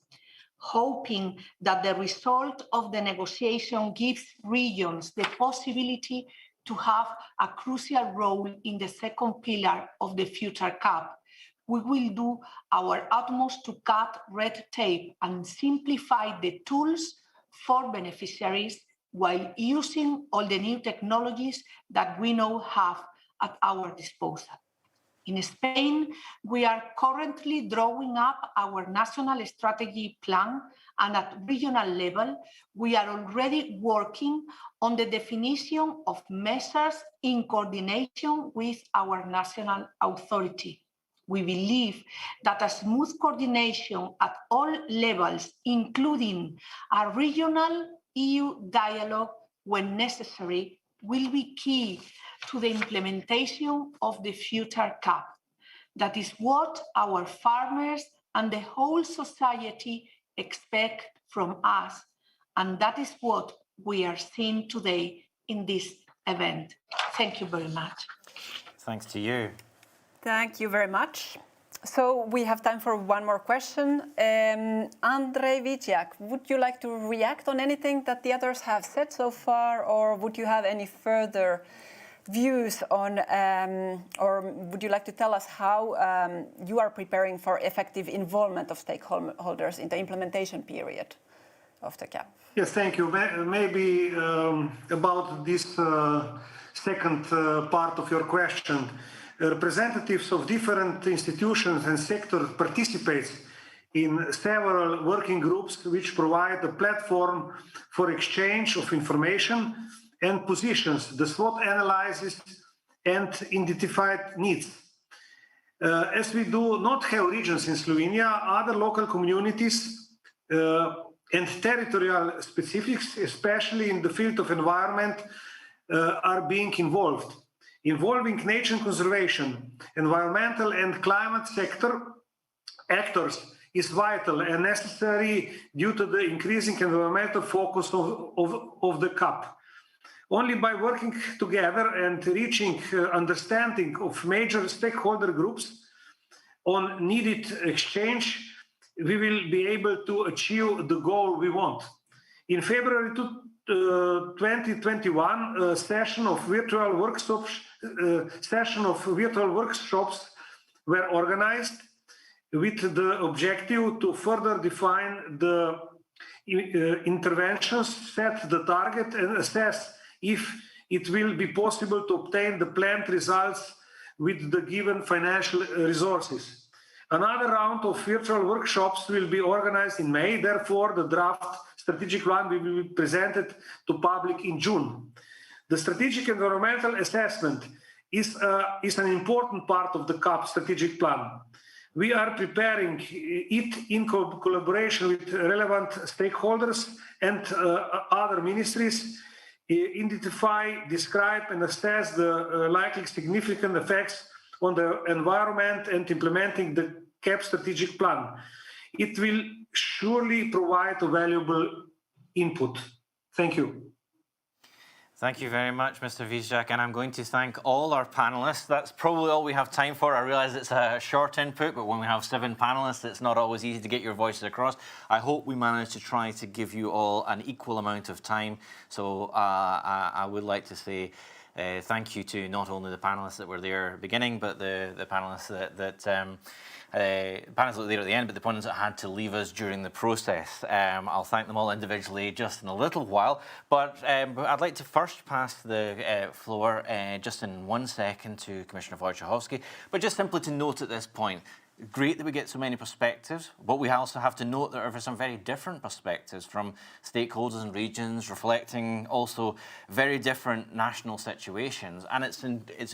hoping that the result of the negotiation gives regions the possibility to have a crucial role in the second pillar of the future CAP. We will do our utmost to cut red tape and simplify the tools for beneficiaries while using all the new technologies that we now have at our disposal. In Spain, we are currently drawing up our national strategy plan, and at regional level, we are already working on the definition of measures in coordination with our national authority. We believe that a smooth coordination at all levels, including a regional EU dialogue when necessary, will be key to the implementation of the future CAP. That is what our farmers and the whole society expect from us. And that is what we are seeing today in this event. Thank you very much. Thanks to you. Thank you very much. So we have time for one more question. Andrej Viciak, would you like to react on anything that the others have said so far, or would you have any further views on, or would you like to tell us how you are preparing for effective involvement of stakeholders in the implementation period of the CAP? Yes, thank you. Maybe about this second part of your question. Representatives of different institutions and sectors participate in several working groups which provide a platform for exchange of information and positions, the SWOT analysis and identified needs. As we do not have regions in Slovenia, other local communities and territorial specifics, especially in the field of environment, are being involved. Involving nature conservation, environmental and climate sector actors is vital and necessary due to the increasing environmental focus of the CAP. Only by working together and reaching understanding of major stakeholder groups on needed exchange, we will be able to achieve the goal we want. In February 2021, a session of virtual workshops were organized with the objective to further define the interventions, set the target, and assess if it will be possible to obtain the planned results with the given financial resources. Another round of virtual workshops will be organized in May. Therefore, the draft strategic plan will be presented to public in June. The strategic environmental assessment is an important part of the CAP strategic plan. We are preparing it in collaboration with relevant stakeholders and other ministries, identify, describe, and assess the likely significant effects on the environment and implementing the CAP strategic plan. It will surely provide a valuable input. Thank you. Thank you very much, Mr. Vizjak, and I'm going to thank all our panelists. That's probably all we have time for. I realize it's a short input, but when we have 7 panelists, it's not always easy to get your voices across. I hope we managed to try to give you all an equal amount of time. So I would like to say thank you to not only the panelists that were there at the beginning, but the panelists panelists that were there at the end, but the ones that had to leave us during the process. I'll thank them all individually just in a little while, but I'd like to first pass the floor just in 1 second to Commissioner Wojciechowski, but just simply to note at this point, great that we get so many perspectives, but we also have to note that there are some very different perspectives from stakeholders and regions, reflecting also very different national situations. And it's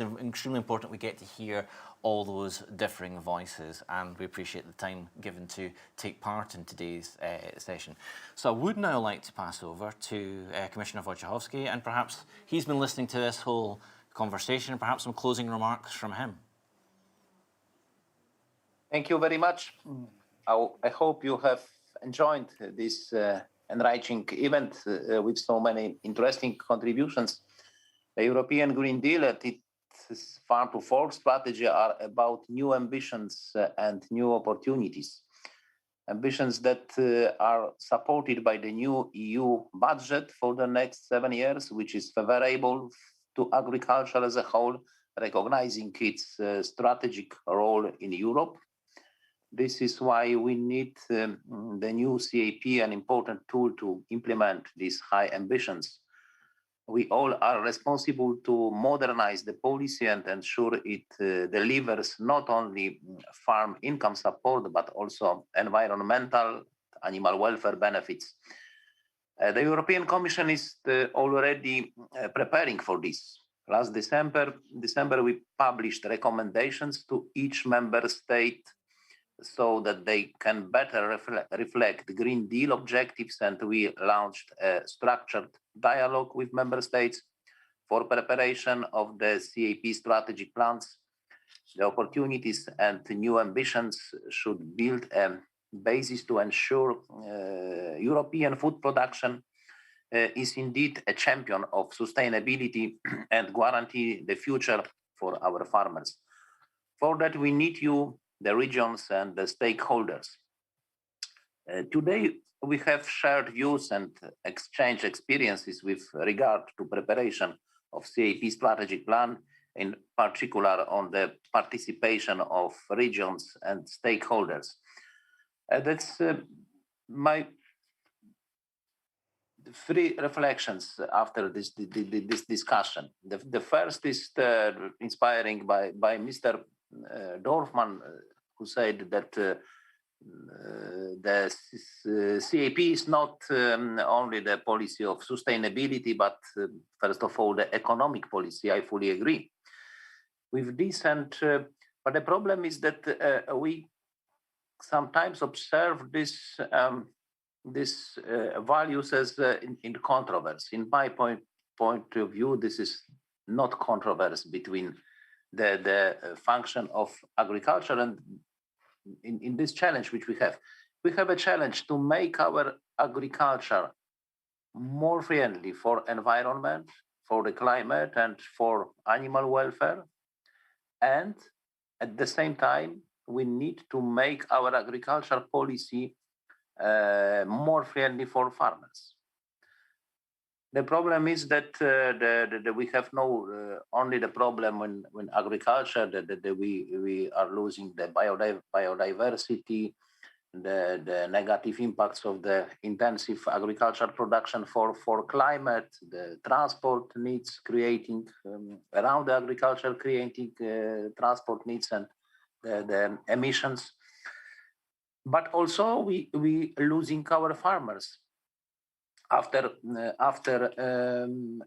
extremely important we get to hear all those differing voices, and we appreciate the time given to take part in today's session. So I would now like to pass over to Commissioner Wojciechowski, and perhaps he's been listening to this whole conversation, and perhaps some closing remarks from him. Thank you very much. I hope you have enjoyed this enriching event with so many interesting contributions. The European Green Deal and its Farm to Fork strategy are about new ambitions and new opportunities. Ambitions that are supported by the new EU budget for the next 7 years, which is favorable to agriculture as a whole, recognizing its strategic role in Europe. This is why we need the new CAP, an important tool to implement these high ambitions. We all are responsible to modernize the policy and ensure it delivers not only farm income support, but also environmental, animal welfare benefits. The European Commission is already preparing for this. Last December, we published recommendations to each member state so that they can better reflect the Green Deal objectives, and we launched a structured dialogue with member states for preparation of the CAP strategic plans. The opportunities and new ambitions should build a basis to ensure European food production is indeed a champion of sustainability and guarantee the future for our farmers. For that, we need you, the regions and the stakeholders. Today, we have shared views and exchanged experiences with regard to preparation of CAP strategic plan, in particular on the participation of regions and stakeholders. That's my three reflections after this discussion. The first is inspiring by Mr. Dorfman, who said that the CAP is not only the policy of sustainability, but first of all, the economic policy. I fully agree with this. And but the problem is that we sometimes observe this values as in controversy. In my point of view, this is not controversy between the function of agriculture and in this challenge which we have. We have a challenge to make our agriculture more friendly for environment, for the climate, and for animal welfare. And at the same time, we need to make our agriculture policy more friendly for farmers. The problem is that we have only the problem when agriculture that we are losing the biodiversity, the negative impacts of the intensive agricultural production for climate, the transport needs creating around the agriculture, creating transport needs and the emissions. But also we losing our farmers after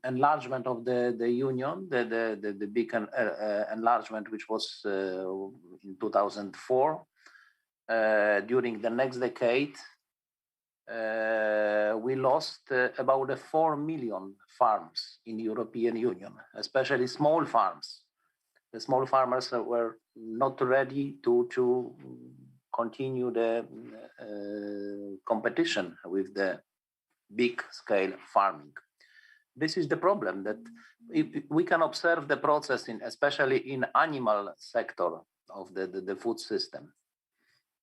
enlargement of the union, the big enlargement which was in 2004. During the next decade, we lost about 4 million farms in the European Union, especially small farms. The small farmers were not ready to continue the competition with the big scale farming. This is the problem, that we can observe the process especially in animal sector of the food system.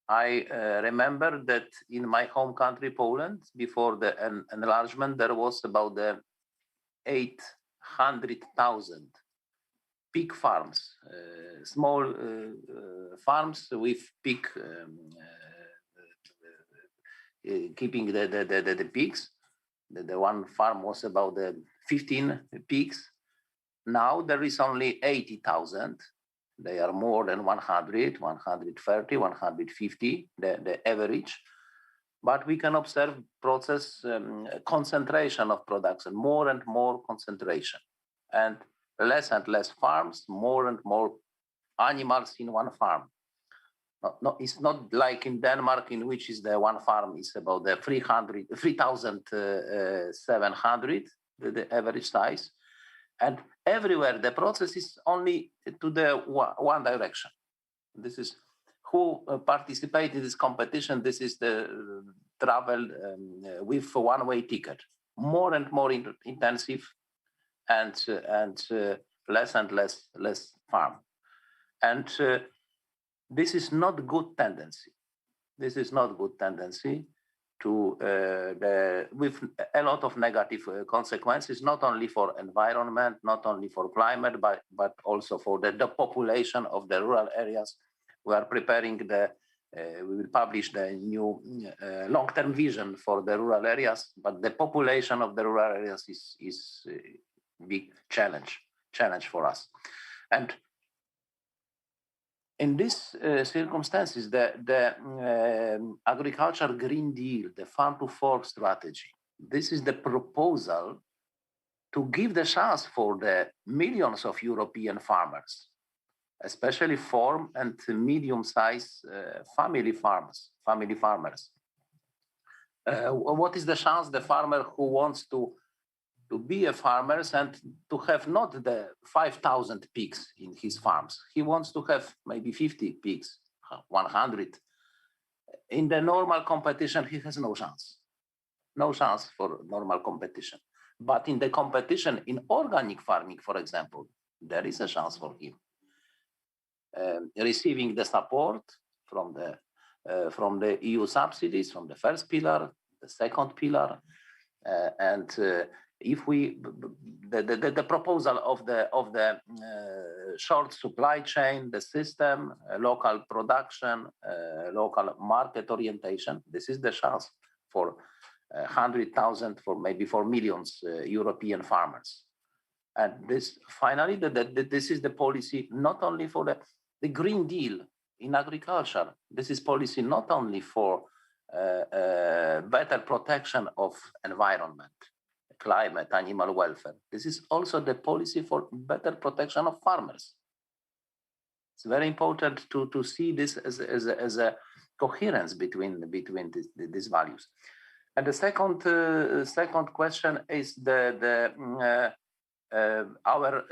I remember that in my home country, Poland, before the enlargement, there was about 800,000 pig farms, small farms with pig, keeping the pigs. The one farm was about 15 pigs. Now there is only 80,000. They are more than 100, 130, 150, the average. But we can observe process concentration of production, more and more concentration. And less farms, more and more animals in one farm. No, it's not like in Denmark, in which is the one farm is about 3,700, the average size. And everywhere the process is only to the one direction. This is who participate in this competition. This is the travel with a one-way ticket, more and more intensive, and less and less farm. And this is not good tendency. This is not good tendency to with a lot of negative consequences, not only for environment, not only for climate, but also for the population of the rural areas. We are preparing we will publish the new long-term vision for the rural areas, but the population of the rural areas is a big challenge for us. And in these circumstances, the agriculture Green Deal, the Farm to Fork strategy, this is the proposal to give the chance for the millions of European farmers, especially farm and medium-sized family farmers. What is the chance the farmer who wants to be a farmer and to have not the 5,000 pigs in his farms? He wants to have maybe 50 pigs, 100. in the normal competition, he has no chance. No chance for normal competition. But in the competition in organic farming, for example, there is a chance for him. Receiving the support from the EU subsidies, from the first pillar, the second pillar, and if we the proposal of the short supply chain, the system, local production, local market orientation, this is the chance for 100,000, for maybe for millions European farmers. And this finally, this is the policy not only for the Green Deal in agriculture. This is policy not only for better protection of environment, climate, animal welfare. This is also the policy for better protection of farmers. It's very important to see this as a coherence between these values. And the second question is our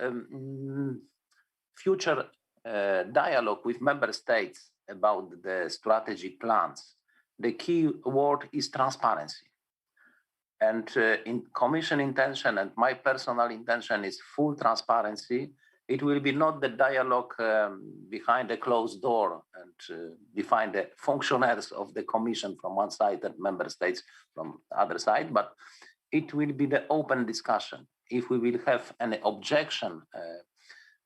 future dialogue with member states about the strategic plans. The key word is transparency. And in Commission intention and my personal intention is full transparency. It will be not the dialogue behind a closed door and define the functionaries of the Commission from one side and member states from the other side, but it will be the open discussion. If we will have any objection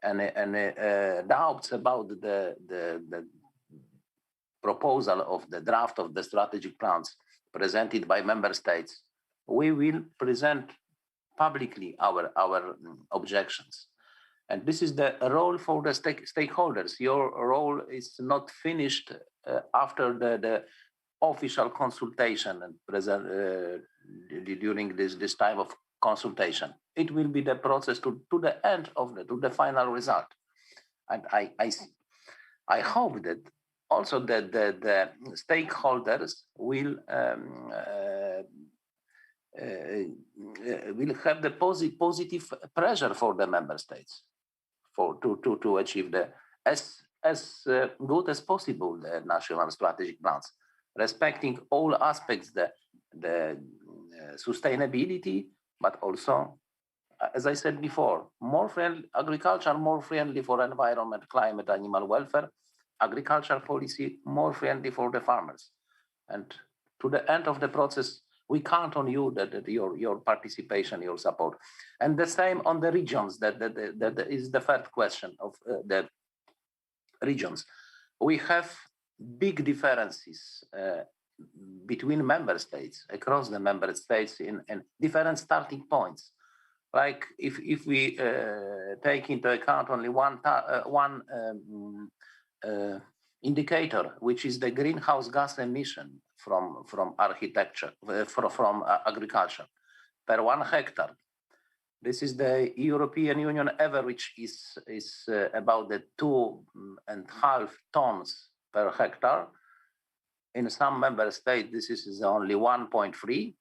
and doubts about the proposal of the draft of the strategic plans presented by member states, we will present publicly our objections. And this is the role for the stakeholders. Your role is not finished after the official consultation and during this time of consultation. It will be the process to the end of to the final result. And I hope that also the stakeholders will have the positive pressure for the member states to achieve as good as possible the national strategic plans, respecting all aspects, the sustainability, but also, as I said before, more friendly agriculture, more friendly for environment, climate, animal welfare, agriculture policy more friendly for the farmers. And to the end of the process, we count on you, your participation, your support. And the same on the regions, that is the third question of the regions. We have big differences between member states, across the member states in different starting points. Like if we take into account only one indicator, which is the greenhouse gas emission from architecture, from agriculture per 1 hectare. This is the European Union average is about the 2.5 tons per hectare. In some member states, this is only 1.3,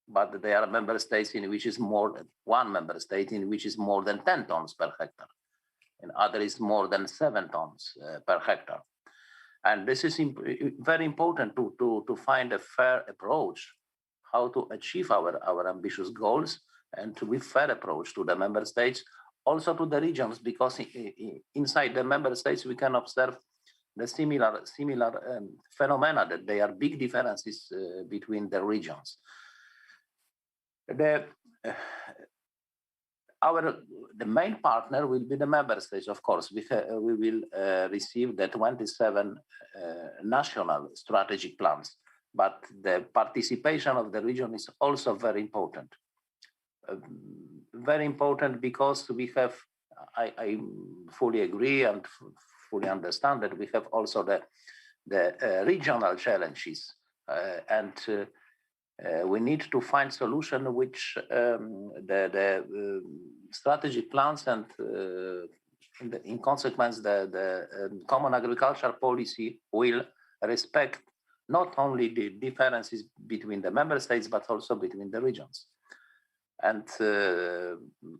but there are member states in which is more than one member state in which is more than 10 tons per hectare. And other is more than 7 tons per hectare. And this is very important to find a fair approach, how to achieve our ambitious goals, and with fair approach to the member states, also to the regions, because inside the member states we can observe the similar phenomena, that there are big differences between the regions. The main partner will be the member states, of course. We will receive the 27 national strategic plans, but the participation of the region is also very important. Very important because we have, I fully agree and fully understand that we have also the regional challenges and we need to find solution which the strategic plans and in consequence the common agricultural policy will respect not only the differences between the member states but also between the regions. And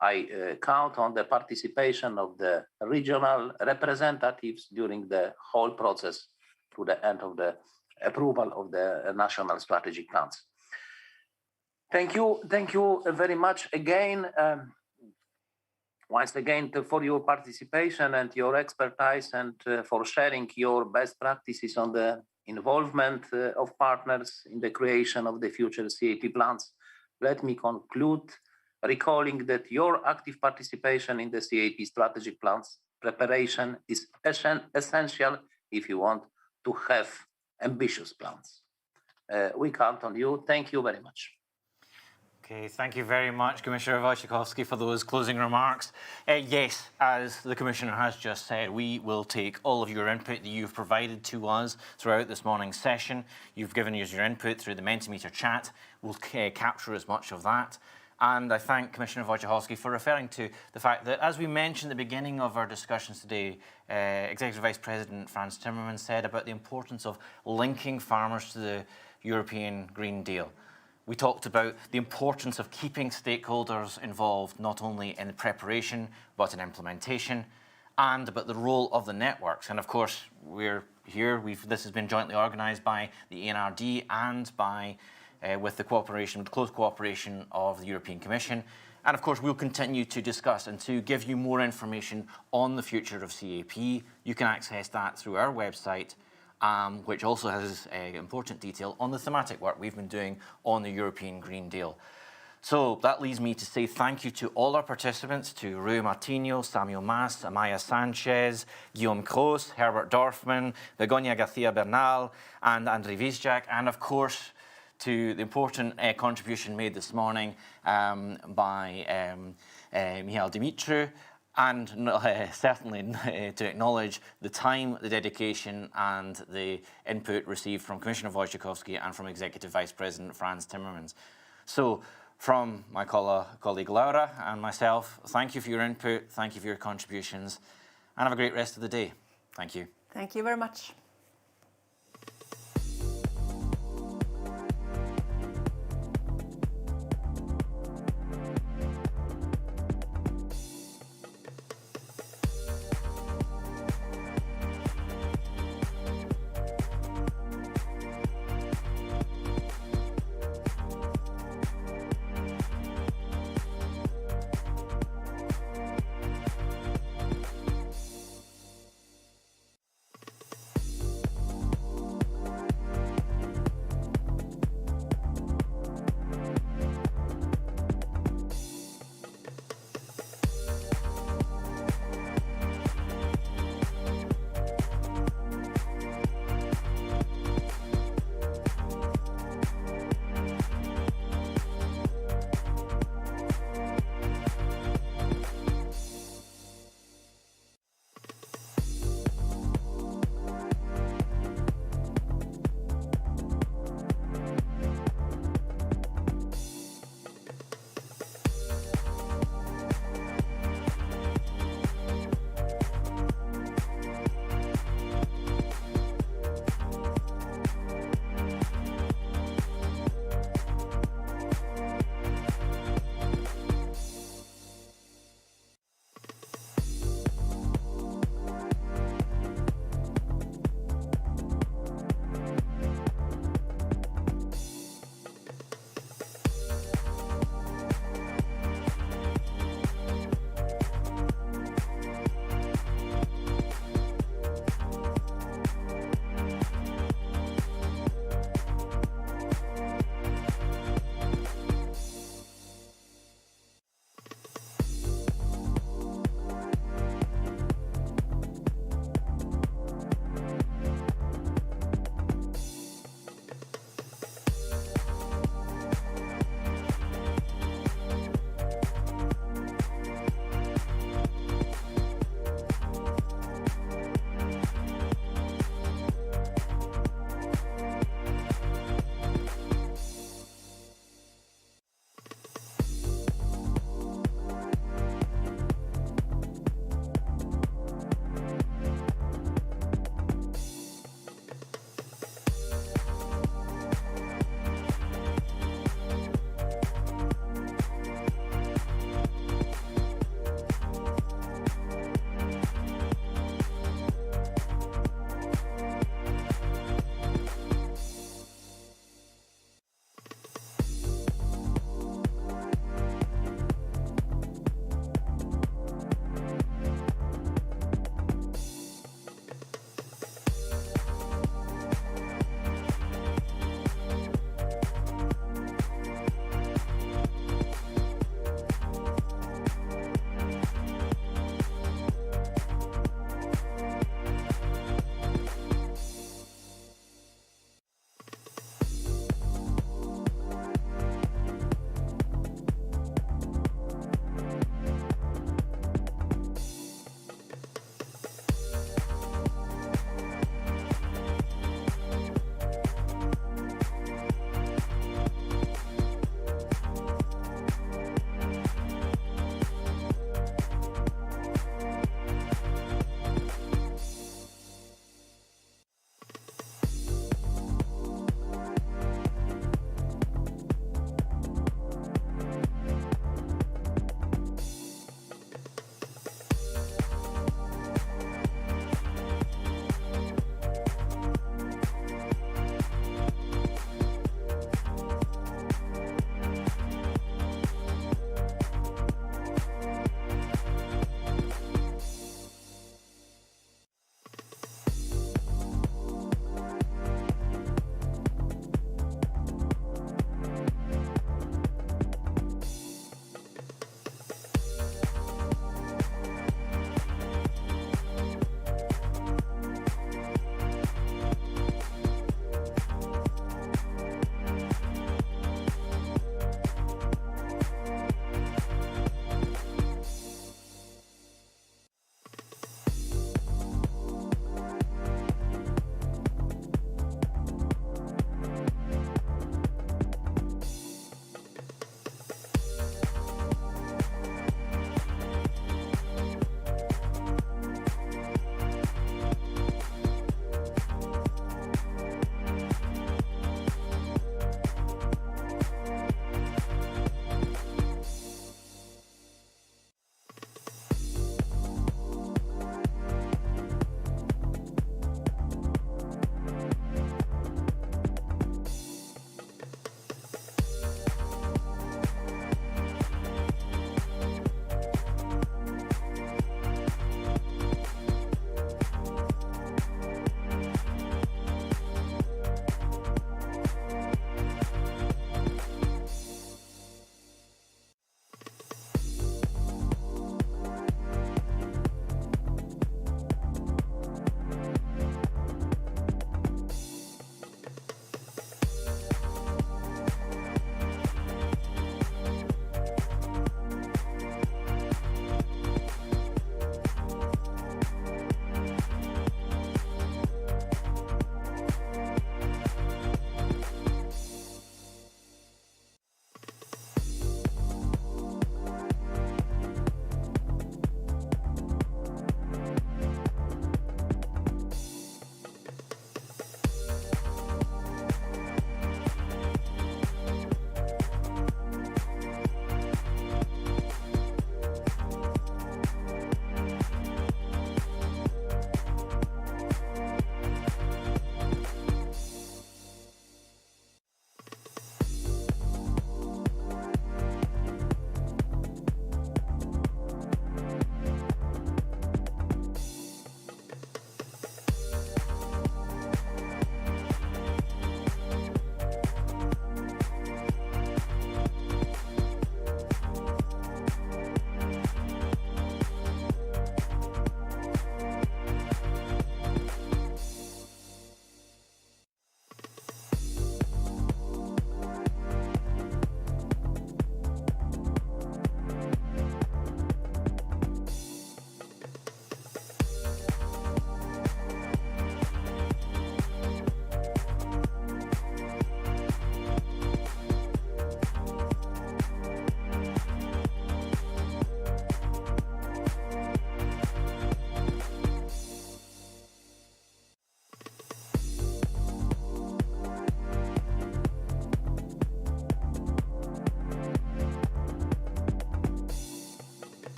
I count on the participation of the regional representatives during the whole process to the end of the approval of the national strategic plans. Thank you very much again. Once again, for your participation and your expertise, and for sharing your best practices on the involvement of partners in the creation of the future CAP plans. Let me conclude recalling that your active participation in the CAP strategic plans preparation is essential if you want to have ambitious plans. We count on you. Thank you very much. Okay, thank you very much, Commissioner Wojciechowski, for those closing remarks. Yes, as the Commissioner has just said, we will take all of your input that you've provided to us throughout this morning's session. You've given us your input through the Mentimeter chat. We'll capture as much of that. And I thank Commissioner Wojciechowski for referring to the fact that, as we mentioned at the beginning of our discussions today, Executive Vice President Frans Timmermans said about the importance of linking farmers to the European Green Deal. We talked about the importance of keeping stakeholders involved, not only in preparation, but in implementation, and about the role of the networks. And of course, we're here, this has been jointly organised by the ENRD and by, with the close cooperation of the European Commission. And of course, we'll continue to discuss and to give you more information on the future of CAP. You can access that through our website, which also has important detail on the thematic work we've been doing on the European Green Deal. So that leads me to say thank you to all our participants, to Rui Martinho, Samuel Mas, Amaya Sanchez, Guillaume Kroos, Herbert Dorfman, Begonia Garcia Bernal, and Andrei Vizjak, and of course to the important contribution made this morning by Mihail Dumitru, and certainly to acknowledge the time, the dedication, and the input received from Commissioner Wojciechowski and from Executive Vice President Frans Timmermans. So, from my colleague Laura and myself, thank you for your input, thank you for your contributions, and have a great rest of the day. Thank you. Thank you very much.